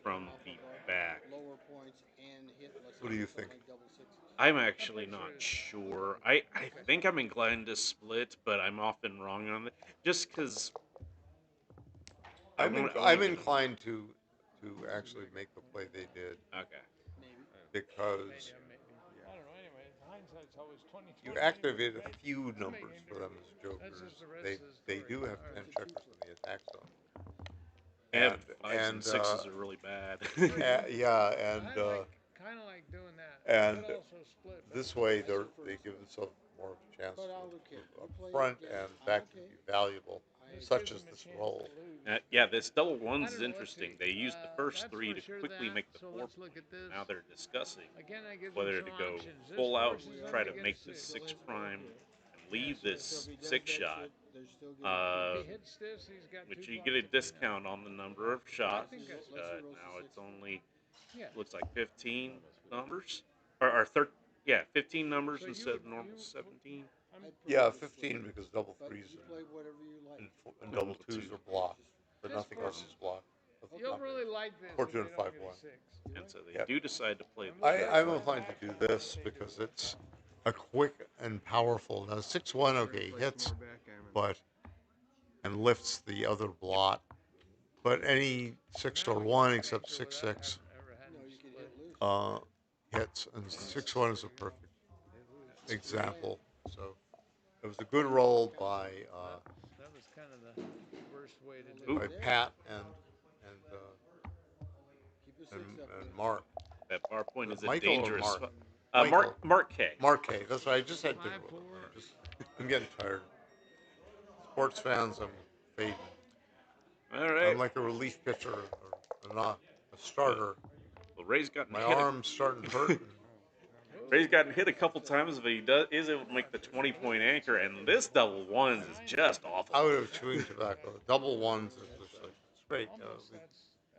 from the back? What do you think? I'm actually not sure. I think I'm inclined to split, but I'm often wrong on it. Just because I'm inclined to actually make the play they did, Okay. because you activate a few numbers for them as jokers. They do have 10 checkers in the attack zone. And 5s and 6s are really bad. Yeah, and this way they give themselves more of a chance to move up front, and that can be valuable, such as this roll. Yeah, this double ones is interesting. They used the first 3 to quickly make the 4 point. Now they're discussing whether to go full out and try to make this 6 prime and leave this 6 shot, which you get a discount on the number of shots. Now it's only looks like 15 numbers, or 15 numbers instead of normal 17. Yeah, 15 because double But threes you play whatever you like. and double twos are blocked, but nothing else is blocked. You'll really like this. 4-2 if and they don't 5-1. get a 6. And so they Yeah. do decide to play And the we'll check. try I'm to inclined back to do them, but this they do because it. it's a quick and powerful. Now 6-1, okay, Play hits, some more backgammon. but and lifts the other blot. But any 6 or 1 except 6-6 You know, you could hit loose. hits, and 6-1 is a perfect example. So it was a good roll by That was kind of the worst way to Well, do Ooh. by it. Pat and Keep a 6 and, up and there. Mark. That bar point is a Michael or dangerous. Mark? Mark Michael. K. Mark K. That's right. I just had dinner 5-4. with him. I'm getting tired. Sports fans, I'm fading. All right. I'm like a relief pitcher or not a starter. Well, Ray's gotten My hit. arm's starting to hurt. Ray's gotten hit a couple times, but he is able to make the 20-point anchor. And this double ones is just awful. Out of chewing tobacco. Double ones is just like, it's great.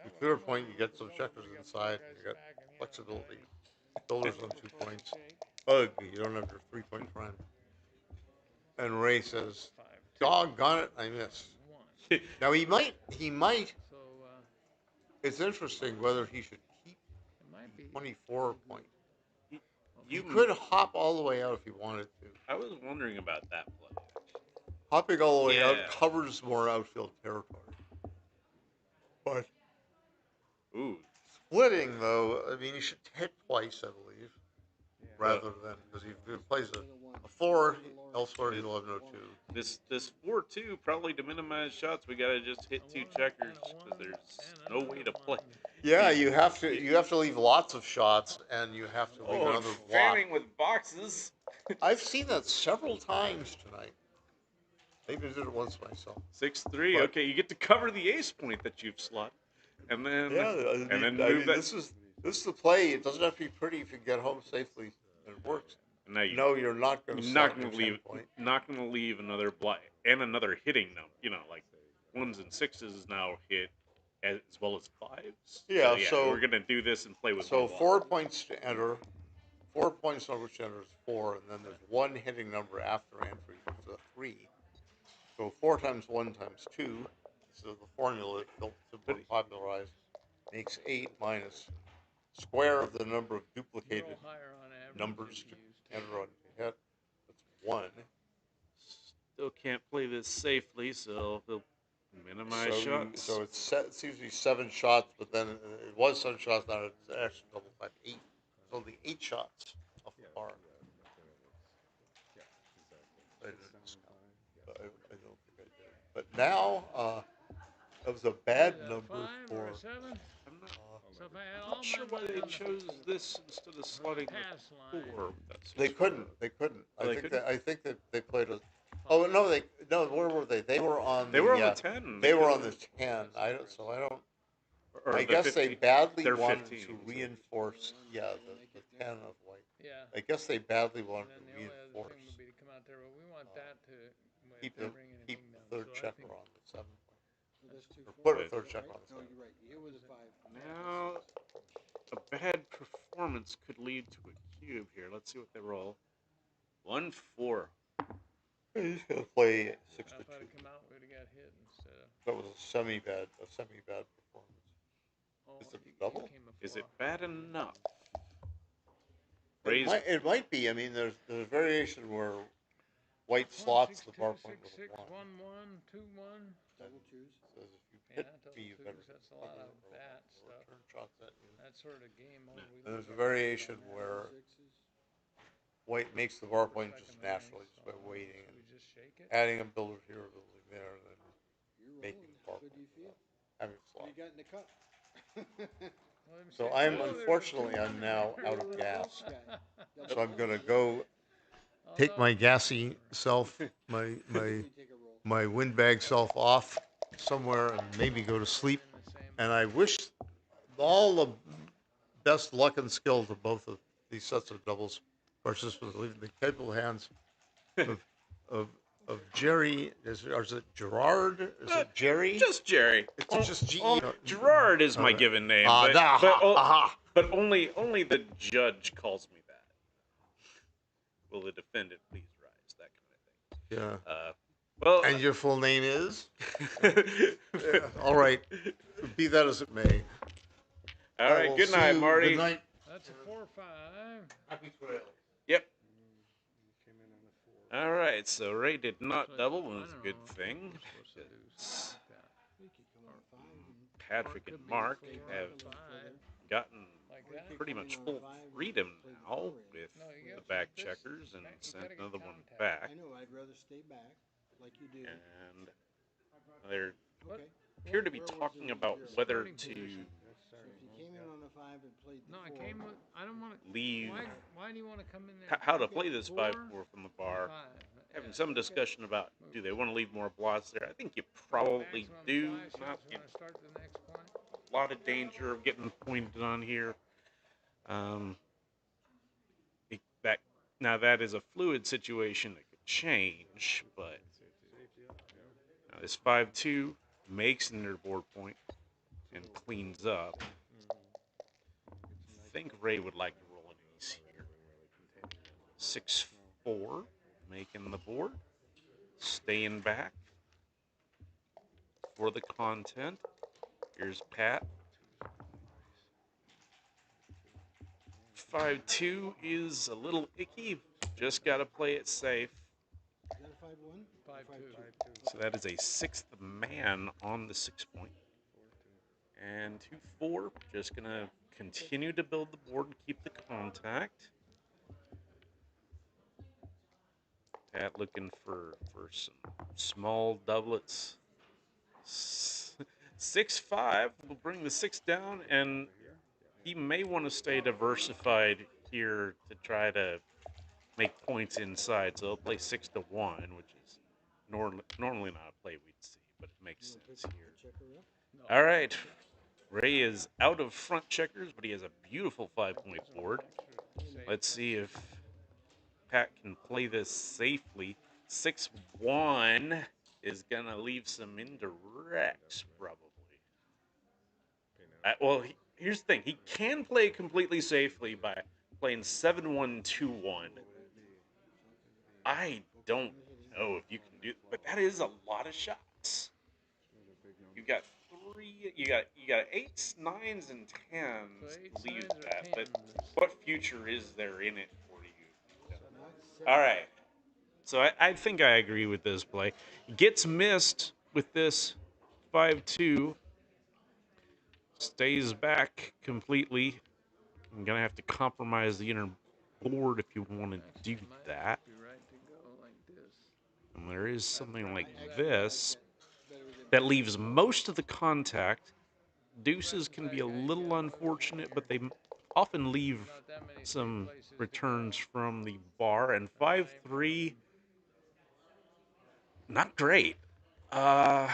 You clear a point, you get some checkers inside, and you got flexibility. Builders on 2 points. Bug, you don't have your 3-point friend. And Ray says, doggone it, I missed. Now he might, So it's interesting whether he should keep it might the be. 24 point. He You could hop all the way out if he wanted to. I was wondering about that play. Hopping all the way out Yeah. covers more outfield territory. But Ooh. splitting, though, I mean, he should hit twice, I believe, rather than, because if he plays a 4, elsewhere he'll have no 2. This 4-2 probably to minimize shots. We gotta just hit 2 checkers because there's no way to play. Yeah, you have to leave lots of shots, and you have to leave Oh, another and block. fanning with boxes. I've seen that several times tonight. Maybe I did it once myself. 6-3. But- Okay, you get to cover the ace point that you've slotted, and then move that. This is the play. It doesn't have to be pretty if you get home safely and it works. And now No, you're not going to not gonna leave another block and another hitting number. You know, like 1s and 6s now hit as well as 5s. Yeah, yeah, so- we're gonna do this and play with So one block. 4 points to enter. 4 points on which to enter is 4, and then there's one hitting number after entry, which is a 3. So 4 times 1 times 2. So the formula that popularized makes 8 minus square of the number of duplicated Go higher on average numbers if to you use enter on hit. That's 1. Still can't play this safely, so they'll minimize shots. So it seems to be 7 shots, but then it was 7 shots. Now it's actually double 5, 8. So the 8 shots off the bar. I didn't discount. I don't think I did. But now that was a bad number 5 or for. a 7. I'm not, So if I had I'm all not sure my why money they on the chose this instead of slotting pass the line, 4. With that They 6-4. couldn't. They couldn't. Oh, they I think that they played a. Oh no! Where were they? They were on. They were on the 10. They were on the 10. I don't. Or I the guess 15. they badly They're wanted 15, to so- reinforce. Yeah, the 10 of white. yeah. I guess they badly And wanted then to the only other reinforce. thing would be to come out there, but we want that to if Keep they're the bringing keep anything the down. third So I checker think on the 7 point. So that's 2 Or 4. put a third checker on the No, 7. you're right. It was a 5. Now, a bad performance could lead to a cube here. Let's see what they roll. 1-4. He's gonna play 6 if to I'd 2. have come out, we'd have got hit instead of. That was a semi bad performance. Oh, Is it you double? came before. Is it bad enough? It might be. I mean, there's a variation where white slots the bar point with 6, a 1. 1, 1, 2, 1. Double twos. Says if you Yeah, hit double me, you twos, better that's a lot of cover that or stuff. return shots at you. That sort of game mode. We And there's a look variation at where 6s. white makes the bar point second just line, naturally, just so by waiting should and we just shake it? adding a builder here, a builder there, and then You're making rolling. the bar How good do you point. feel? Having What do slot. you got in the cup? Well, let me So see. I'm Oh, there's a unfortunately 2 I'm now out of You're a gas. Welsh guy. So I'm gonna go I'll take my go. gassy self, my You take a roll. my windbag self off somewhere and maybe go to sleep. In the same. And I wish all the best luck and skill to both of these sets of doubles participants, leaving the capable hands of Jerry. Or is it Gerard? Is it Jerry? Just Jerry. It's just G. Gerard is my given name, but only the judge calls me that. Will the defendant please rise? That kind Yeah. Well, And your full name is? Yeah, all right. Be that as it may. all I right. will Good see night, you. Good Marty. night. That's a 4-5. Happy trails. Yep. Came in on the 4. All right. So Ray did not So, double, I and it's a don't good know if thing. we're supposed to do It's something like that. You could come on a 5 and Patrick Or it and could be a Mark 4 have or a 5, gotten like or you that. could pretty come much in on a full 5 and freedom play the now 4 in. with No, you the got back this. checkers and You sent gotta get another one contact. back. I know, I'd rather stay back like you do. And they What? Okay. appear to be Where was talking the about zero? whether Starting to position. So if you came in on a 5 and played the No, I 4. came with. I don't want to. leave Why do you want to come in there? how to Okay. play this 4 5-4 from the bar. 5. Having Yeah. some discussion about do they want to leave more blots there. I think you probably Maximum do. 5 Not shots in when I start the next point. a lot of danger of getting pointed on here. Um, that now that is a fluid situation that could change, but now this 5-2 makes an board point and cleans up. I think Ray would like to roll an ace here. 6-4, making the board, staying back for the content. Here's Pat. 5-2 is a little icky. Just got to play it safe. Is that a 5-1? 5-2. So that is a sixth man on the 6 point. And 2-4, just going to continue to build the board and keep the contact. Pat looking for some small doublets. 6-5 will bring the 6 down, and he may want to stay diversified here to try to make points inside. So he'll play 6-1, which is normally not a play we'd see, but it makes sense here. Checker up. No. All right. Ray is out of front checkers, but he has a beautiful 5-point board. Let's see if Pat can play this safely. 6-1 is going to leave some indirects, probably. Well, here's the thing. He can play completely safely by playing 7-1-2-1. I don't know if you can do, but that is a lot of shots. You got three. You got eights, nines, and tens. So 8s, Leave 9s, or that. But 10s. what future is there in it for you? Now it's All 7. right. So I think I agree with this play. Gets missed with this 5-2. Stays back completely. I'm gonna have to compromise the inner board if you want to Actually, do it might that. just be right to go like this. And there is something like Actually, this better than that leaves most of the contact. Deuces Practice can that be a guy little again, move it unfortunate, here. but they often leave Not that many safe some places to returns go. from the bar. And 5-3, 5. not great. Uh,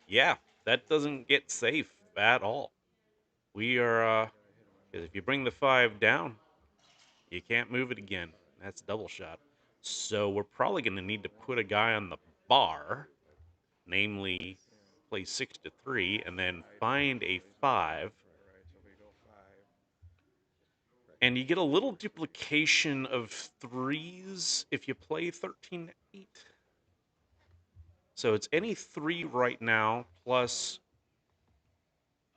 yeah, that doesn't get safe at all. We are, because if you bring the 5 down, you can't move it again. That's double shot. So we're probably going to need to put a guy on the bar, namely play 6-3, and then find a 5. And you get a little duplication of 3s if you play 13-8. So it's any 3 right now plus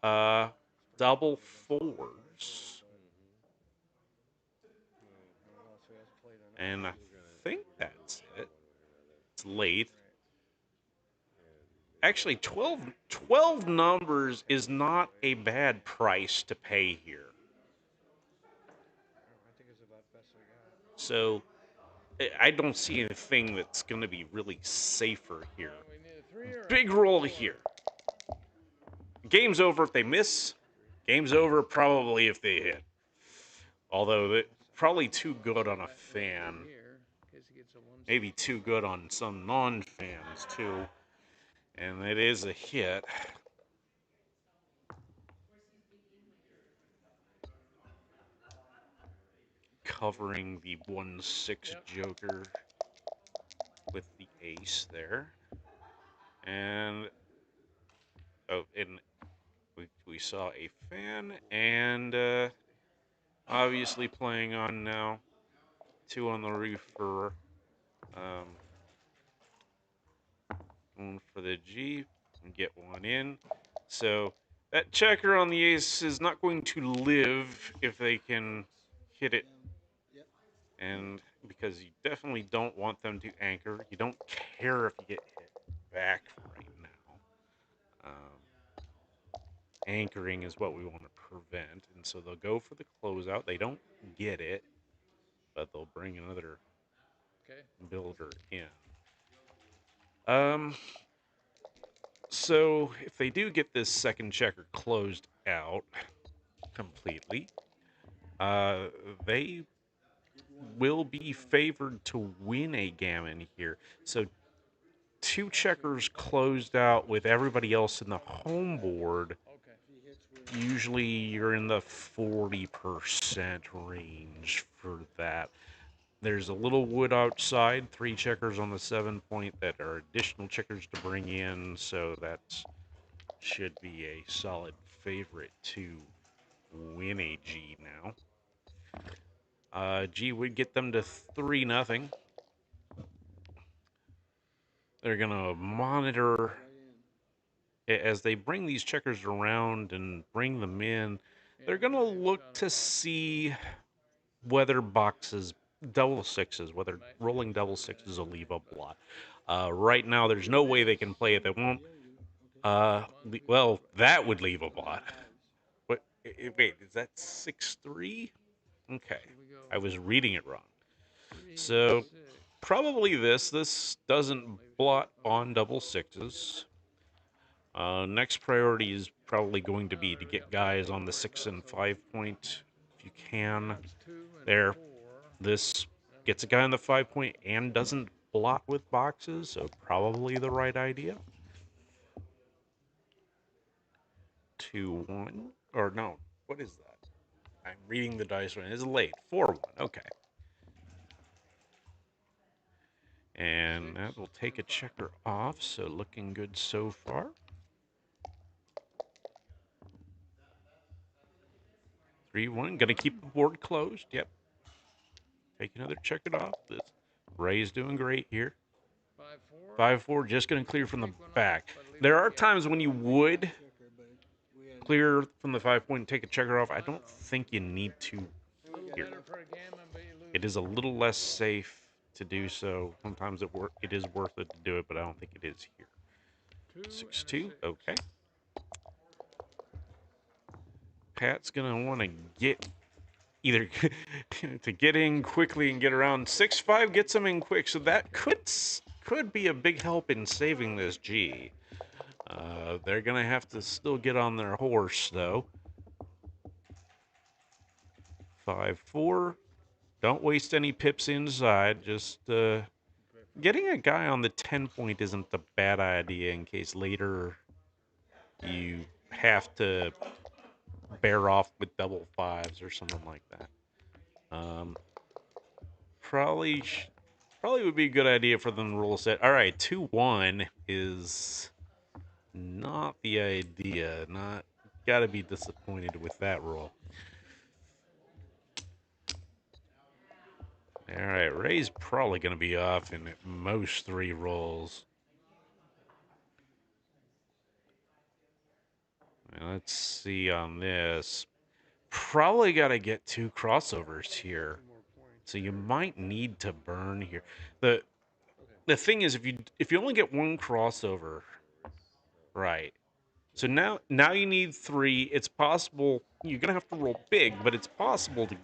double 4s. And I think that's it. It's late. Actually, 12 numbers is not a bad price to pay here. So I don't see anything that's going to be really safer here. We need a 3 or a Big roll 4. here. Game's over if they miss. Game's over probably if they hit. Although they're probably too good on a fan. Here, in case he gets a 1. Maybe too good on some non-fans too. And it is a hit. Covering the 1-6 Yep. joker with the ace there. And and we saw a fan, and obviously playing on now. 2 on the roof for One for the G and get one in. So that checker on the ace is not going to live if they can hit it. Yep. And because you definitely don't want them to anchor. You don't care if you get hit back right now. Anchoring is what we want to prevent. And so they'll go for the closeout. They don't get it, but they'll bring another Okay. builder in. So if they do get this second checker closed out completely, they will be favored to win a gammon here. So two checkers closed out with everybody else in the home board. Okay. If he hits, we're Usually you're in the 40% range for that. There's a little wood outside, 3 checkers on the 7 point that are additional checkers to bring in, so that should be a solid favorite to win a G now. G would get them to 3-0. They're going to monitor right in. as they bring these checkers around and bring them in. They're Yeah, going to we have look shot to a lot. see whether boxes, double sixes, whether Might rolling be double better than sixes will leave a but blot. Right now, there's no way they can play it. They won't. Well, that would leave a blot. What? Wait, is that 6-3? Okay, Should we go I was reading it wrong. 3, So 6? probably this. This doesn't Maybe blot 5. on double sixes. Next priority is probably going to be to There we get go. guys on the 6 and 5 point if you can. That's 2 and There. 4. This gets a guy on the 5 point and doesn't blot with boxes, so probably the right idea. 2-1. Or no, what is that? I'm reading the dice right. It's late. 4-1. Okay. And that will take a checker off, so looking good so far. 3-1. Gonna keep the board closed. Yep. Take another checker off. This Ray's doing great here. 5, 4. 5-4. Just gonna clear from the Take one off, back. but leave There it are yet. times when you would Checker, but we had clear from the 5 point and take a checker off. I don't think you need to A little here. better for a gammon, but you lose. It is a little less safe to do so. Sometimes it is worth it to do it, but I don't think it is here. 2 and a 6-2. 6. Okay. Pat's gonna want to get either to get in quickly and get around. 6-5 gets him in quick, so that could be a big help in saving this G. They're gonna have to still get on their horse though. 5-4. Don't waste any pips inside. Just getting a guy on the 10 point isn't a bad idea in case later you have to bear off with double fives or something like that. Probably would be a good idea for them to roll a set. All right, 2-1 is not the idea. Not got to be disappointed with that roll. All right, Ray's probably going to be off in at most 3 rolls. Let's see on this. Probably got to get 2 crossovers here. So you might need to burn here. The thing is, if you only get 1 crossover, right? So now you need 3. It's possible you're gonna have to roll big, but it's possible to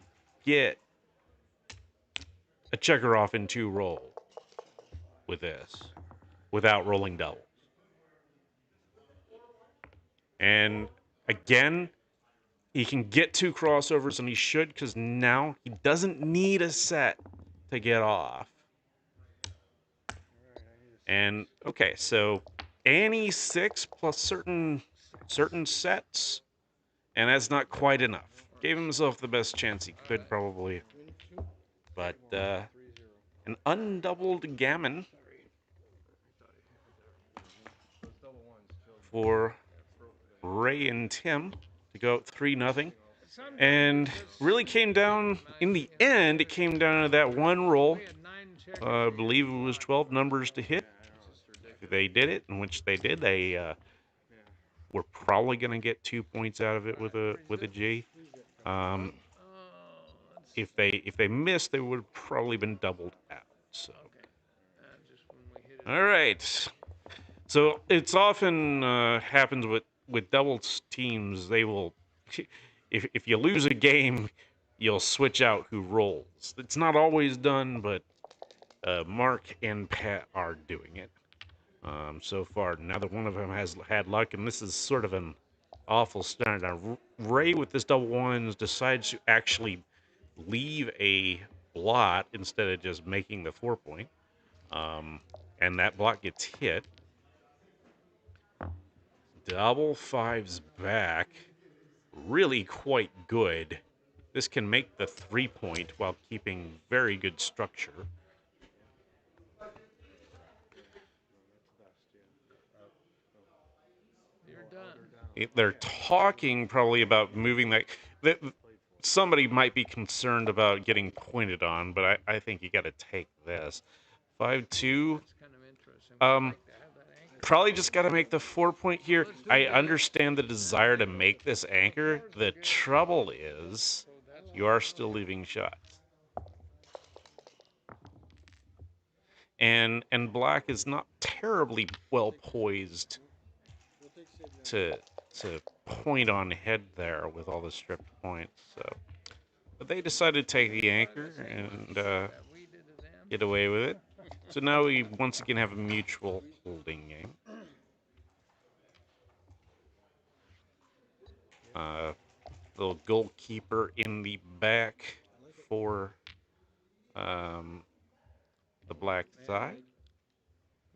get a checker off in 2 rolls with this without rolling doubles. And again, he can get 2 crossovers, and he should, because now he doesn't need a set to get off. And okay, so any 6 plus certain sets, and that's not quite enough. Gave himself the best chance he could probably, win 2. but 3-0. an undoubled gammon for Ray and Tim to go 3-0. Sometimes And it just really came down, in the end, it came down to that one roll. we had 9 checkers I here. believe it was 12 numbers to hit. they did it, in which they did, they were probably going to get 2 points out of it with a G. Oh, let's If they missed, they would have probably been doubled out. So okay. Just when we hit it. all right. So it's often happens with doubles teams. They will, if you lose a game, you'll switch out who rolls. It's not always done, but Mark and Pat are doing it so far. Neither one of them has had luck, and this is sort of an awful start. Now, Ray with this double ones decides to actually leave a blot instead of just making the 4 point, and that blot gets hit. Double fives back, really quite good. This can make the 3 point while keeping very good structure. You're done. They're talking probably about moving that. Somebody might be concerned about getting pointed on, but I think you got to take this. 5-2. That's kind of interesting. We'd Um, like to have that anchor. Probably just got to make the 4 point here. Let's do I this. understand the desire to make this anchor. Fours The will get trouble is, so that's you are still leaving shots. And black is not terribly well poised to point on head there with all the stripped points. So, but they decided to take the anchor and that we did to them. get away with it. So now we once again have a mutual holding game. Little goalkeeper in the back for the black side.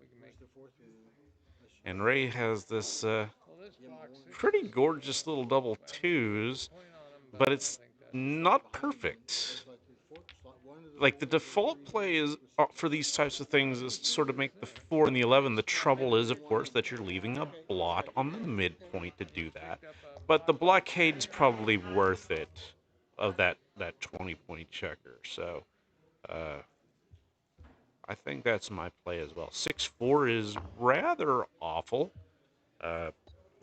We can make And Ray has this well, this box is pretty gorgeous little double twos, point on them, but I it's don't think that's not perfect. Like the default play is for these types of things is to sort of make the 4 and the 11. The trouble is, of course, that you're leaving a blot on the midpoint to do that. But the blockade's probably worth it of that 20-point checker. So I think that's my play as well. 6-4 is rather awful.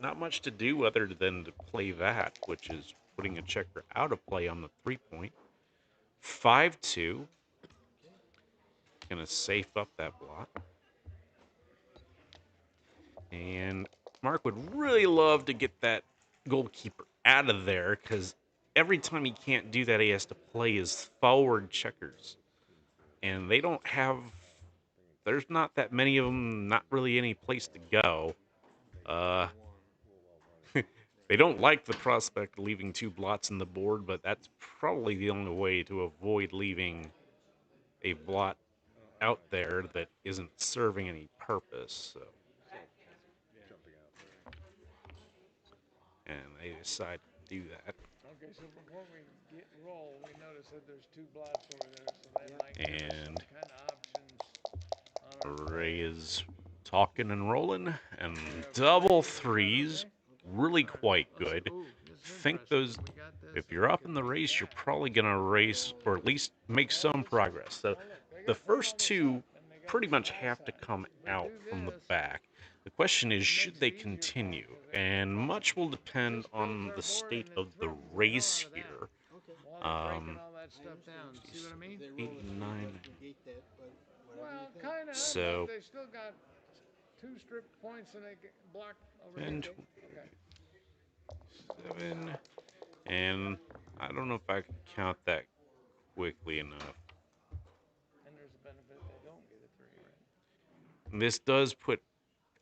Not much to do other than to play that, which is putting a checker out of play on the 3 point. 5-2. Gonna safe up that block. And Mark would really love to get that goalkeeper out of there because every time he can't do that, he has to play his forward checkers. And they don't have, there's not that many of them, not really any place to go. They don't like the prospect of leaving 2 blots in the board, but that's probably the only way to avoid leaving a blot out there that isn't serving any purpose. So. And they decide to do that. okay. So before we roll, we notice that there's 2 blots over there, so that might give us some And kind of options on our Ray is talking and rolling, and double threes, really quite good. Think those, if you're up in the race, you're probably going to race or at least make some progress. So the first 2 pretty much have to come out from the back. The question is, should they continue? And much will depend on the state of the race here. while they're breaking all that stuff down. See what I mean? 89. Well, kind of, So, but they still got 2 strip points and they get blocked over 10, here. Okay. 7, and I don't know if I can count that quickly enough. And there's a benefit they don't get a 3, right? This does put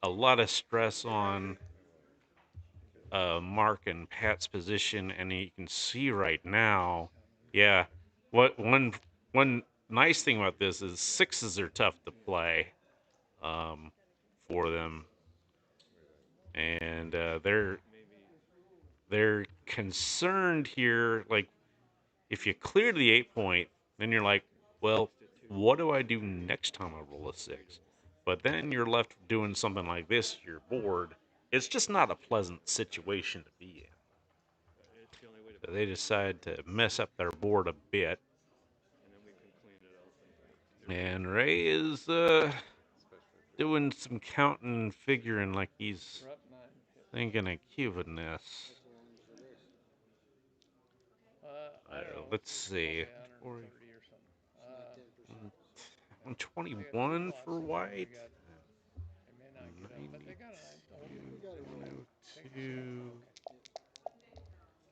a lot of stress on Mark and Pat's position, and you can see right now, yeah, what one nice thing about this is 6s are tough to play for them, and they're concerned here. Like if you clear the 8 point, then you're like, well, what do I do next time I roll a 6? But then you're left doing something like this, you're bored. It's just not a pleasant situation to be in. So they decide to mess up their board a bit. And Ray is doing some counting and figuring like he's We're up 9. Hit. thinking of cubing this. That's as long as the rest. I don't know. Let's It's see. probably 130 or something. It's not 10%. So. They got 2 121 blocks for in there. white. They may not get up, but they got a We got to roll. take a shot. 102, Okay. I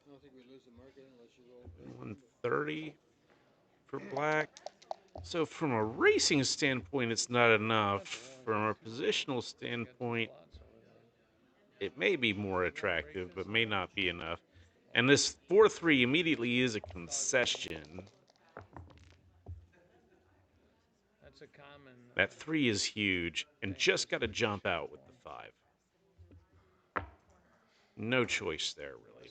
don't think we lose the market unless you roll big. 130 for black. So from a racing standpoint, it's not enough. From a positional standpoint, it may be more attractive, but may not be enough. And this 4-3 immediately is a concession. That's a common. That 3 is huge, and just got to jump out with the 5. No choice there, really.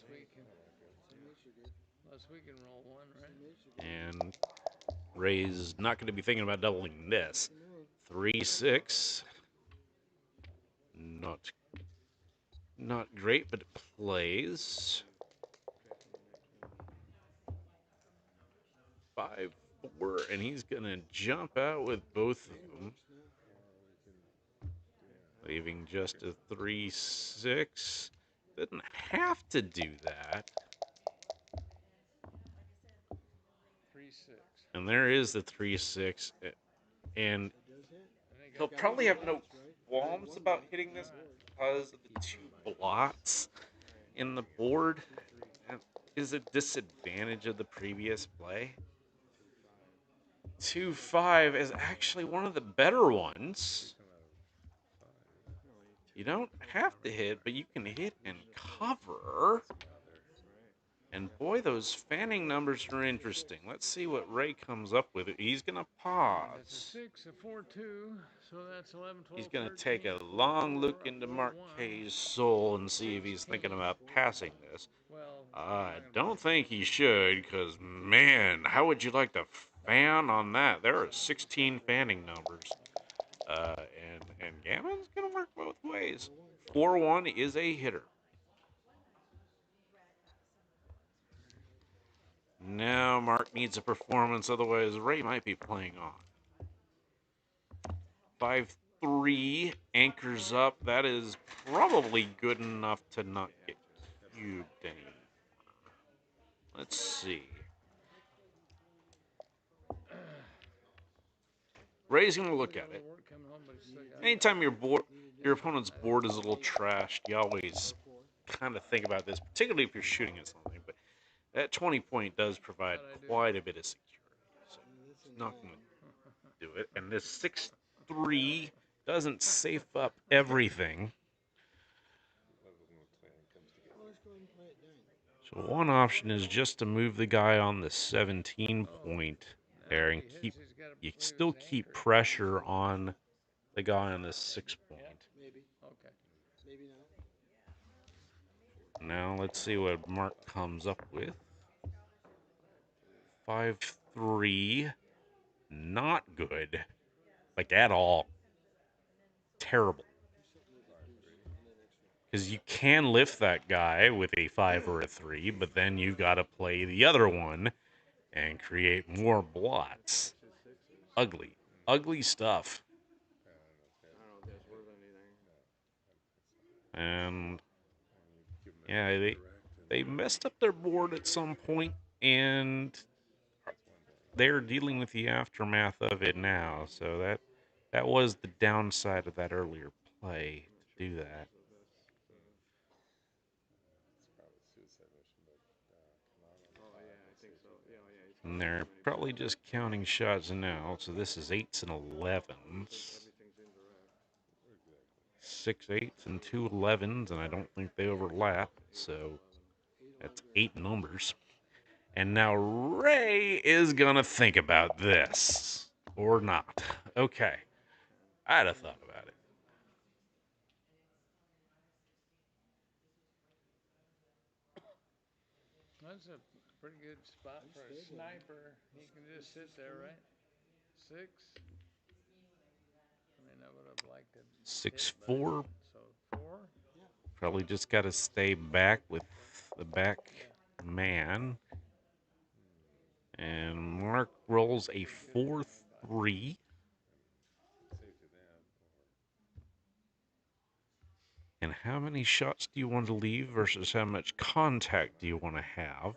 Unless we can roll 1, right? And Ray's not going to be thinking about doubling this. 3-6. Not great, but it plays. 5-4, and he's gonna jump out with both of them, leaving just a 3-6. Didn't have to do that. 3-6. And there is the 3-6, and he'll probably have no qualms about hitting this because of the 2 blots in the board. And is a disadvantage of the previous play. 2-5 is actually one of the better ones. You don't have to hit, but you can hit and cover. And boy, those fanning numbers are interesting. Let's see what Ray comes up with. He's going to That's a pause. 6, a 4-2, so that's 11, 12, He's going to 13, take a 4, long 4, look a into 4, Mark 1, K's soul and see if he's thinking 16. about passing this. Well, I don't think he should, because, man, how would you like to fan on that? There are 16 fanning numbers. And Gammon's going to work both ways. 4-1 is a hitter. Now Mark needs a performance, otherwise Ray might be playing on. 5-3 anchors up. That is probably good enough to not get cubed anymore. Let's see. Ray's gonna look at it. Anytime your opponent's board is a little trashed, you always kind of think about this, particularly if you're shooting at something. But that 20 point does provide quite a bit of security, so it's not gonna do it. And this 6-3 doesn't safe up everything. So one option is just to move the guy on the 17 point there and you still keep pressure on the guy on the 6 point. Maybe. Okay. Maybe not. Now let's see what Mark comes up with. 5-3, not good, like at all. Terrible. Because you can lift that guy with a 5 or a 3, but then you got to play the other one and create more blots. Ugly. Ugly stuff. And yeah, they messed up their board at some point, and they're dealing with the aftermath of it now. So that was the downside of that earlier play to do that. And they're probably just counting shots now. So this is 8s and 11s. 6 8s and 2 11s, and I don't think they overlap. So that's 8 numbers. And now Ray is going to think about this. Or not. Okay. I'd have thought about it. That's a pretty good spot for a sniper. He can just sit there, right? 6. I mean, I would have liked to. 6-4. So 4. Probably just got to stay back with the back man. And Mark rolls a 4-3. how many shots do you want to leave versus how much contact do you want to have?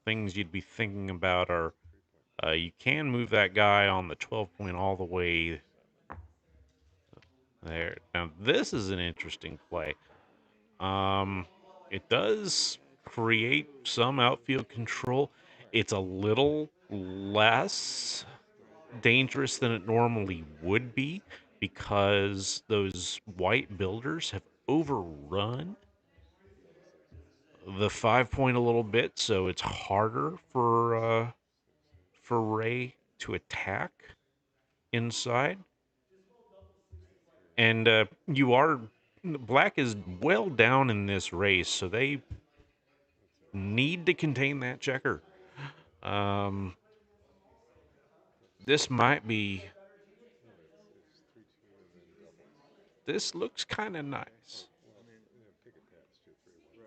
Things you'd be thinking about are you can move that guy on the 12 point all the way there. Now, this is an interesting play. It does create some outfield control. It's a little less dangerous than it normally would be because those white builders have overrun the 5 point a little bit, so it's harder for Ray to attack inside. And you are black is well down in this race, so they need to contain that checker. Um, this might be. This looks kind of nice.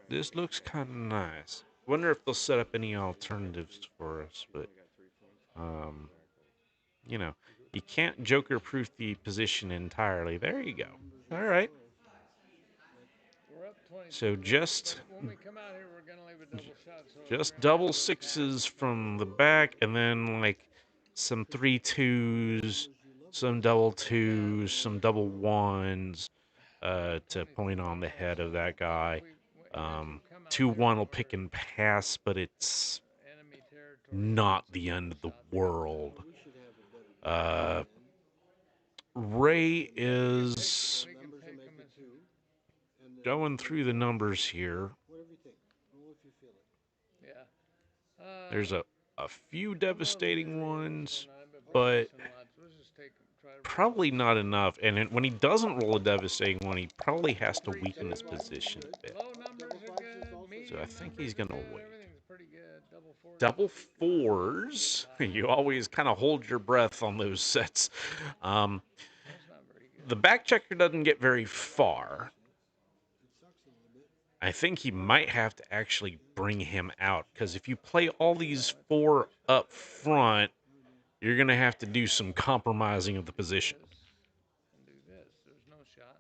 This looks kind of nice. Wonder if they'll set up any alternatives for us, but um, you know, you can't joker-proof the position entirely. There you go. All right. We're up 22. So just But when we come out here, we're gonna leave a double shot. So just double sixes from the back, and then like some 3 2s, some double twos, some double ones to point on the head of that guy. As you come out 2-1 here will pick over and pass, but it's enemy territory, not it's a the end double of the shot. world. We should have a better Uh, then. Ray is We can Numbers pick will make 'em it as- two. And then going through the numbers here. whatever you think. Roll if you feel it. Yeah. There's a few I'm devastating low ones, 109, but but practicing lots. Let's just try to roll probably double not six. enough. And when he doesn't roll a devastating one, he probably has to Three, weaken his two. position a bit. Low numbers are fives is good. also So I Medium think numbers he's are going to good. wait. Everything's pretty good. Double fours. Double fours, you always kind of hold your breath on those sets. That's not very good. The back checker doesn't get very far. It sucks a little bit. I think he might have to actually bring him out because if you play all these four up front, you're going to have to do some compromising of the position. This and do this. There's no shot.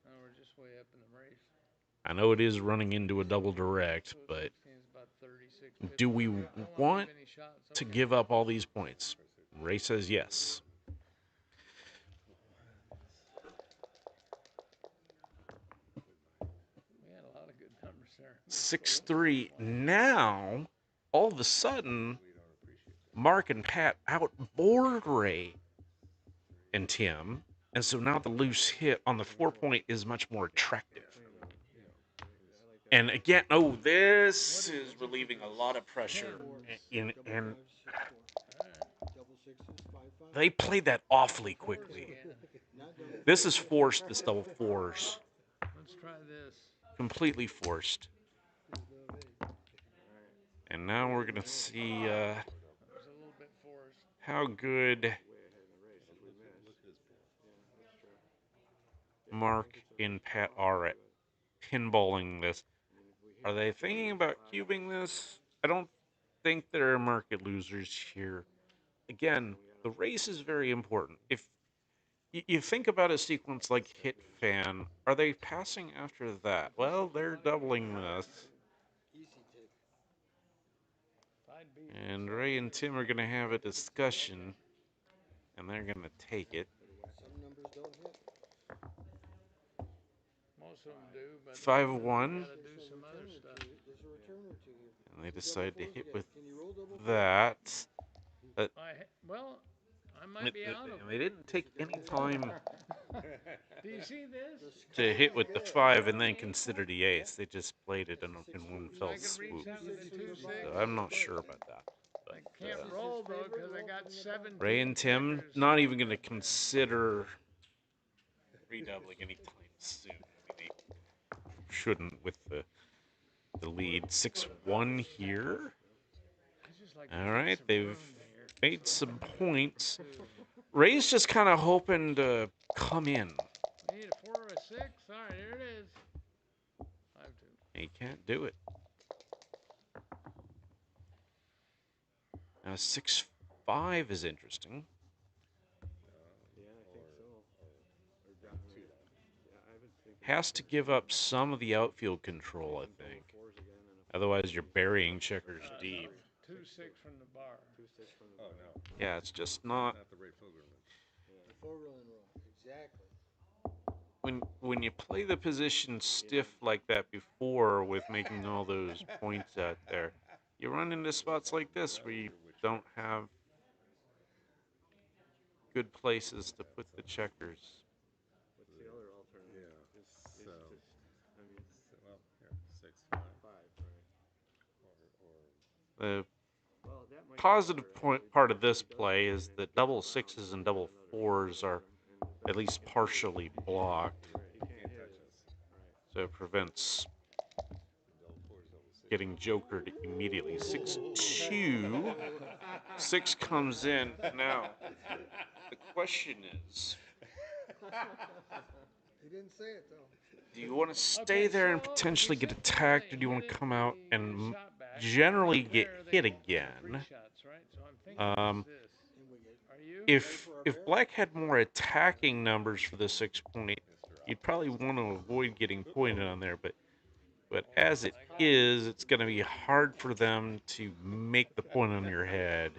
No, we're just way up in the race. I know it is running into a double direct, So but 16 is about 36, do 50. we I don't wanna want leave any shots to open. give up all these points? Ray says yes. We had a lot of good numbers there. 6-3. Now, all of a sudden, Mark and Pat outboard Ray and Tim, and so now the loose hit on the 4 point is much more attractive. And again, oh, this is relieving a lot of pressure. And Double fives, 6-4. Double sixes, 5-5. they played that awfully quickly. Not double This is forced, this double fours. Let's try this. Completely forced. And now we're going to see That was a little bit forced. how good Mark and Pat are at pinballing this. Are they thinking about cubing this? I don't think there are market losers here. Again, the race is very important. If you think about a sequence like Hit Fan, are they passing after that? Well, they're doubling this. Easy take. And Ray and Tim are going to have a discussion, and they're going to take it. Some numbers don't hit. Most of them do, but 5-1. gotta do some other stuff. There's a return or two here. And they decide to hit with Can you roll double fours? that. Well, I might be out of And they didn't take any time Do you see this? to hit with the 5 and then consider the ace. They just played it in one fell I can reach swoop. seven and two six. So I'm not sure about that. I can't roll though because I got 17. Ray and Tim checkers. not even going to consider redoubling anytime soon. I mean, they shouldn't with the lead 6-1 here. I just like to All get right, some they've room here. made some points. Ray's just kind of hoping to come in. I need a 4 or a 6. All right, here it is. 5-2. He can't do it. Now 6-5 is interesting. has to give up some of the outfield control, I think. Otherwise, you're burying checkers deep. 2-6 from the bar. 2-6 from the Oh, bar. no. Yeah, it's just not Not the right fielder. The four-wheeling roll. Exactly. when you play the position stiff like that before with making all those points out there. You run into spots like this where you don't have good places to put the checkers. What's the other alternative? Yeah. Is So, just, I mean, well, here, 6-5. 5, right? The Well, that might be positive better, point actually, part of because this he does play come in is and that he double gets around sixes and and double another fours are and it at doesn't least get partially blocked, right. You can't Can't hit touch it. us. Right. so it prevents Double fours, double sixes. getting jokered immediately. 6-2. 6 comes in. Now, the question is, He didn't say it though. do you want to stay Okay, there and so potentially if get you sit attacked, there or do you and want hit to it come and out they get a and shot back, generally right get there, they hit get three again? shots, right? So I'm thinking Um, it's this. And we get Are you? if black had more attacking numbers for the 6-point, you'd probably want to avoid getting pointed on there. But as it is, it's going to be hard for them to make the point on your head,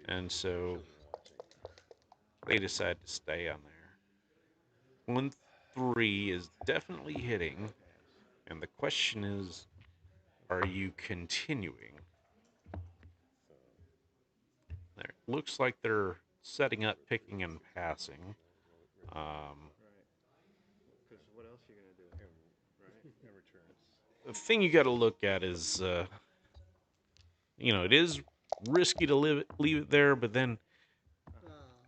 and so they decide to stay on there. 1-3 is definitely hitting, and the question is, are you continuing? There, looks like they're setting up, picking, and passing. right. Because what else are you gonna do? Right. And returns. The thing you got to look at is, it is risky to leave it there, but then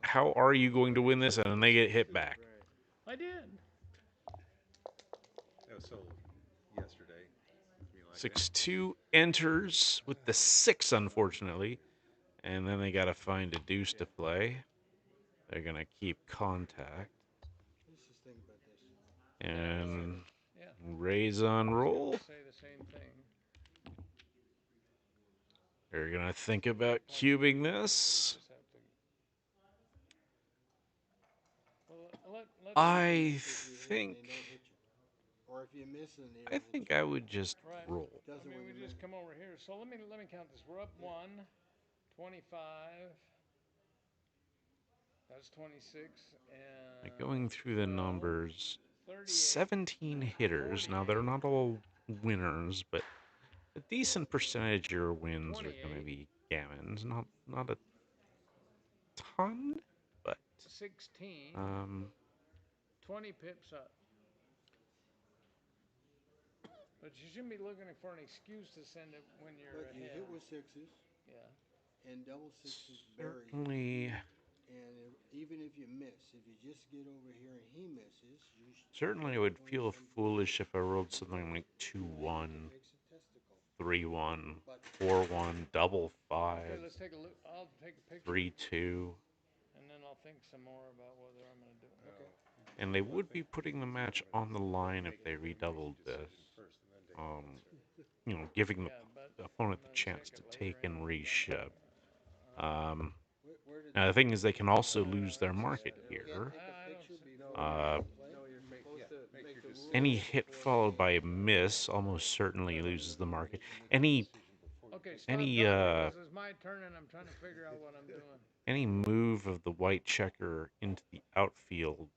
how are you going to win this? And then they get hit back. Right. I did. That was sold yesterday. Me like 6-2 enters with the 6, unfortunately. And then they got to find a deuce to play. They're going to keep contact. Let's just think about this. And Yeah. raise on roll. Say the same thing. They're going to think about cubing this. Just have to. Well, let's. I If you hit and think they don't hit you. Or if you miss and they don't I hit think you. I would just Right. roll. I Doesn't mean, we really just matter. come over here. So let me count this. We're up 1, 25. That's 26 and Going through the 12, numbers, 38. 17 hitters. Now, they're not all winners, but a decent percentage of your wins are going to 28. be gammons. Not a ton, but 16, um, 20 pips up. But you shouldn't be looking for an excuse to send it when you're But you ahead. hit with sixes Yeah. and double sixes bury. certainly And even if you miss, if you just get over here and he misses, you certainly I would feel foolish if I rolled something like 2-1, makes a testicle. 3-1, But 4-1, double Okay, 5, let's take a look. I'll take a picture 3-2. and then I'll think some more about whether I'm going to do it. Okay. And they would be putting the match on the line if they redoubled this. Giving Yeah, but the opponent I'm the gonna chance check to it take later and anyway. reshove. Where did Now the thing is, they can also lose their That's market just- you here. can't take a I don't picture see- before Uh, you play? No, you're Supposed to make make your the decision. Any rules hit before followed the by a game. miss almost certainly loses the market. Okay, stop Any talking because it's my turn and I'm trying to figure out what I'm doing. any move of the white checker into the outfield,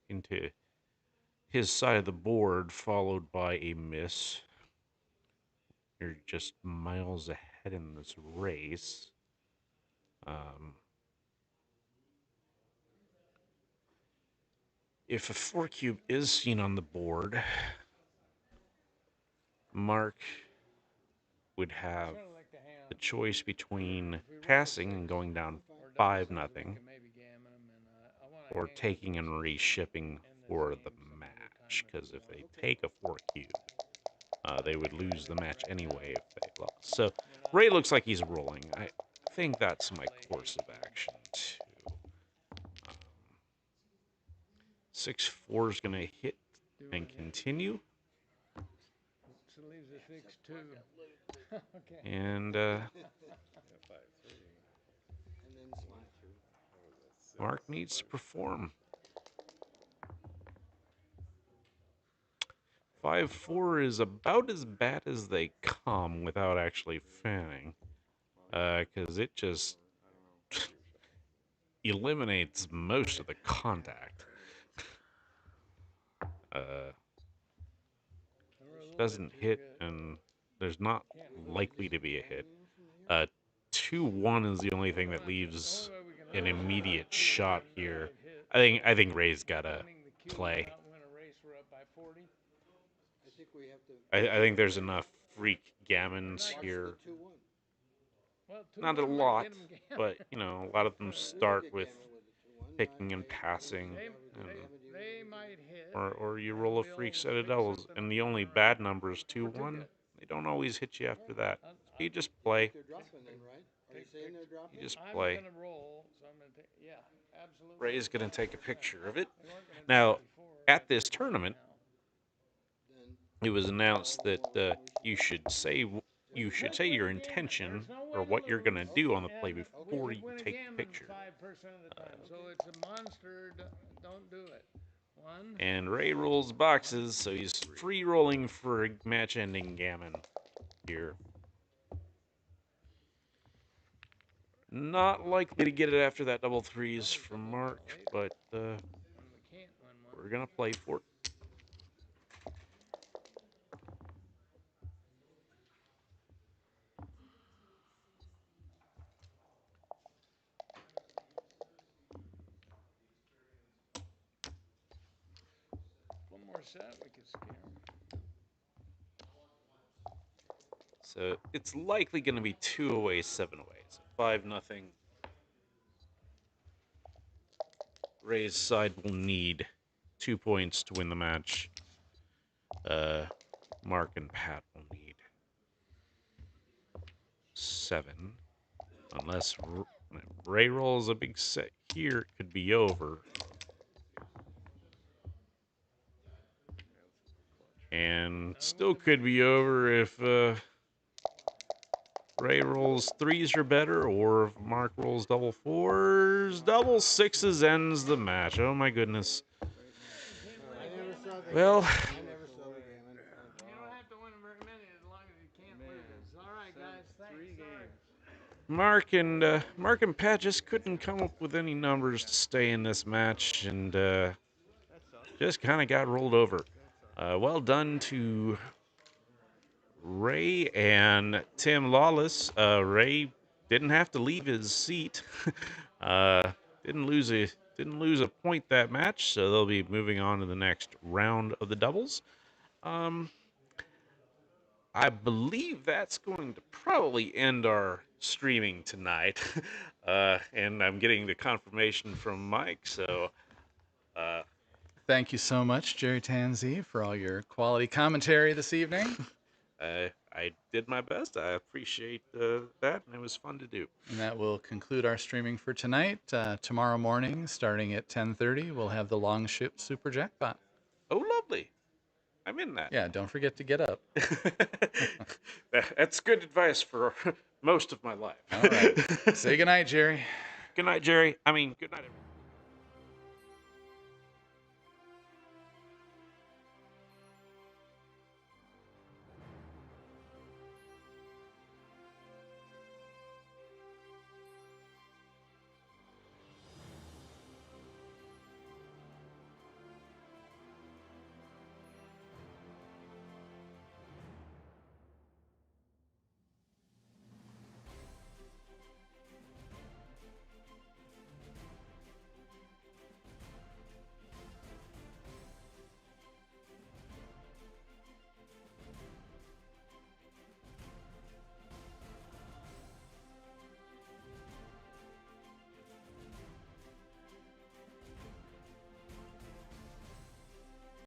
into his side of the board, followed by a miss, you're just miles ahead in this race. If a 4 cube is seen on the board, Mark would have Sort of like the ham. the choice between If we roll a passing 6 and going down or double 5 sixes, we nothing, can maybe gammon 'em, and I want to or taking and reshipping for the match. Because if they take a 4 cube, they would lose the match anyway if they lost. So Ray looks like he's rolling. I think that's my course of action too. 6-4 is going to hit and continue. So leaves a 6-2. Okay. And And then smile. Mark needs to perform. 5-4 is about as bad as they come without actually fanning. Because it just eliminates most of the contact. Doesn't hit, and there's not likely to be a hit. 2-1 is the only thing that leaves an immediate shot here. I think Ray's gotta play. I think we have to. I think there's enough freak gammons What's here. the 2-1? Well, Not a 2-1 might lot, get 'em again. but you know, a lot of them We don't start get with gammon with the 2-1. picking and passing, They might hit. or you roll a freak set of doubles, and the only bad number is 2-1. They don't always hit you after that. So you just You play. think they're dropping then, right? Are you saying they're dropping? You just I'm play. gonna roll, so I'm gonna take. Yeah, absolutely. Ray's gonna take a picture of it. They weren't gonna do Now, it before, at but this tournament, now. Then it was announced that you should say your intention or what you're gonna do on the play And we before could you win take the again picture. 5% of the time. So it's a monster. Don't do it. One. And Ray rolls boxes, so he's free rolling for a match-ending gammon here. Not likely to get it after that double threes from Mark, but When we can't win one. we're gonna play for it. One more set, we could scare 'em. So it's likely going to be 2 away, 7 away. So 5-0. Ray's side will need 2 points to win the match. Mark and Pat will need 7. Unless Ray rolls a big set here, it could be over. And still could be over if Ray rolls 3s or better, or if Mark rolls double 4s. Double 6s ends the match. Oh my goodness. I never saw the Well, I never saw the gammon. You don't have to win very many as long as you can't lose. All right, guys. Thanks. 3 Sorry. games. Mark and Pat just couldn't come up with any numbers to stay in this match, and just kind of got rolled over. Well done to Ray and Tim Lawless. Ray didn't have to leave his seat. Didn't lose a point that match, so they'll be moving on to the next round of the doubles. I believe that's going to probably end our streaming tonight. And I'm getting the confirmation from Mike, so Thank you so much, Jerry Tanzi, for all your quality commentary this evening. I did my best. I appreciate that, and it was fun to do. And that will conclude our streaming for tonight. Tomorrow morning, starting at 10:30, we'll have the Longship Super Jackpot. Oh, lovely. I'm in that. Yeah, don't forget to get up. That's good advice for most of my life. All right. Say goodnight, Jerry. Good night, Jerry. Good night, everyone.